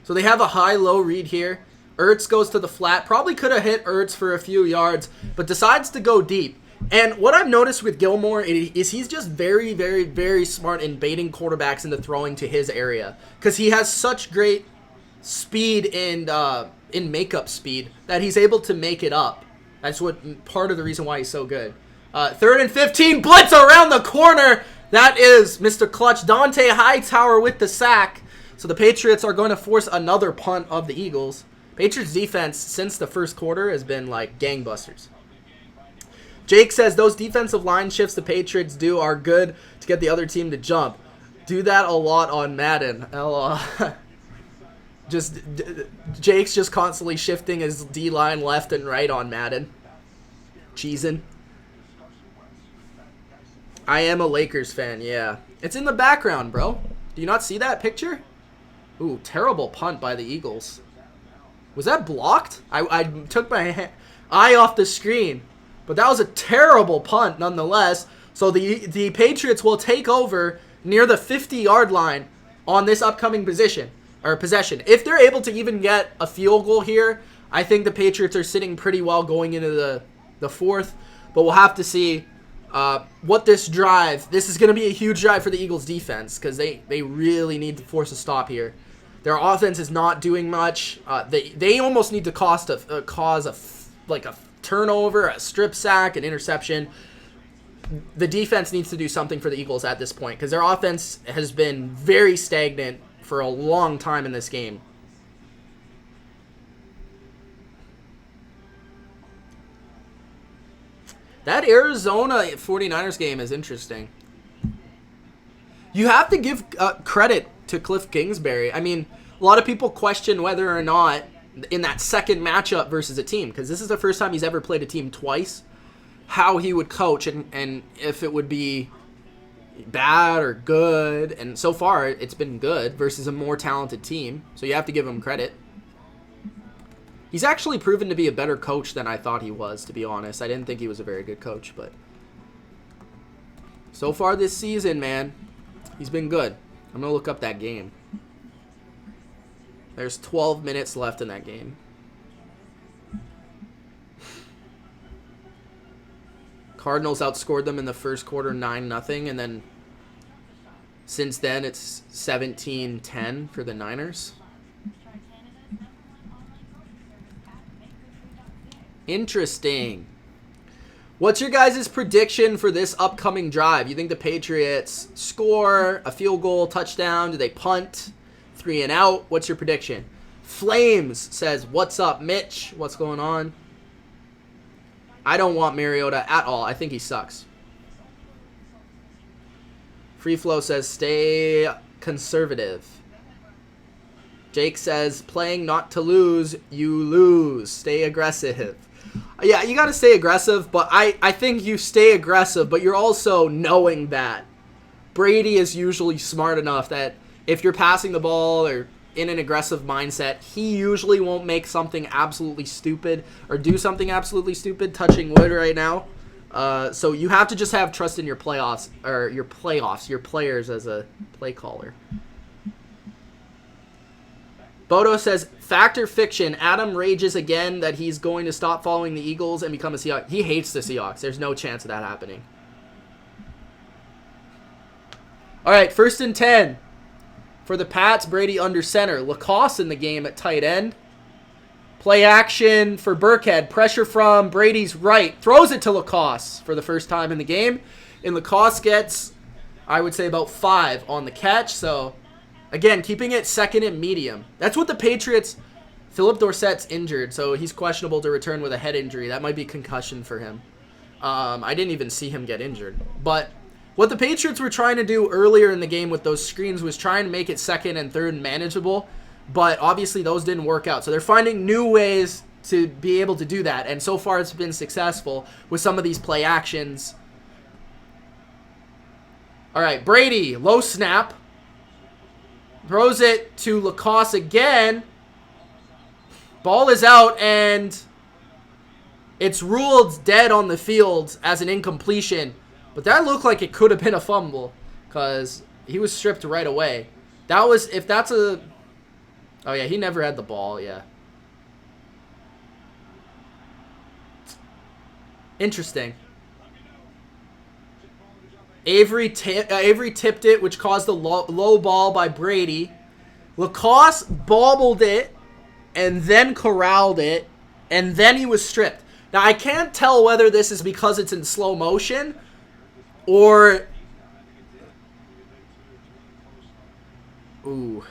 So they have a high-low read here. Ertz goes to the flat. Probably could have hit Ertz for a few yards, but decides to go deep. And what I've noticed with Gilmore is he's just very, very, very smart in baiting quarterbacks into throwing to his area. Because he has such great speed and in makeup speed that he's able to make it up. That's what part of the reason why he's so good. 3rd and 15, blitz around the corner. That is Mr. Clutch, Dante Hightower with the sack. So the Patriots are going to force another punt of the Eagles. Patriots defense since the 1st quarter has been like gangbusters. Jake says those defensive line shifts the Patriots do are good to get the other team to jump. Do that a lot on Madden. Jake's just constantly shifting his D-line left and right on Madden. Cheesin'. I am a Lakers fan, yeah. It's in the background, bro. Do you not see that picture? Ooh, terrible punt by the Eagles. Was that blocked? I took my eye off the screen. But that was a terrible punt nonetheless. So the Patriots will take over near the 50-yard line on this upcoming possession. If they're able to even get a field goal here, I think the Patriots are sitting pretty well going into the 4th. But we'll have to see what this drive. This is going to be a huge drive for the Eagles defense because they really need to force a stop here. Their offense is not doing much. They almost need to cause a turnover, a strip sack, an interception. The defense needs to do something for the Eagles at this point because their offense has been very stagnant for a long time in this game. That Arizona 49ers game is interesting. You have to give credit to Cliff Kingsbury. I mean, a lot of people question whether or not in that second matchup versus a team, because this is the first time he's ever played a team twice, how he would coach and if it would be, bad or good, and so far it's been good versus a more talented team, so you have to give him credit. He's actually proven to be a better coach than I thought he was, to be honest. I didn't think he was a very good coach, but so far this season, man, he's been good. I'm going to look up that game. There's 12 minutes left in that game. Cardinals outscored them in the first quarter 9-0, and then since then it's 17-10 for the Niners. Interesting. What's your guys' prediction for this upcoming drive? You think the Patriots score a field goal, touchdown? Do they punt? 3 and out? What's your prediction? Flames says, what's up, Mitch? What's going on? I don't want Mariota at all. I think he sucks. Free Flow says, stay conservative. Jake says, playing not to lose, you lose. Stay aggressive. Yeah, you got to stay aggressive, but I think you stay aggressive, but you're also knowing that Brady is usually smart enough that if you're passing the ball or in an aggressive mindset, he usually won't make something absolutely stupid or do something absolutely stupid, touching wood right now. So you have to just have trust in your playoffs, or your players as a play caller. Bodo says, fact or fiction, Adam rages again that he's going to stop following the Eagles and become a Seahawks. He hates the Seahawks. There's no chance of that happening. All right, 1st and 10. For the Pats, Brady under center. Lacoste in the game at tight end. Play action for Burkhead. Pressure from Brady's right. Throws it to Lacoste for the first time in the game. And Lacoste gets, I would say, about 5 on the catch. So, again, keeping it second and medium. That's what the Patriots... Philip Dorsett's injured, so he's questionable to return with a head injury. That might be concussion for him. I didn't even see him get injured. But what the Patriots were trying to do earlier in the game with those screens was trying to make it second and third and manageable. But obviously those didn't work out. So they're finding new ways to be able to do that. And so far it's been successful with some of these play actions. All right, Brady, low snap. Throws it to Lacoste again. Ball is out, and it's ruled dead on the field as an incompletion. But that looked like it could have been a fumble because he was stripped right away. That was, if that's a... Oh, yeah, he never had the ball, yeah. Interesting. Avery tipped it, which caused the low ball by Brady. Lacoste bobbled it and then corralled it, and then he was stripped. Now, I can't tell whether this is because it's in slow motion or... Ooh.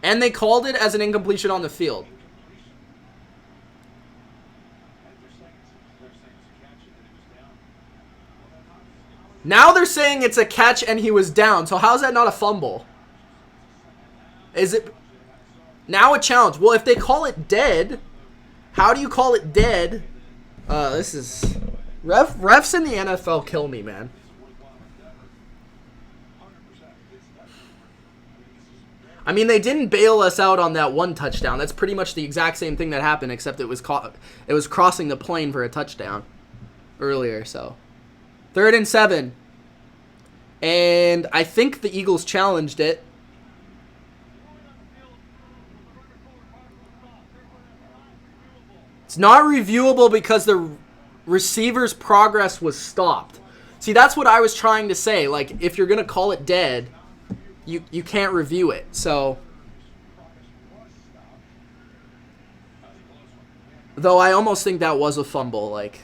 And they called it as an incompletion on the field. Now they're saying it's a catch and he was down. So how is that not a fumble? Is it... Now a challenge. Well, if they call it dead, how do you call it dead? This is... Refs in the NFL kill me, man. I mean, they didn't bail us out on that one touchdown. That's pretty much the exact same thing that happened, except it was crossing the plane for a touchdown earlier, so... 3rd and 7. And I think the Eagles challenged it. It's not reviewable because the receiver's progress was stopped. See, that's what I was trying to say. Like, if you're going to call it dead, you can't review it. So, though I almost think that was a fumble, like...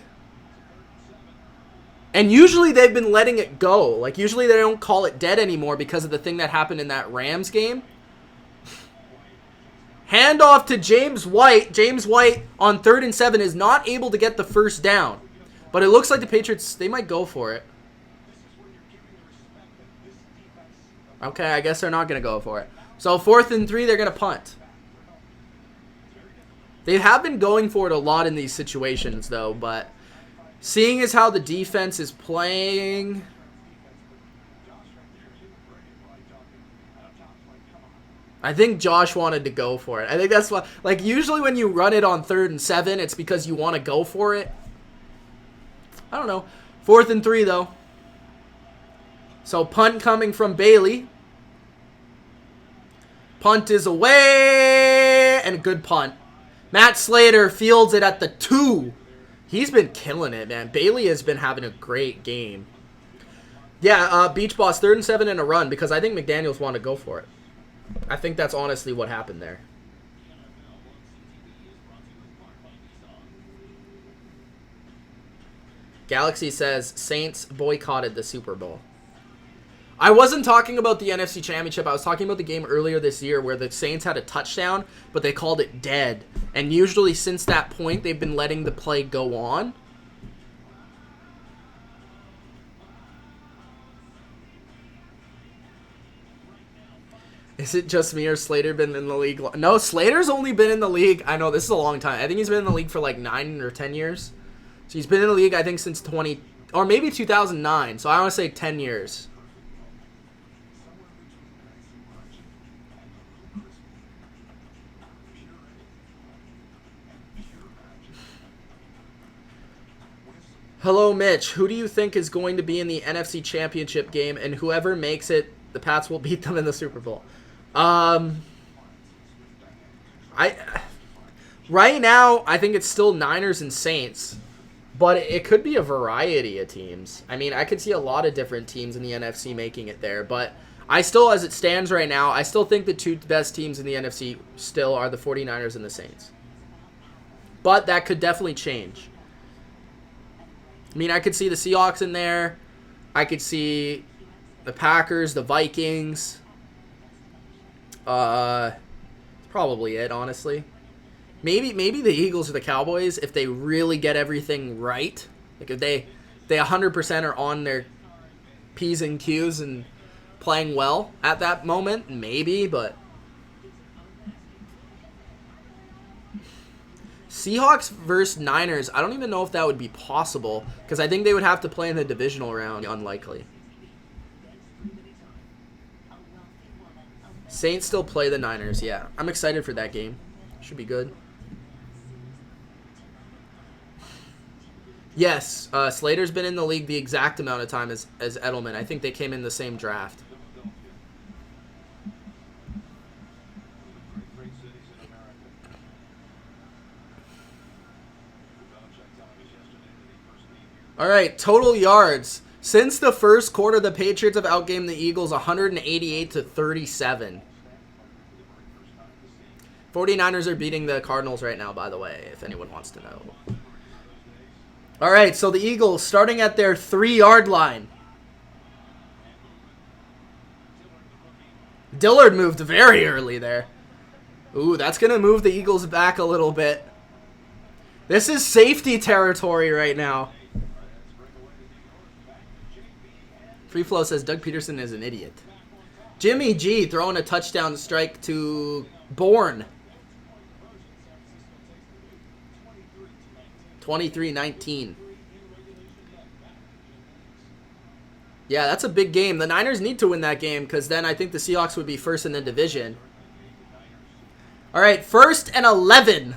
And usually they've been letting it go. Like, usually they don't call it dead anymore because of the thing that happened in that Rams game. Handoff to James White. James White on 3rd and 7 is not able to get the first down. But it looks like the Patriots, they might go for it. Okay, I guess they're not going to go for it. So 4th and 3, they're going to punt. They have been going for it a lot in these situations, though, but... Seeing as how the defense is playing, I think Josh wanted to go for it. I think that's what, like, usually when you run it on 3rd and 7, it's because you want to go for it. I don't know. 4th and 3, though. So, punt coming from Bailey. Punt is away, and a good punt. Matt Slater fields it at the 2. He's been killing it, man. Bailey has been having a great game. Yeah, Beach Boss, 3rd and 7 in a run, because I think McDaniels wanted to go for it. I think that's honestly what happened there. Galaxy says, Saints boycotted the Super Bowl. I wasn't talking about the NFC Championship. I was talking about the game earlier this year where the Saints had a touchdown, but they called it dead. And usually since that point, they've been letting the play go on. Is it just me or Slater been in the league? No, Slater's only been in the league. I know, this is a long time. I think he's been in the league for like 9 or 10 years. So he's been in the league, I think, since 20... Or maybe 2009. So I want to say 10 years. Hello, Mitch. Who do you think is going to be in the NFC Championship game? And whoever makes it, the Pats will beat them in the Super Bowl. Right now, I think it's still Niners and Saints. But it could be a variety of teams. I mean, I could see a lot of different teams in the NFC making it there. But I still, as it stands right now, I still think the 2 best teams in the NFC still are the 49ers and the Saints. But that could definitely change. I mean, I could see the Seahawks in there. I could see the Packers, the Vikings. Probably it, honestly. Maybe the Eagles or the Cowboys if they really get everything right. Like if they 100% are on their P's and Q's and playing well at that moment, maybe, but Seahawks versus Niners, I don't even know if that would be possible because I think they would have to play in the divisional round. Unlikely. Saints still play the Niners, yeah. I'm excited for that game. Should be good. Yes, Slater's been in the league the exact amount of time as Edelman. I think they came in the same draft. All right, total yards. Since the first quarter, the Patriots have outgamed the Eagles 188-37. 49ers are beating the Cardinals right now, by the way, if anyone wants to know. All right, so the Eagles starting at their 3-yard line. Dillard moved very early there. Ooh, that's going to move the Eagles back a little bit. This is safety territory right now. Free Flow says Doug Pederson is an idiot. Jimmy G throwing a touchdown strike to Bourne. 23-19. Yeah, that's a big game. The Niners need to win that game because then I think the Seahawks would be first in the division. All right, 1st and 11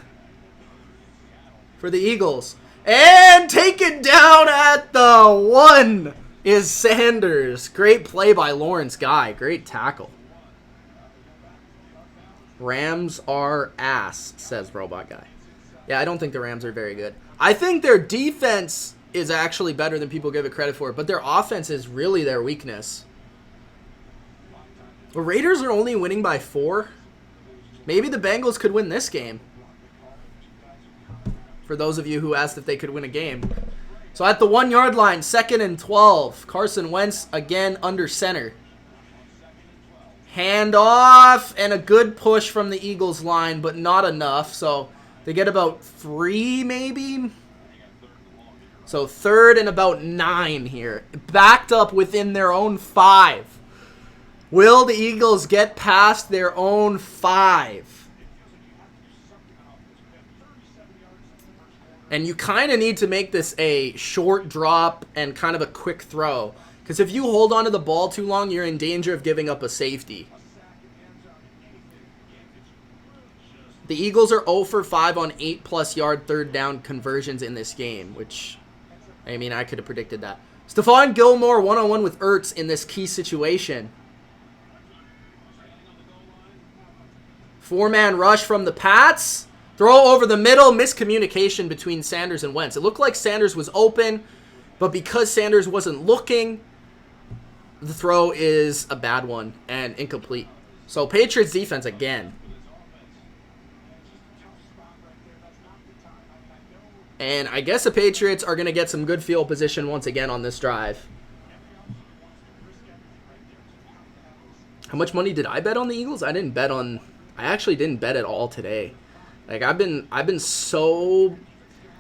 for the Eagles. And taken down at the 1 is Sanders. Great play by Lawrence Guy. Great tackle. Rams are ass, says Robot Guy. Yeah, I don't think the Rams are very good. I think their defense is actually better than people give it credit for, but their offense is really their weakness. The Raiders are only winning by 4. Maybe the Bengals could win this game. For those of you who asked if they could win a game. So at the 1-yard line, 2nd and 12. Carson Wentz again under center. Hand off and a good push from the Eagles line, but not enough. So they get about 3 maybe. So 3rd and about 9 here. Backed up within their own 5. Will the Eagles get past their own 5? And you kind of need to make this a short drop and kind of a quick throw. Because if you hold on to the ball too long, you're in danger of giving up a safety. The Eagles are 0 for 5 on 8+ yard third down conversions in this game, which, I mean, I could have predicted that. Stephon Gilmore one-on-one with Ertz in this key situation. 4-man rush from the Pats. Throw over the middle. Miscommunication between Sanders and Wentz. It looked like Sanders was open, but because Sanders wasn't looking, the throw is a bad one and incomplete. So Patriots defense again. And I guess the Patriots are going to get some good field position once again on this drive. How much money did I bet on the Eagles? I actually didn't bet at all today. Like I've been so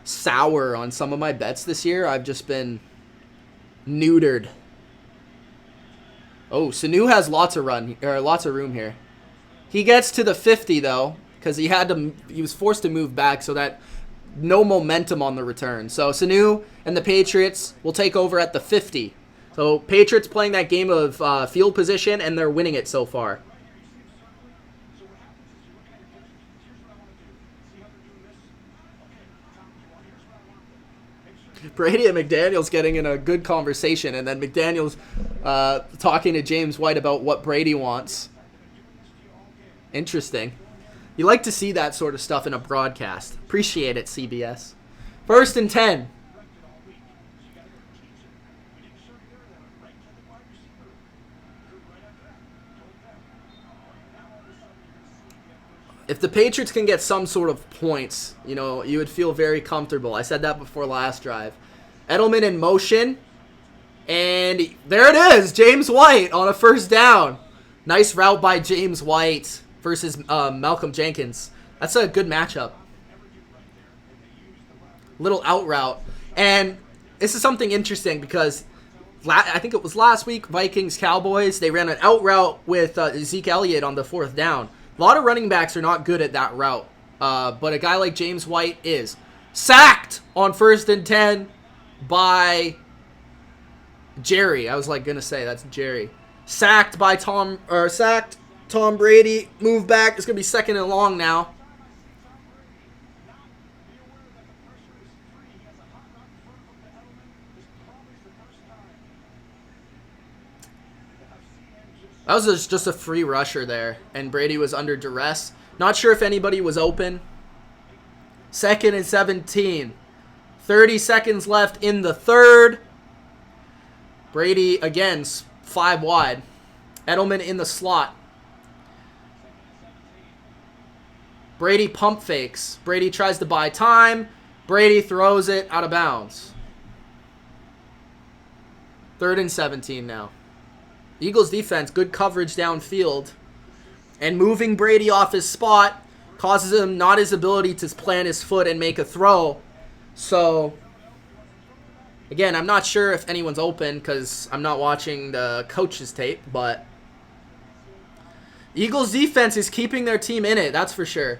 sour on some of my bets this year. I've just been neutered. Oh, Sanu has lots of room here. He gets to the 50 though, because he was forced to move back, so that no momentum on the return. So Sanu and the Patriots will take over at the 50. So Patriots playing that game of field position, and they're winning it so far. Brady and McDaniels getting in a good conversation, and then McDaniels talking to James White about what Brady wants. Interesting. You like to see that sort of stuff in a broadcast. Appreciate it, CBS. 1st and 10. If the Patriots can get some sort of points, you know, you would feel very comfortable. I said that before last drive. Edelman in motion. And there it is. James White on a 1st down. Nice route by James White versus Malcolm Jenkins. That's a good matchup. Little out route. And this is something interesting because I think it was last week, Vikings-Cowboys, they ran an out route with Zeke Elliott on the 4th down. A lot of running backs are not good at that route, but a guy like James White is. Sacked on 1st and 10 by Jerry. I was gonna say that's Jerry. Sacked Tom Brady. Move back. It's gonna be 2nd and long now. That was just a free rusher there, and Brady was under duress. Not sure if anybody was open. 2nd and 17. 30 seconds left in the 3rd. Brady, again, 5 wide. Edelman in the slot. Brady pump fakes. Brady tries to buy time. Brady throws it out of bounds. 3rd and 17 now. Eagles defense, good coverage downfield. And moving Brady off his spot causes him not his ability to plant his foot and make a throw. So, again, I'm not sure if anyone's open because I'm not watching the coach's tape, but Eagles defense is keeping their team in it, that's for sure.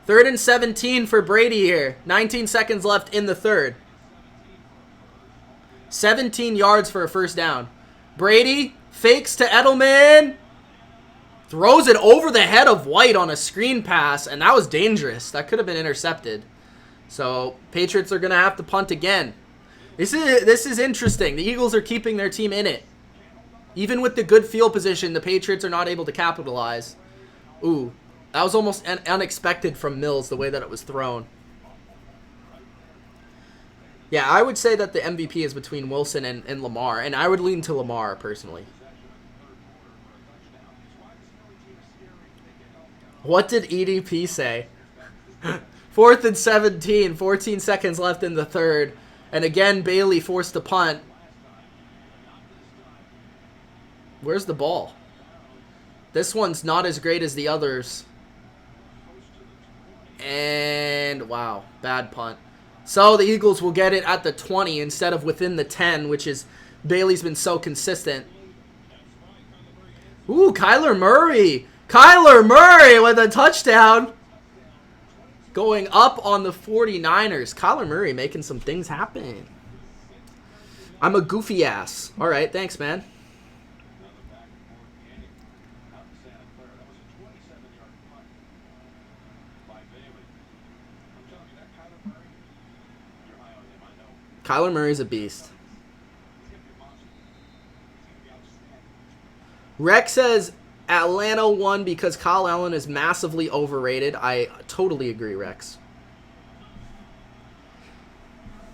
3rd and 17 for Brady here. 19 seconds left in the 3rd. 17 yards for a 1st down. Brady fakes to Edelman. Throws it over the head of White on a screen pass, and that was dangerous. That could have been intercepted. So, Patriots are going to have to punt again. This is interesting. The Eagles are keeping their team in it. Even with the good field position, the Patriots are not able to capitalize. Ooh, that was almost unexpected from Mills, the way that it was thrown. Yeah, I would say that the MVP is between Wilson and Lamar, and I would lean to Lamar personally. What did EDP say? 4th and 17, 14 seconds left in the 3rd, and again Bailey forced to punt. Where's the ball? This one's not as great as the others. And wow, bad punt. So the Eagles will get it at the 20 instead of within the 10, which is Bailey's been so consistent. Ooh, Kyler Murray. Kyler Murray with a touchdown. Going up on the 49ers. Kyler Murray making some things happen. I'm a goofy ass. All right, thanks, man. Kyler Murray's a beast. Rex says Atlanta won because Kyle Allen is massively overrated. I totally agree, Rex.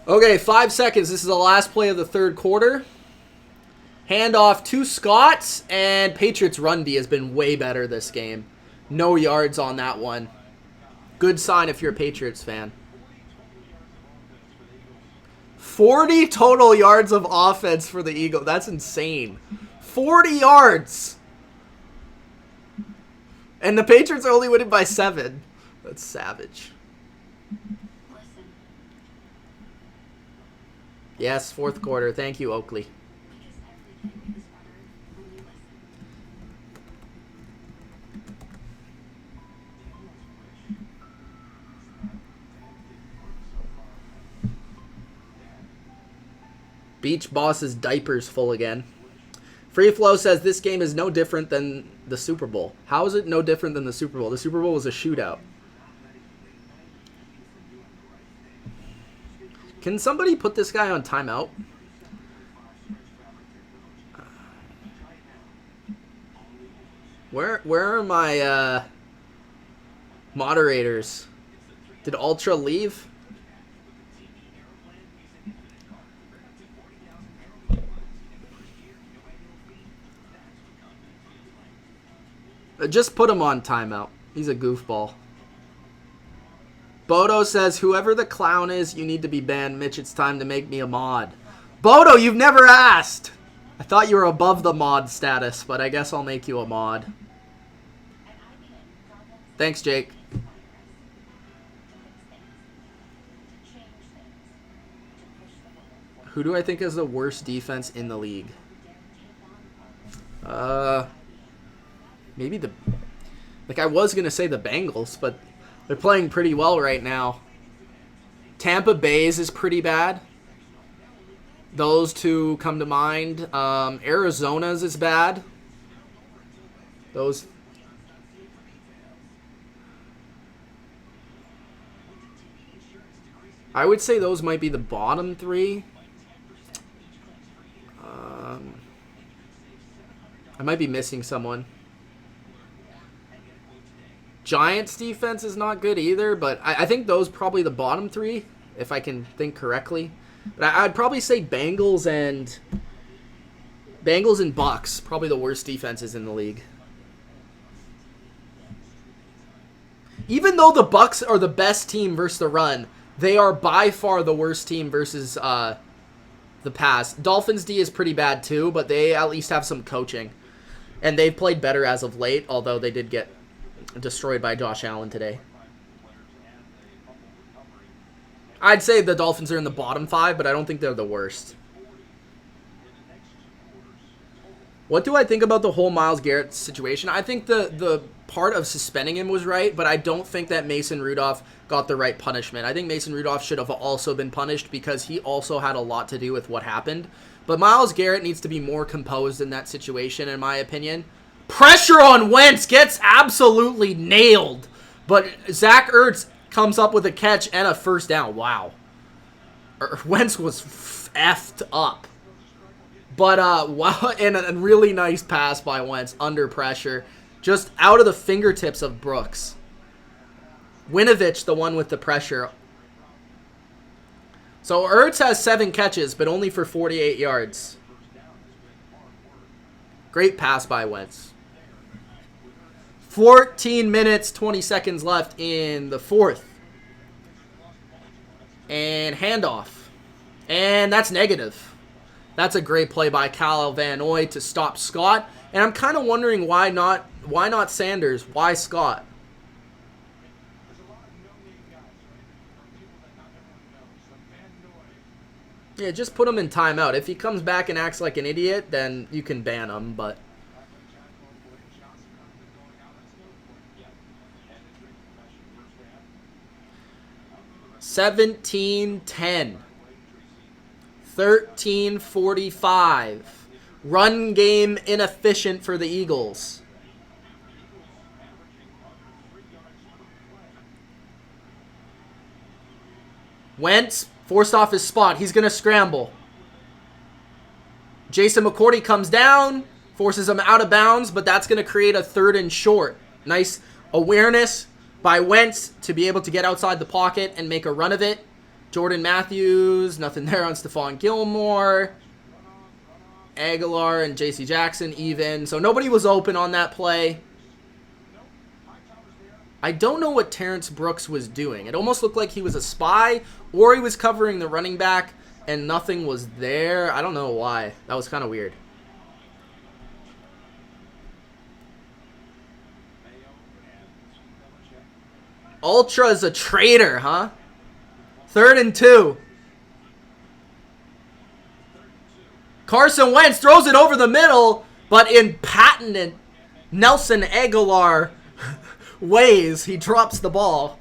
Okay, 5 seconds. This is the last play of the third quarter. Handoff to Scott, and Patriots run D has been way better this game. No yards on that one. Good sign if you're a Patriots fan. 40 total yards of offense for the Eagles. That's insane. 40 yards. And the Patriots are only winning by 7. That's savage. Yes, fourth quarter. Thank you, Oakley. Beach Boss's diaper's full again. Free Flow says this game is no different than the Super Bowl. How is it no different than the Super Bowl? The Super Bowl was a shootout. Can somebody put this guy on timeout? Where are my moderators? Did Ultra leave? Just put him on timeout. He's a goofball. Bodo says, whoever the clown is, you need to be banned. Mitch, it's time to make me a mod. Bodo, you've never asked. I thought you were above the mod status, but I guess I'll make you a mod. Thanks, Jake. Who do I think is the worst defense in the league? Maybe I was going to say the Bengals, but they're playing pretty well right now. Tampa Bay's is pretty bad. Those two come to mind. Arizona's is bad. I would say those might be the bottom 3. I might be missing someone. Giants defense is not good either, but I think those probably the bottom 3, if I can think correctly. But I'd probably say Bengals and Bucks, probably the worst defenses in the league. Even though the Bucks are the best team versus the run, they are by far the worst team versus the pass. Dolphins D is pretty bad too, but they at least have some coaching. And they've played better as of late, although they did get destroyed by Josh Allen today. I'd say the Dolphins are in the bottom 5, but I don't think they're the worst. What do I think about the whole Myles Garrett situation? I think the part of suspending him was right, but I don't think that Mason Rudolph got the right punishment. I think Mason Rudolph should have also been punished because he also had a lot to do with what happened. But Myles Garrett needs to be more composed in that situation, in my opinion. Pressure on Wentz gets absolutely nailed. But Zach Ertz comes up with a catch and a first down. Wow. Wentz was effed up. But, wow, and a really nice pass by Wentz under pressure. Just out of the fingertips of Brooks. Winovich, the one with the pressure. So Ertz has 7 catches, but only for 48 yards. Great pass by Wentz. 14 minutes, 20 seconds left in the fourth. And handoff. And that's negative. That's a great play by Kyle Van Noy to stop Scott. And I'm kind of wondering why not Sanders? Why Scott? Yeah, just put him in timeout. If he comes back and acts like an idiot, then you can ban him, but... $17-10. 13:45. Run game inefficient for the Eagles. Wentz, Forced off his spot. He's going to scramble. Jason McCourty comes down, forces him out of bounds, but that's going to create a 3rd and short. Nice awareness by Wentz to be able to get outside the pocket and make a run of it. Jordan Matthews, nothing there on Stephon Gilmore. Aguilar and J.C. Jackson even. So nobody was open on that play. I don't know what Terrence Brooks was doing. It almost looked like he was a spy or he was covering the running back and nothing was there. I don't know why. That was kind of weird. Ultra is a traitor, huh? 3rd and 2. Carson Wentz throws it over the middle, but in patented Nelson Aguilar ways, he drops the ball.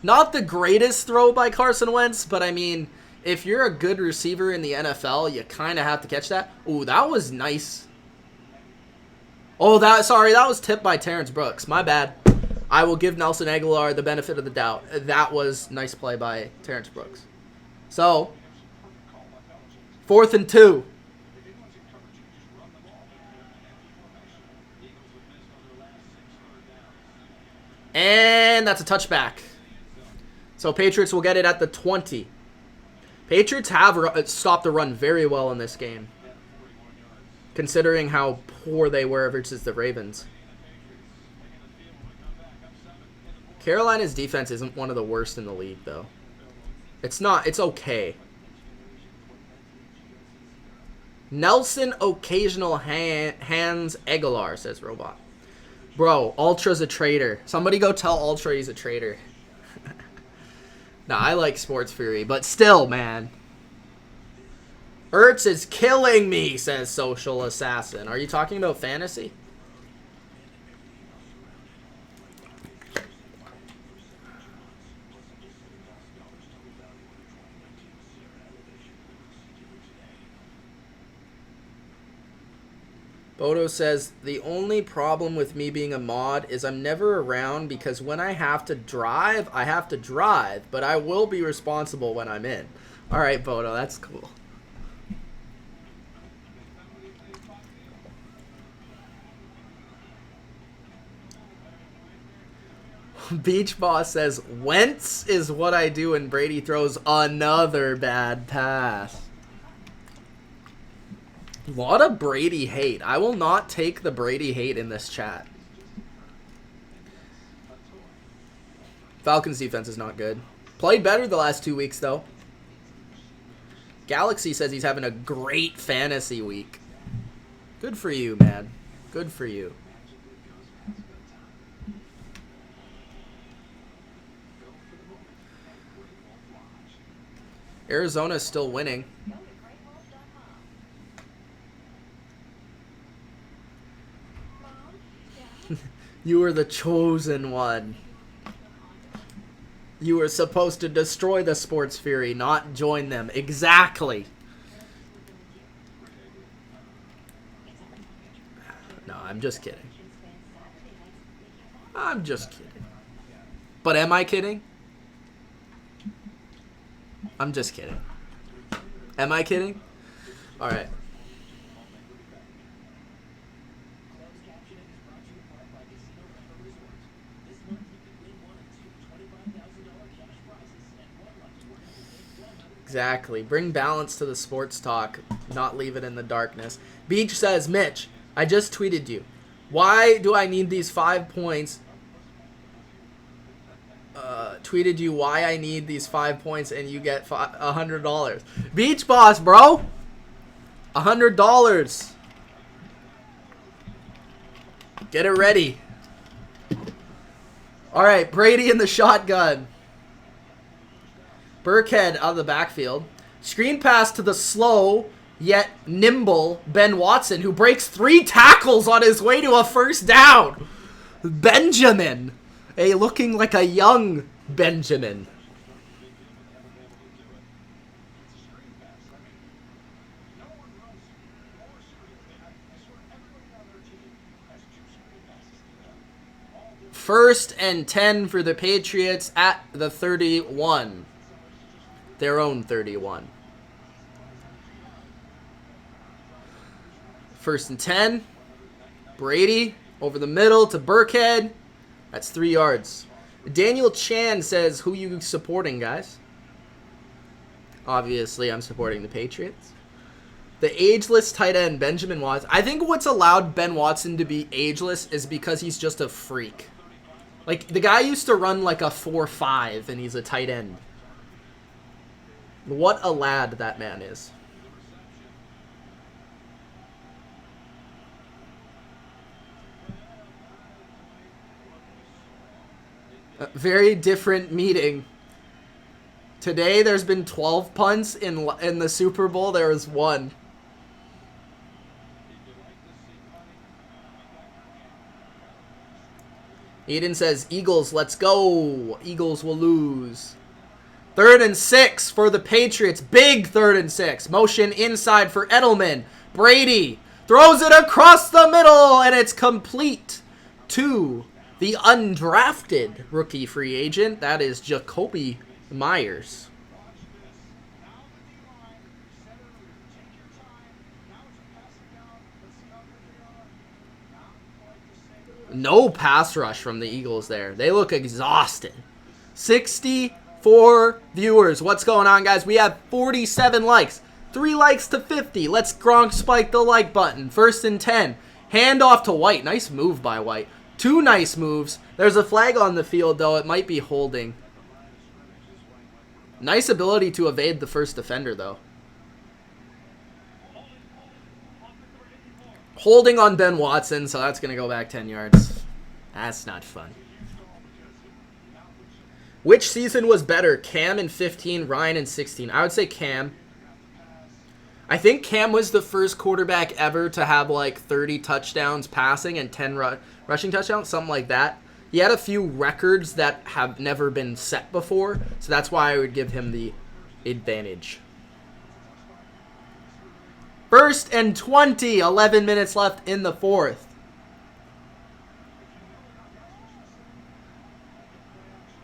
Not the greatest throw by Carson Wentz, but I mean, if you're a good receiver in the NFL, you kind of have to catch that. Ooh, that was nice. Oh, that was tipped by Terrence Brooks. My bad. I will give Nelson Aguilar the benefit of the doubt. That was nice play by Terrence Brooks. So, 4th and 2. And that's a touchback. So Patriots will get it at the 20. Patriots have stopped the run very well in this game, considering how poor they were versus the Ravens. Carolina's defense isn't one of the worst in the league, though. It's not. It's okay. Nelson occasional hands Aguilar, says Robot. Bro, Ultra's a traitor. Somebody go tell Ultra he's a traitor. Nah, I like Sports Fury, but still, man. Ertz is killing me, says Social Assassin. Are you talking about fantasy? Bodo says, the only problem with me being a mod is I'm never around because when I have to drive, but I will be responsible when I'm in. All right, Bodo, that's cool. Beach Boss says, Wentz is what I do when Brady throws another bad pass. A lot of Brady hate. I will not take the Brady hate in this chat. Falcons defense is not good. Played better the last 2 weeks, though. Galaxy says he's having a great fantasy week. Good for you, man. Good for you. Arizona's still winning. You were the chosen one. You were supposed to destroy the Sports Fury, not join them. Exactly. No, I'm just kidding. I'm just kidding. But am I kidding? I'm just kidding. Am I kidding? All right. Exactly. Bring balance to the sports talk, not leave it in the darkness. Beach says, Mitch, I just tweeted you. Why do I need these 5 points? Tweeted you why I need these 5 points and you get $100. Beach Boss, bro. $100. Get it ready. All right, Brady in the shotgun. Burkhead out of the backfield. Screen pass to the slow yet nimble Ben Watson, who breaks 3 tackles on his way to a first down. Benjamin. Looking like a young Benjamin. First and 10 for the Patriots at the 31. their own 31. 1st and 10. Brady over the middle to Burkhead. That's 3 yards. Daniel Chan says, who you supporting, guys? Obviously, I'm supporting the Patriots. The ageless tight end, Benjamin Watson. I think what's allowed Ben Watson to be ageless is because he's just a freak. Like, the guy used to run like a 4.5, and he's a tight end. What a lad that man is. A very different meeting. Today, there's been 12 punts. In the Super Bowl, there was 1. Eden says, Eagles, let's go. Eagles will lose. 3rd and 6 for the Patriots. Big 3rd and 6. Motion inside for Edelman. Brady throws it across the middle, and it's complete to the undrafted rookie free agent. That is Jacoby Myers. No pass rush from the Eagles there. They look exhausted. 64 viewers. What's going on, guys? We have 47 likes. 3 likes to 50. Let's Gronk spike the like button. 1st and 10. Hand off to White. Nice move by White. 2 nice moves. There's a flag on the field, though. It might be holding. Nice ability to evade the first defender, though. Holding on Ben Watson, so that's going to go back 10 yards. That's not fun. Which season was better? Cam in 15, Ryan in 16. I would say Cam. I think Cam was the first quarterback ever to have like 30 touchdowns passing and 10 rushing touchdowns, something like that. He had a few records that have never been set before, so that's why I would give him the advantage. 1st and 20, 11 minutes left in the 4th.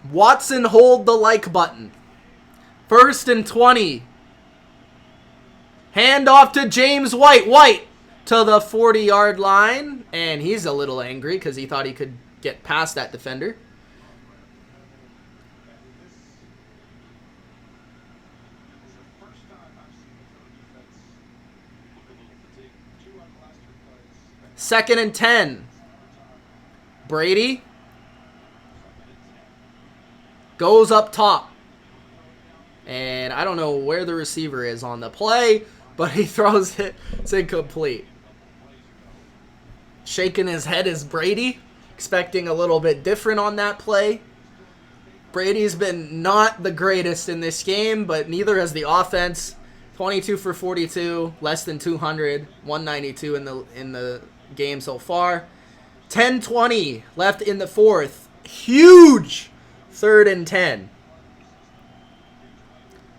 Watson, hold the like button. 1st and 20. Hand off to James White. White to the 40-yard line. And he's a little angry because he thought he could get past that defender. Second and 10. Brady goes up top. And I don't know where the receiver is on the play, but he throws it. It's incomplete. Shaking his head is Brady, expecting a little bit different on that play. Brady's been not the greatest in this game, but neither has the offense. 22 for 42, less than 200, 192 in the game so far. 10-20 left in the 4th. Huge 3rd and 10.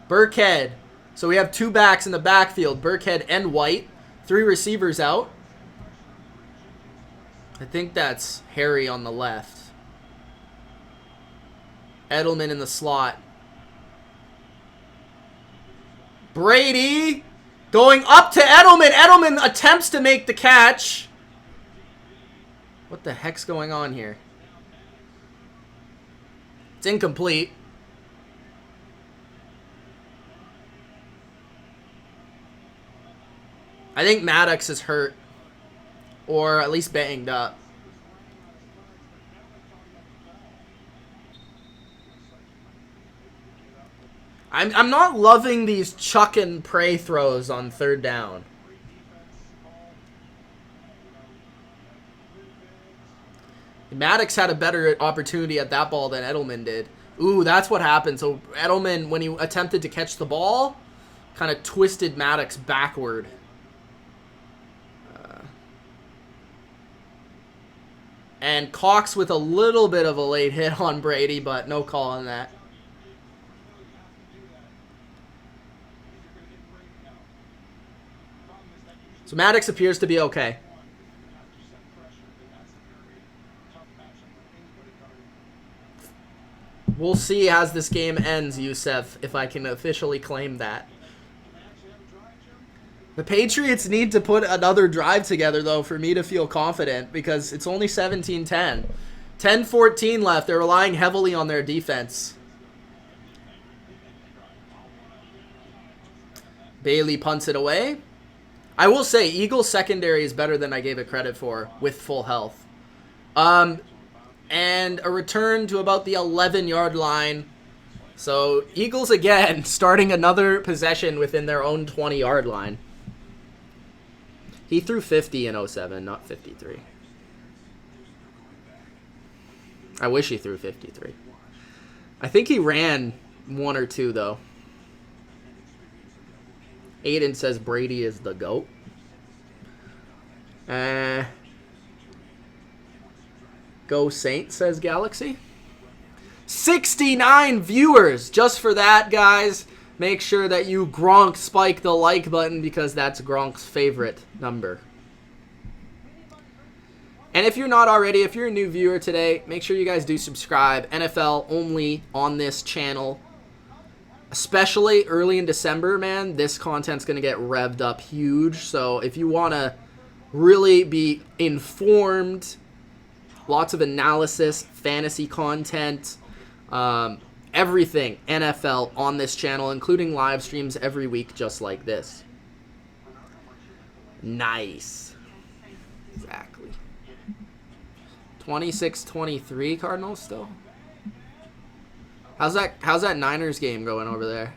Burkhead. So we have 2 backs in the backfield, Burkhead and White. 3 receivers out. I think that's Harry on the left. Edelman in the slot. Brady going up to Edelman. Edelman attempts to make the catch. What the heck's going on here? It's incomplete. I think Maddox is hurt. Or at least banged up. I'm not loving these chuck and pray throws on 3rd down. Maddox had a better opportunity at that ball than Edelman did. Ooh, that's what happened. So Edelman, when he attempted to catch the ball, kind of twisted Maddox backward. And Cox with a little bit of a late hit on Brady, but no call on that. So Maddox appears to be okay. We'll see as this game ends, Yusef, if I can officially claim that. The Patriots need to put another drive together, though, for me to feel confident, because it's only 17-10. 10-14 left. They're relying heavily on their defense. Bailey punts it away. I will say, Eagles secondary is better than I gave it credit for with full health. And a return to about the 11-yard line. So, Eagles again starting another possession within their own 20-yard line. He threw 50 in 07, not 53. I wish he threw 53. I think he ran 1 or 2, though. Aiden says Brady is the GOAT. Go Saints, says Galaxy. 69 viewers just for that, guys. Make sure that you Gronk spike the like button because that's Gronk's favorite number. And if you're not already, if you're a new viewer today, make sure you guys do subscribe. NFL only on this channel. Especially early in December, man, this content's going to get revved up huge. So if you want to really be informed, lots of analysis, fantasy content, everything NFL on this channel, including live streams every week just like this. Nice. Exactly. 26-23 Cardinals still. How's that Niners game going over there?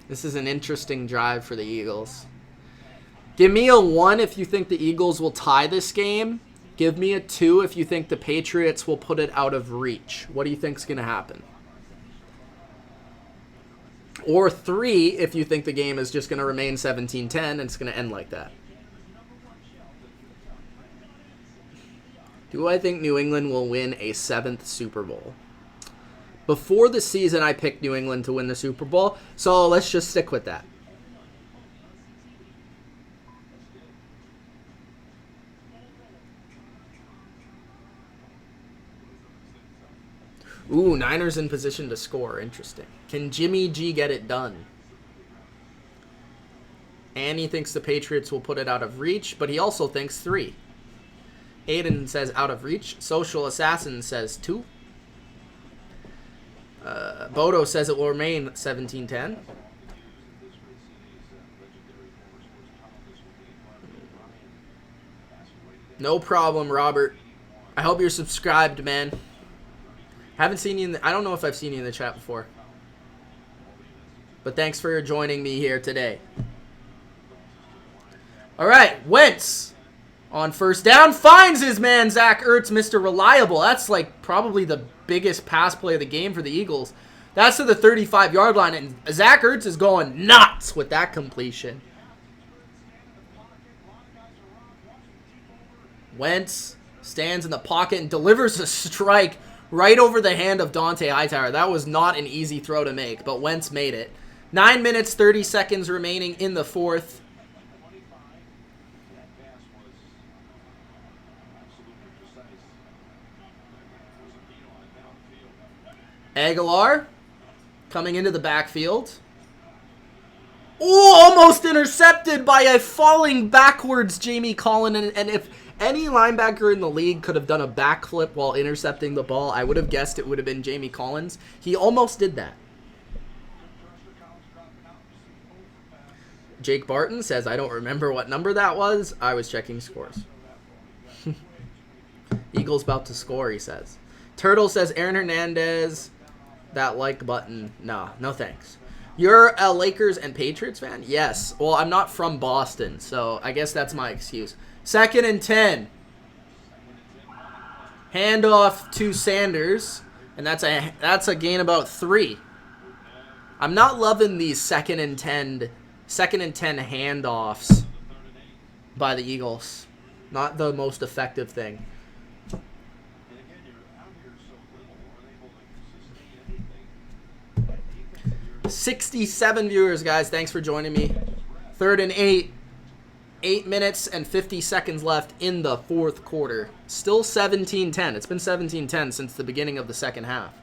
This is an interesting drive for the Eagles. Give me a 1 if you think the Eagles will tie this game. Give me a 2 if you think the Patriots will put it out of reach. What do you think's going to happen? Or 3 if you think the game is just going to remain 17-10 and it's going to end like that. Do I think New England will win a 7th Super Bowl? Before the season, I picked New England to win the Super Bowl, so let's just stick with that. Ooh, Niners in position to score. Interesting. Can Jimmy G get it done? Annie thinks the Patriots will put it out of reach, but he also thinks 3. Aiden says out of reach. Social Assassin says 2. Bodo says it will remain 17-10. No problem, Robert. I hope you're subscribed, man. Haven't seen you in the, I don't know if I've seen you in the chat before. But thanks for joining me here today. All right, Wentz on first down finds his man Zach Ertz, Mr. Reliable. That's like probably the biggest pass play of the game for the Eagles. That's to the 35-yard line, and Zach Ertz is going nuts with that completion. Wentz stands in the pocket and delivers a strike right over the hand of Dante Hightower. That was not an easy throw to make, but Wentz made it. 9 minutes, 30 seconds remaining in the fourth. Aguilar coming into the backfield. Oh, almost intercepted by a falling backwards Jamie Collins. And if any linebacker in the league could have done a backflip while intercepting the ball, I would have guessed it would have been Jamie Collins. He almost did that. Jake Barton says, I don't remember what number that was. I was checking scores. Eagles about to score, he says. Turtle says, Aaron Hernandez, that like button. No thanks. You're a Lakers and Patriots fan? Yes. Well, I'm not from Boston, so I guess that's my excuse. 2nd and 10. Handoff to Sanders, and that's a gain about 3. I'm not loving these 2nd and 10 handoffs by the Eagles. Not the most effective thing. 67 viewers, guys. Thanks for joining me. 3rd and 8. 8 minutes and 50 seconds left in the fourth quarter. Still 17-10. It's been 17-10 since the beginning of the second half.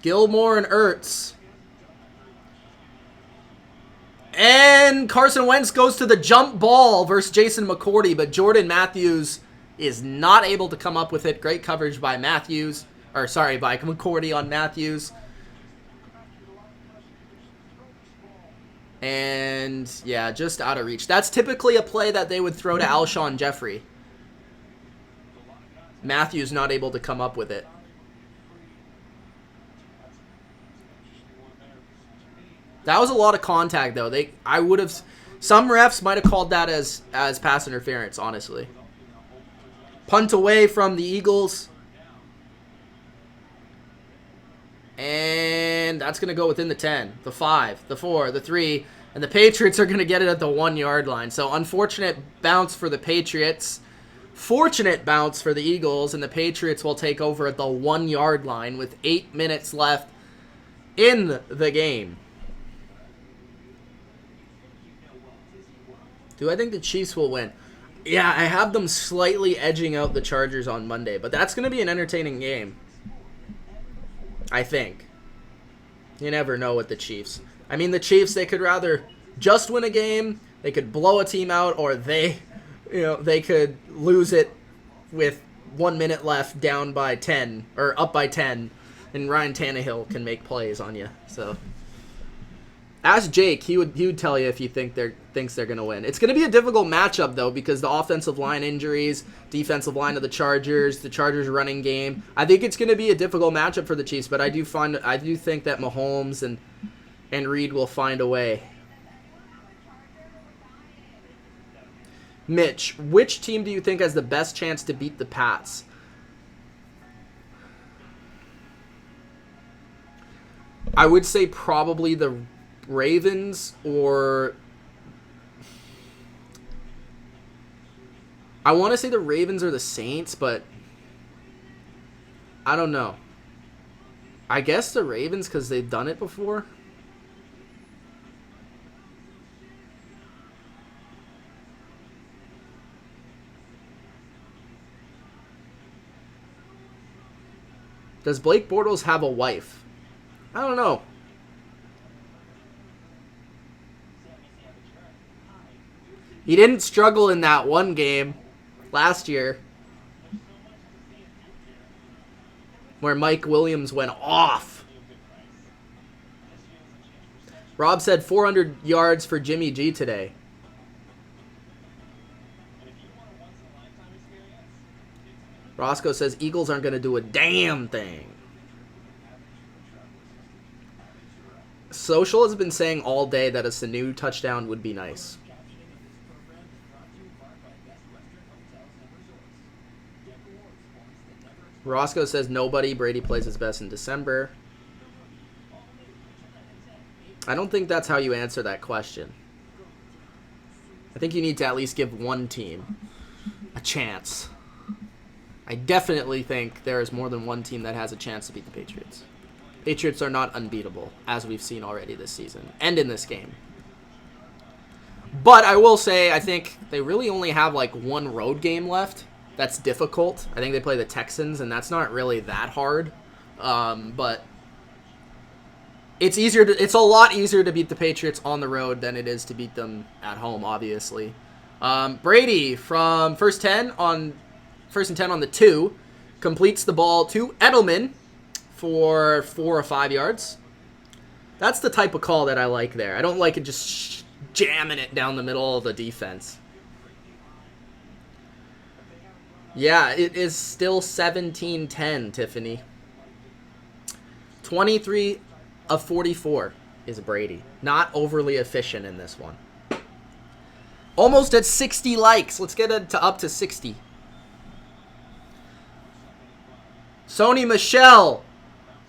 Gilmore and Ertz. And Carson Wentz goes to the jump ball versus Jason McCourty, but Jordan Matthews is not able to come up with it. Great coverage by Matthews. Or, sorry, by McCourty on Matthews. And, yeah, just out of reach. That's typically a play that they would throw to Alshon Jeffrey. Matthews not able to come up with it. That was a lot of contact, though. Some refs might have called that as pass interference, honestly. Punt away from the Eagles. And that's going to go within the 10, the 5, the 4, the 3. And the Patriots are going to get it at the 1-yard line. So unfortunate bounce for the Patriots. Fortunate bounce for the Eagles. And the Patriots will take over at the 1-yard line with 8 minutes left in the game. Do I think the Chiefs will win? Yeah, I have them slightly edging out the Chargers on Monday. But that's going to be an entertaining game. I think. You never know with the Chiefs. I mean, the Chiefs, they could rather just win a game, they could blow a team out, or they could lose it with 1 minute left, down by 10, or up by 10, and Ryan Tannehill can make plays on you. So, ask Jake. He would tell you if he thinks they're going to win. It's going to be a difficult matchup, though, because the offensive line injuries, defensive line of the Chargers running game. I think it's going to be a difficult matchup for the Chiefs, but I do think that Mahomes and Reed will find a way. Mitch, which team do you think has the best chance to beat the Pats? I would say probably the Ravens, or I want to say the Ravens or the Saints, but I don't know. I guess the Ravens because they've done it before. Does Blake Bortles have a wife? I don't know. He didn't struggle in that one game last year where Mike Williams went off. Rob said 400 yards for Jimmy G today. Roscoe says Eagles aren't going to do a damn thing. Social has been saying all day that a Sanu touchdown would be nice. Roscoe says nobody. Brady plays his best in December. I don't think that's how you answer that question. I think you need to at least give one team a chance. I definitely think there is more than one team that has a chance to beat the Patriots. Patriots are not unbeatable, as we've seen already this season and in this game. But I will say, I think they really only have like one road game left. That's difficult. I think they play the Texans, and that's not really that hard. But it's a lot easier to beat the Patriots on the road than it is to beat them at home, obviously. Brady from first and 10 on the 2 completes the ball to Edelman for 4 or 5 yards. That's the type of call that I like there. I don't like it just jamming it down the middle of the defense. Yeah, it is still 17-10, Tiffany. 23 of 44 is Brady. Not overly efficient in this one. Almost at 60 likes. Let's get it to up to 60. Sony Michel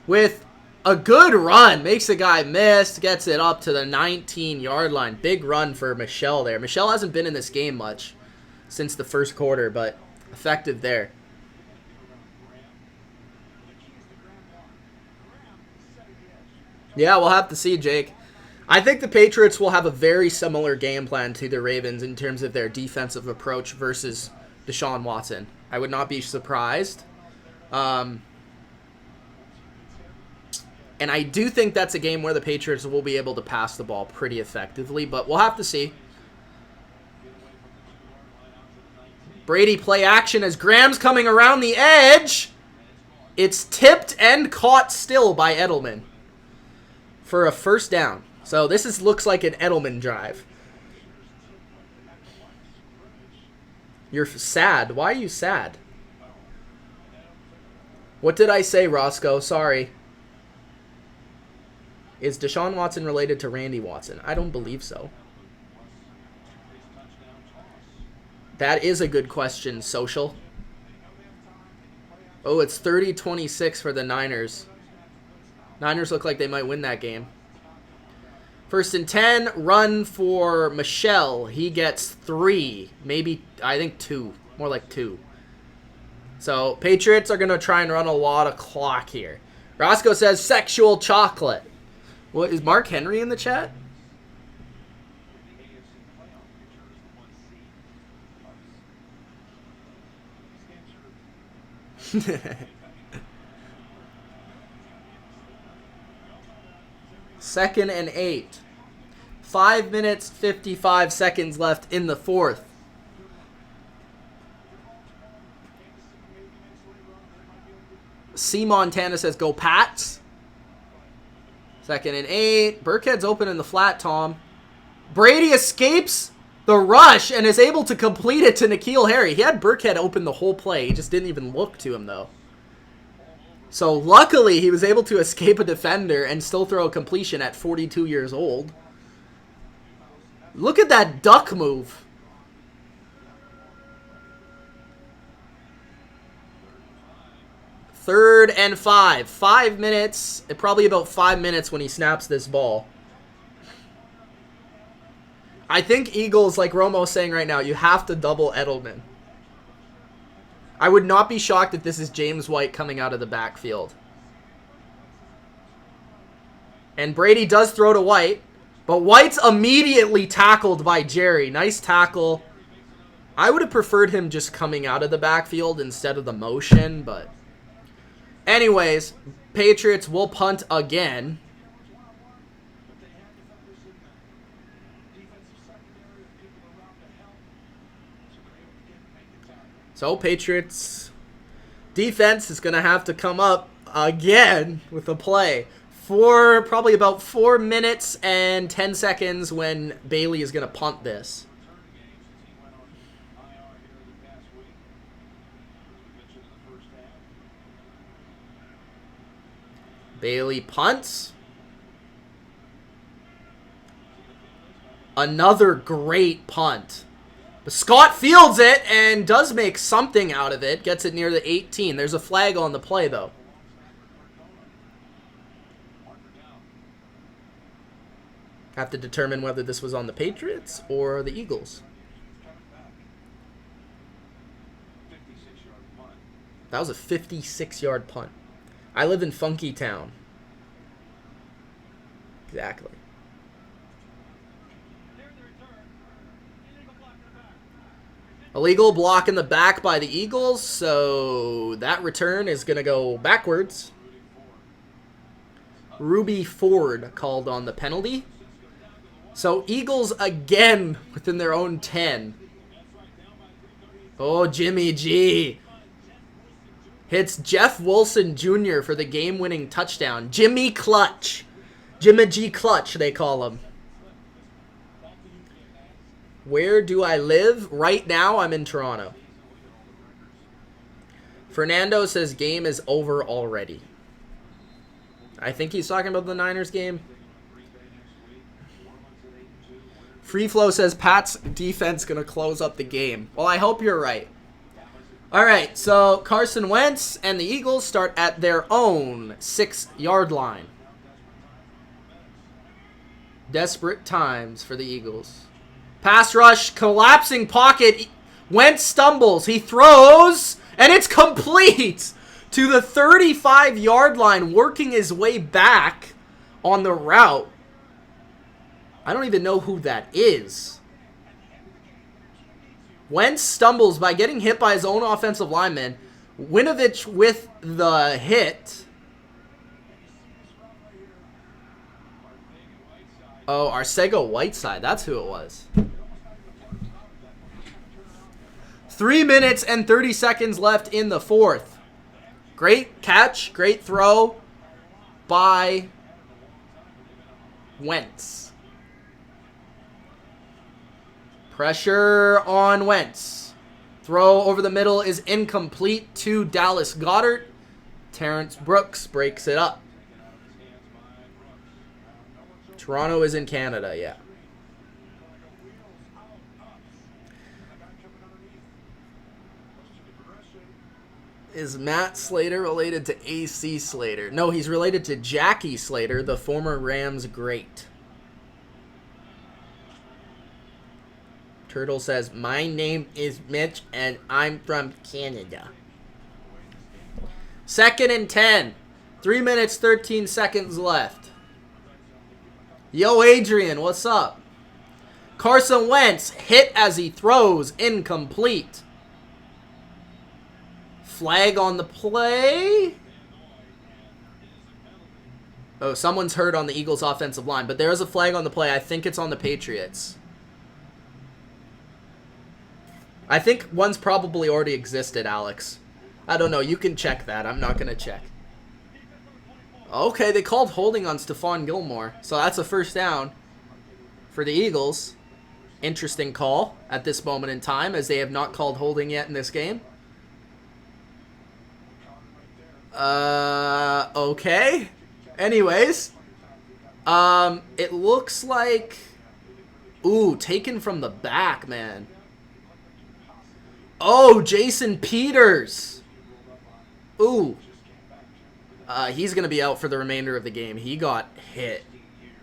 with a good run. Makes the guy miss. Gets it up to the 19-yard line. Big run for Michel there. Michel hasn't been in this game much since the first quarter, but effective there. Yeah, we'll have to see, Jake. I think the Patriots will have a very similar game plan to the Ravens in terms of their defensive approach versus Deshaun Watson. I would not be surprised. And I do think that's a game where the Patriots will be able to pass the ball pretty effectively, but we'll have to see. Brady play action as Graham's coming around the edge. It's tipped and caught still by Edelman for a first down. So this looks like an Edelman drive. You're sad. Why are you sad? What did I say, Roscoe? Sorry. Is Deshaun Watson related to Randy Watson? I don't believe so. That is a good question, Social. Oh, it's 30-26 for the Niners. Niners look like they might win that game. 1st and 10, run for Michelle. He gets 3. Maybe, I think 2. More like 2. So, Patriots are going to try and run a lot of clock here. Roscoe says sexual chocolate. What, is Mark Henry in the chat? Second and 8. 5 minutes, 55 seconds left in the fourth. C. Montana says, go Pats. 2nd and 8. Burkhead's open in the flat, Tom. Brady escapes the rush and is able to complete it to N'Keal Harry. He had Burkhead open the whole play. He just didn't even look to him, though. So, luckily, he was able to escape a defender and still throw a completion at 42 years old. Look at that duck move. Third and 5. 5 minutes. Probably about 5 minutes when he snaps this ball. I think Eagles, like Romo's saying right now, you have to double Edelman. I would not be shocked if this is James White coming out of the backfield. And Brady does throw to White, but White's immediately tackled by Jerry. Nice tackle. I would have preferred him just coming out of the backfield instead of the motion, but... Anyways, Patriots will punt again. So, Patriots defense is going to have to come up again with a play for probably about 4 minutes and 10 seconds when Bailey is going to punt this. Bailey punts. Another great punt. But Scott fields it and does make something out of it. Gets it near the 18. There's a flag on the play, though. Have to determine whether this was on the Patriots or the Eagles. That was a 56-yard punt. I live in Funky Town. Exactly. Illegal block in the back by the Eagles, so that return is going to go backwards. Ruby Ford called on the penalty. So Eagles again within their own 10. Oh, Jimmy G. Hits Jeff Wilson Jr. for the game-winning touchdown. Jimmy Clutch. Jimmy G Clutch, they call him. Where do I live? Right now, I'm in Toronto. Fernando says game is over already. I think he's talking about the Niners game. Free Flow says Pat's defense going to close up the game. Well, I hope you're right. All right, so Carson Wentz and the Eagles start at their own 6-yard line. Desperate times for the Eagles. Pass rush, collapsing pocket. Wentz stumbles. He throws, and it's complete to the 35-yard line, working his way back on the route. I don't even know who that is. Wentz stumbles by getting hit by his own offensive lineman. Winovich with the hit. Oh, Arcega-Whiteside. That's who it was. 3 minutes and 30 seconds left in the fourth. Great catch. Great throw by Wentz. Pressure on Wentz. Throw over the middle is incomplete to Dallas Goedert. Terrence Brooks breaks it up. Toronto is in Canada, yeah. Is Matt Slater related to AC Slater? No, he's related to Jackie Slater, the former Rams great. Turtle says, my name is Mitch and I'm from Canada. 2nd and 10. 3 minutes, 13 seconds left. Yo, Adrian, what's up? Carson Wentz hit as he throws, incomplete. Flag on the play. Oh, someone's hurt on the Eagles offensive line, but there is a flag on the play. I think it's on the Patriots. I think one's probably already existed, Alex. I don't know. You can check that. I'm not going to check. Okay, they called holding on Stephon Gilmore. So that's a first down for the Eagles. Interesting call at this moment in time, as they have not called holding yet in this game. Okay. Anyways. It looks like... Ooh, taken from the back, man. Oh, Jason Peters. Ooh. He's going to be out for the remainder of the game. He got hit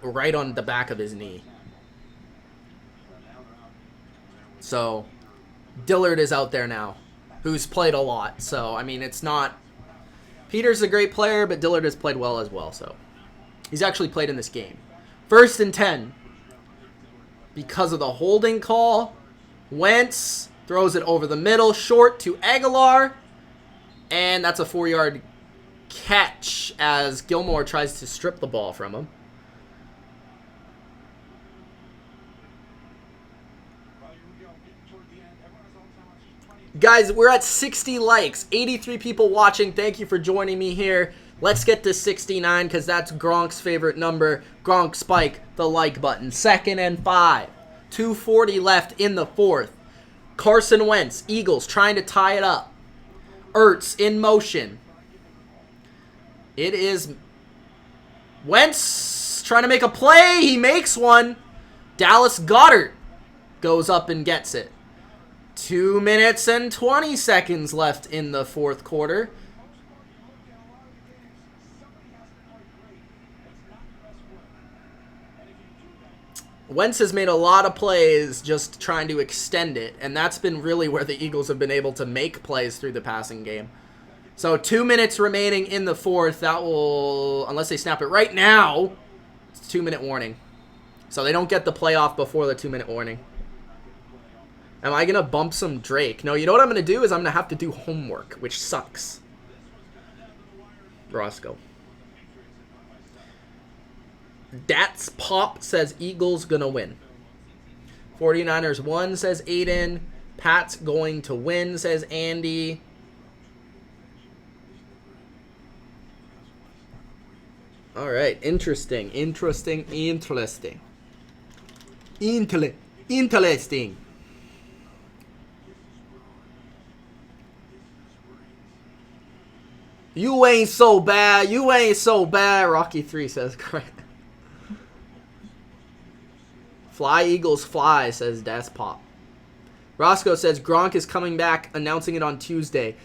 right on the back of his knee. So, Dillard is out there now, who's played a lot. So, I mean, it's not... Peters is a great player, but Dillard has played well as well. So, he's actually played in this game. 1st and 10. Because of the holding call, Wentz throws it over the middle, short to Aguilar. And that's a 4-yard catch as Gilmore tries to strip the ball from him. Guys, we're at 60 likes, 83 people watching. Thank you for joining me here. Let's get to 69 because that's Gronk's favorite number. Gronk, spike the like button. 2nd and 5. 2:40 left in the fourth. Carson Wentz, Eagles trying to tie it up. Ertz in motion. It is Wentz trying to make a play. He makes one. Dallas Goedert goes up and gets it. 2 minutes and 20 seconds left in the fourth quarter. Wentz has made a lot of plays just trying to extend it, and that's been really where the Eagles have been able to make plays through the passing game. So 2 minutes remaining in the fourth. That will, unless they snap it right now, it's a 2-minute warning. So they don't get the playoff before the 2-minute warning. Am I going to bump some Drake? No, you know what I'm going to do is I'm going to have to do homework, which sucks. Roscoe. That's Pop says Eagles going to win. 49ers 1 says Aiden. Pat's going to win says Andy. All right, interesting. Interesting. You ain't so bad. Rocky 3 says correct. Fly Eagles fly, says Das Pop. Roscoe says Gronk is coming back, announcing it on Tuesday.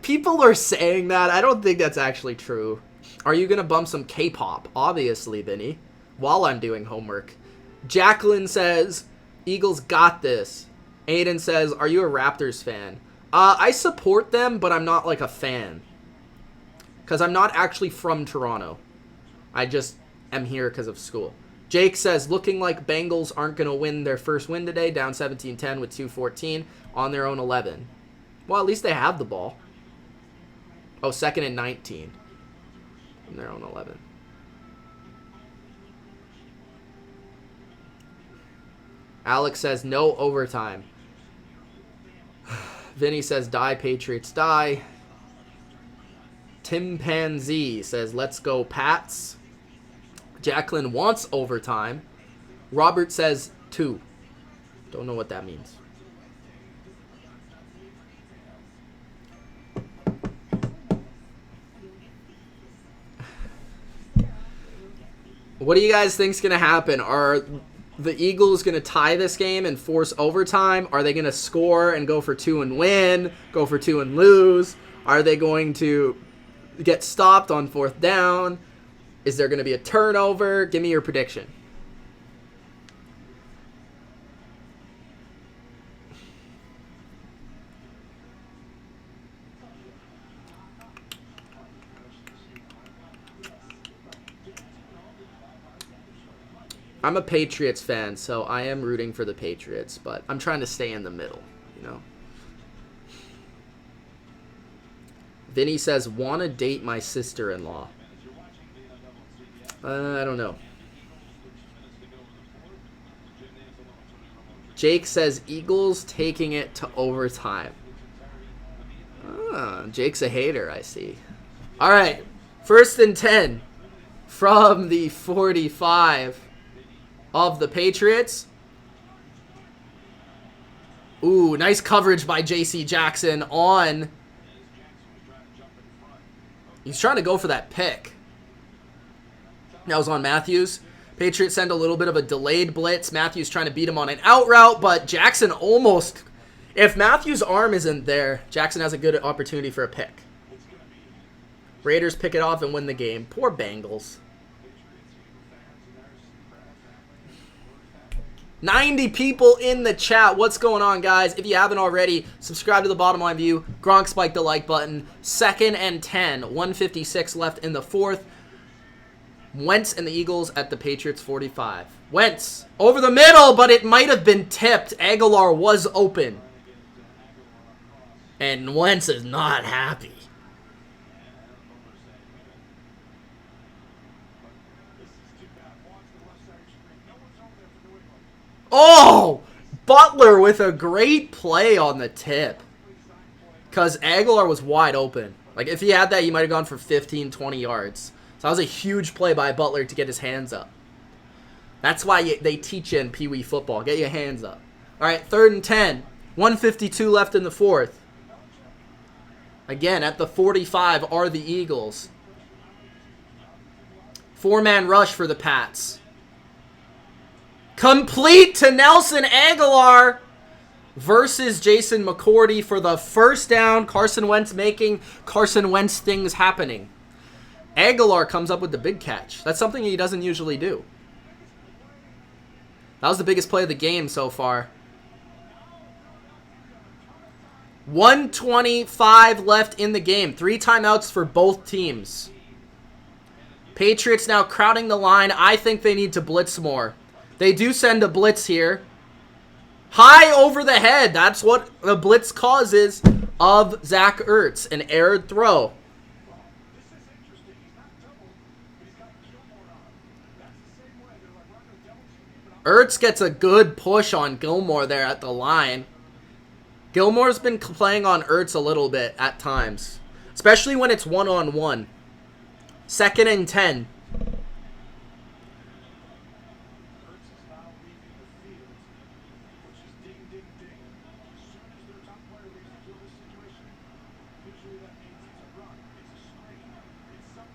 People are saying that. I don't think that's actually true. Are you going to bump some K-pop? Obviously, Vinny, while I'm doing homework. Jacqueline says Eagles got this. Aiden says, are you a Raptors fan? I support them, but I'm not like a fan. Because I'm not actually from Toronto. I just am here because of school. Jake says, looking like Bengals aren't going to win their first win today, down 17-10 with 2:14 on their own 11. Well, at least they have the ball. Oh, 2nd and 19 on their own 11. Alex says, no overtime. Vinny says, die, Patriots, die. Timpanzee says, let's go, Pats. Jacqueline wants overtime. Robert says 2. Don't know what that means. What do you guys think's going to happen? Are the Eagles going to tie this game and force overtime? Are they going to score and go for 2 and win? Go for 2 and lose? Are they going to get stopped on 4th down? Is there going to be a turnover? Give me your prediction. I'm a Patriots fan, so I am rooting for the Patriots, but I'm trying to stay in the middle, you know. Vinny says, want to date my sister-in-law. I don't know. Jake says, Eagles taking it to overtime. Jake's a hater, I see. All right, 1st and 10 from the 45 of the Patriots. Ooh, nice coverage by J.C. Jackson on... He's trying to go for that pick. That was on Matthews. Patriots send a little bit of a delayed blitz. Matthews trying to beat him on an out route, but Jackson almost... If Matthews' arm isn't there, Jackson has a good opportunity for a pick. Raiders pick it off and win the game. Poor Bengals. 90 people in the chat. What's going on, guys? If you haven't already, subscribe to the Bottom Line View. Gronk spiked the like button. 2nd and 10. 1:56 left in the 4th. Wentz and the Eagles at the Patriots 45. Wentz over the middle, but it might have been tipped. Aguilar was open. And Wentz is not happy. Oh! Butler with a great play on the tip. Because Aguilar was wide open. Like, if he had that, he might have gone for 15, 20 yards. So that was a huge play by Butler to get his hands up. That's why they teach you in Pee Wee football. Get your hands up. All right, 3rd and 10. 1:52 left in the 4th. Again, at the 45 are the Eagles. 4-man rush for the Pats. Complete to Nelson Aguilar versus Jason McCourty for the 1st down. Carson Wentz making Carson Wentz things happening. Aguilar comes up with the big catch. That's something he doesn't usually do. That was the biggest play of the game so far. 1:25 left in the game. 3 timeouts for both teams. Patriots now crowding the line. I think they need to blitz more. They do send a blitz here. High over the head. That's what the blitz causes of Zach Ertz. An errant throw. Ertz gets a good push on Gilmore there at the line. Gilmore's been playing on Ertz a little bit at times, especially when it's one-on-one. 2nd and 10.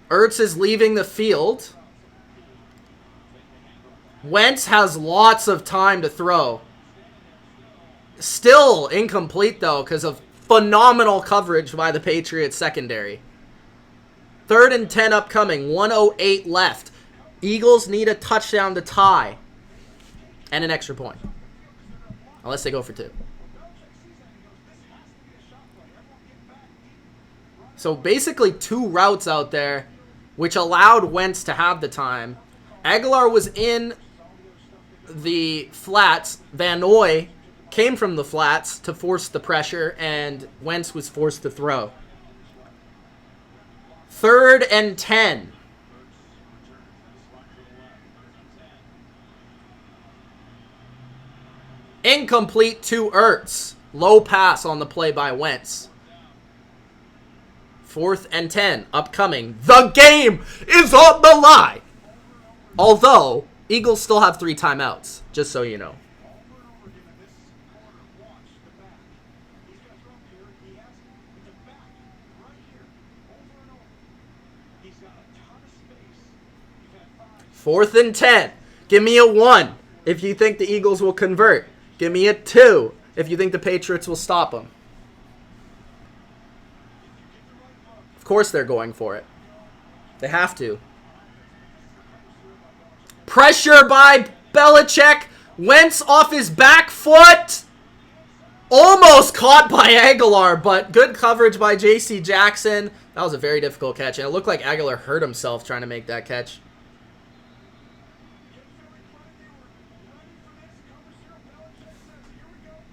Ertz is leaving the field. Wentz has lots of time to throw. Still incomplete, though, because of phenomenal coverage by the Patriots secondary. 3rd and 10 upcoming. 1:08 left. Eagles need a touchdown to tie. And an extra point. Unless they go for 2. So basically 2 routes out there, which allowed Wentz to have the time. Aguilar was in the flats. Van Noy came from the flats to force the pressure, and Wentz was forced to throw. 3rd and 10. Incomplete to Ertz. Low pass on the play by Wentz. 4th and 10. Upcoming. The game is on the line. Although, Eagles still have 3 timeouts, just so you know. Fourth and 10. Give me a 1 if you think the Eagles will convert. Give me a 2 if you think the Patriots will stop them. Of course they're going for it. They have to. Pressure by Belichick. Wentz off his back foot. Almost caught by Aguilar, but good coverage by J.C. Jackson. That was a very difficult catch, and it looked like Aguilar hurt himself trying to make that catch.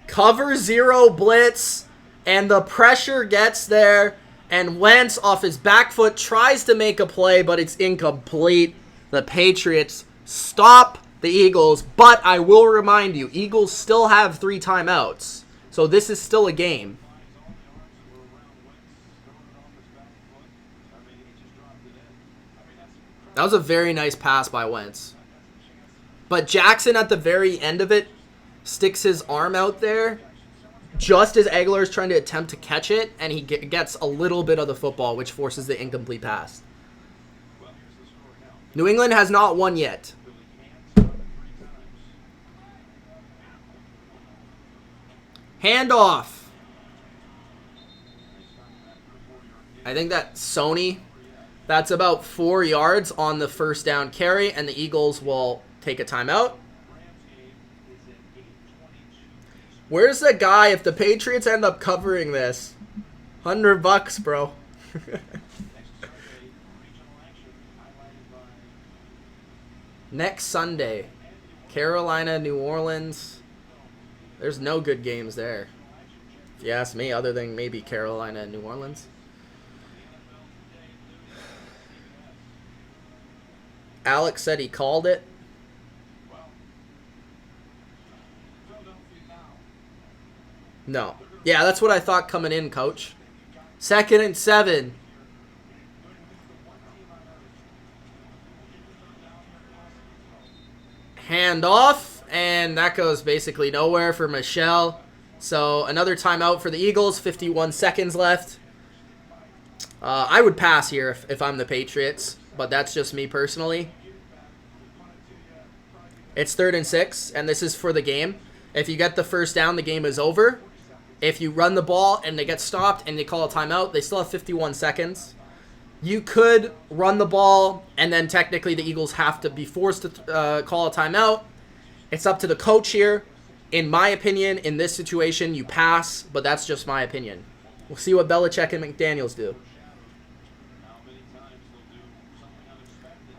Cover 0 blitz, and the pressure gets there, and Wentz off his back foot tries to make a play, but it's incomplete. The Patriots stop the Eagles, but I will remind you, Eagles still have 3 timeouts, so this is still a game. That was a very nice pass by Wentz. But Jackson at the very end of it sticks his arm out there just as Aguilar is trying to attempt to catch it, and he gets a little bit of the football, which forces the incomplete pass. New England has not won yet. Handoff. I think that Sony, that's about 4 yards on the first down carry, and the Eagles will take a timeout. Where's the guy if the Patriots end up covering this? $100, bro. Next Sunday, Carolina, New Orleans. There's no good games there, if you ask me, other than maybe Carolina and New Orleans. Alex said he called it. No. Yeah, that's what I thought coming in, coach. 2nd and 7. Hand off, and that goes basically nowhere for Michelle. So another timeout for the Eagles, 51 seconds left. I would pass here if I'm the Patriots, but that's just me personally. It's 3rd and 6, and this is for the game. If you get the first down, the game is over. If you run the ball and they get stopped and they call a timeout, they still have 51 seconds. You could run the ball, and then technically the Eagles have to be forced to call a timeout. It's up to the coach here. In my opinion, in this situation, you pass, but that's just my opinion. We'll see what Belichick and McDaniels do.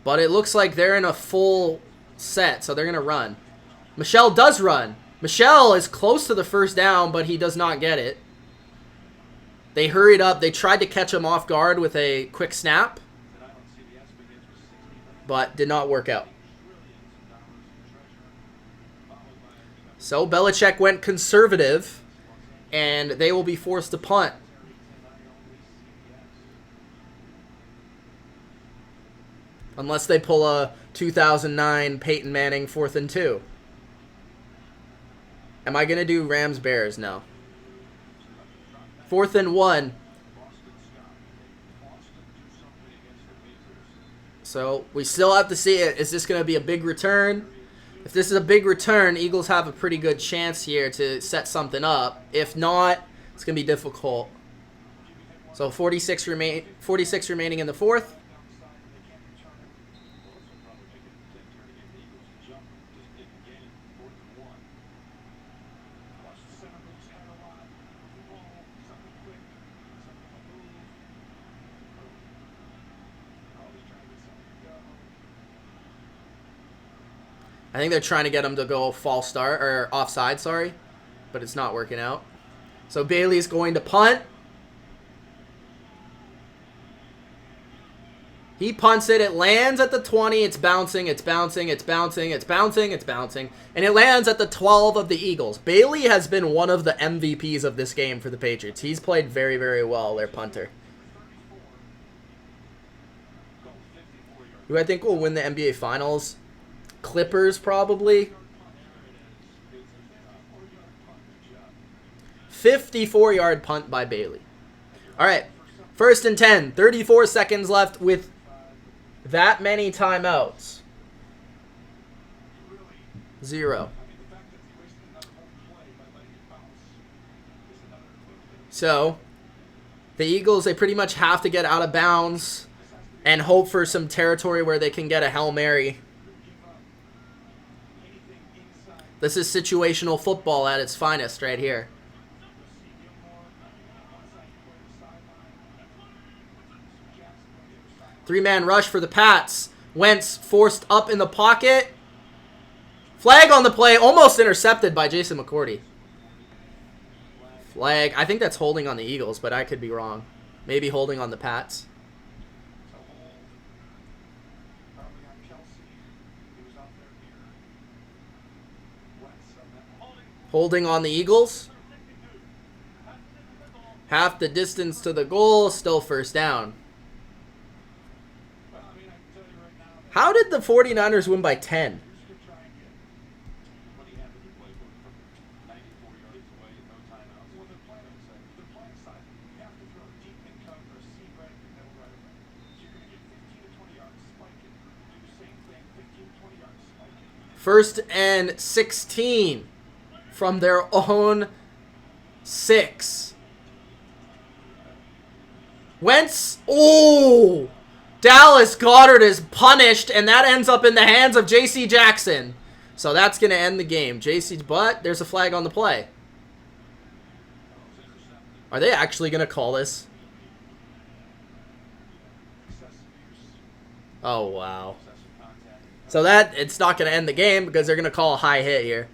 But it looks like they're in a full set, so they're going to run. Michelle does run. Michelle is close to the first down, but he does not get it. They hurried up. They tried to catch him off guard with a quick snap, but did not work out. So Belichick went conservative, and they will be forced to punt. Unless they pull a 2009 Peyton Manning 4th and 2. Am I going to do Rams-Bears? No. 4th and 1. So we still have to see it. Is this going to be a big return? If this is a big return, Eagles have a pretty good chance here to set something up. If not, it's going to be difficult. So 46 remaining in the 4th. I think they're trying to get him to go false start, or offside, sorry. But it's not working out. So Bailey's going to punt. He punts it. It lands at the 20. It's bouncing. It's bouncing. It's bouncing. It's bouncing. It's bouncing. And it lands at the 12 of the Eagles. Bailey has been one of the MVPs of this game for the Patriots. He's played very, very well, their punter. Who I think will win the NBA Finals? Clippers, probably. 54-yard punt by Bailey. All right. 1st and 10. 34 seconds left with that many timeouts. 0. So, the Eagles, they pretty much have to get out of bounds and hope for some territory where they can get a Hail Mary. This is situational football at its finest right here. Three-man rush for the Pats. Wentz forced up in the pocket. Flag on the play. Almost intercepted by Jason McCourty. Flag. I think that's holding on the Eagles, but I could be wrong. Maybe holding on the Pats. Holding on the Eagles. Half the distance to the goal. Still first down. How did the 49ers win by 10? First and 16 from their own 6. Wentz. Oh! Dallas Goedert is punished, and that ends up in the hands of J.C. Jackson. So that's going to end the game. But there's a flag on the play. Are they actually going to call this? Oh, wow. So it's not going to end the game because they're going to call a high hit here.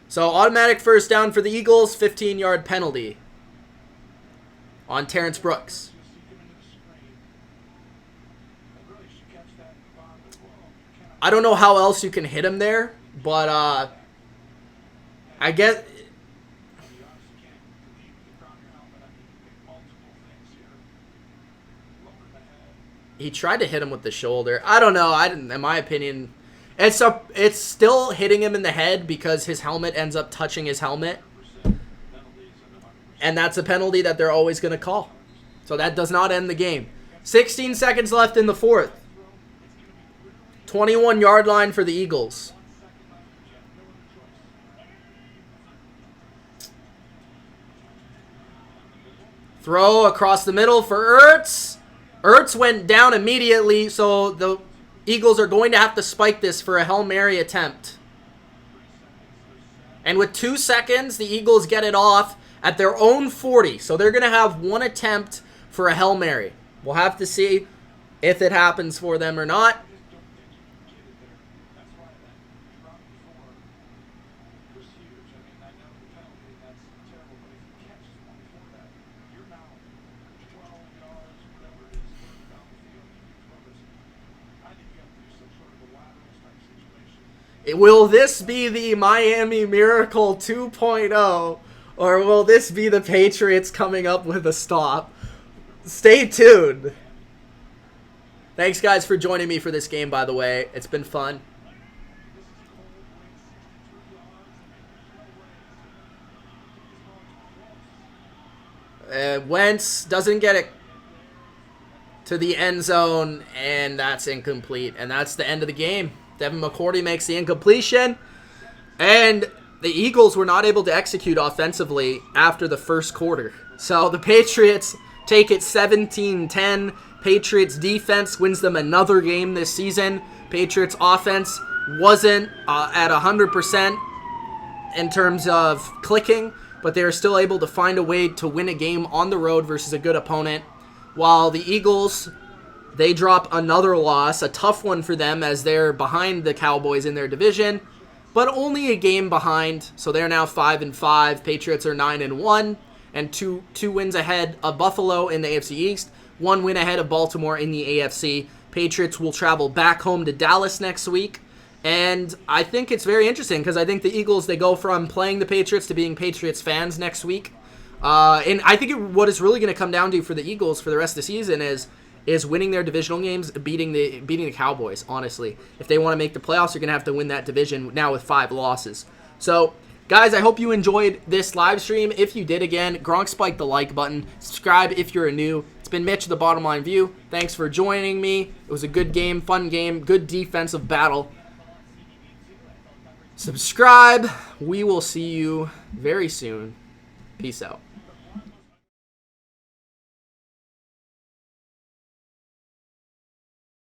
So automatic first down for the Eagles, 15-yard penalty on Terrence Brooks. I don't know how else you can hit him there, but I guess he tried to hit him with the shoulder. I don't know. In my opinion, it's still hitting him in the head because his helmet ends up touching his helmet. And that's a penalty that they're always going to call. So that does not end the game. 16 seconds left in the 4th. 21-yard line for the Eagles. Throw across the middle for Ertz. Ertz went down immediately, so the Eagles are going to have to spike this for a Hail Mary attempt. And with 2 seconds, the Eagles get it off at their own 40. So they're going to have one attempt for a Hail Mary. We'll have to see if it happens for them or not. Will this be the Miami Miracle 2.0, or will this be the Patriots coming up with a stop? Stay tuned. Thanks, guys, for joining me for this game, by the way. It's been fun. Wentz doesn't get it to the end zone, and that's incomplete. And that's the end of the game. Devin McCourty makes the incompletion, and the Eagles were not able to execute offensively after the first quarter. So the Patriots take it 17-10. Patriots defense wins them another game this season. Patriots offense wasn't at 100% in terms of clicking, but they were still able to find a way to win a game on the road versus a good opponent. while the Eagles, they drop another loss, a tough one for them as they're behind the Cowboys in their division, but only a game behind. So they're now 5-5. Patriots are 9-1, and two wins ahead of Buffalo in the AFC East, 1 win ahead of Baltimore in the AFC. Patriots will travel back home to Dallas next week. And I think it's very interesting because I think the Eagles, they go from playing the Patriots to being Patriots fans next week. And I think what it's really going to come down to for the Eagles for the rest of the season is winning their divisional games, beating the Cowboys, honestly. If they want to make the playoffs, you're going to have to win that division now with 5 losses. So, guys, I hope you enjoyed this live stream. If you did, again, Gronk spike the like button. Subscribe if you're new. It's been Mitch of the Bottom Line View. Thanks for joining me. It was a good game, fun game, good defensive battle. Subscribe. We will see you very soon. Peace out.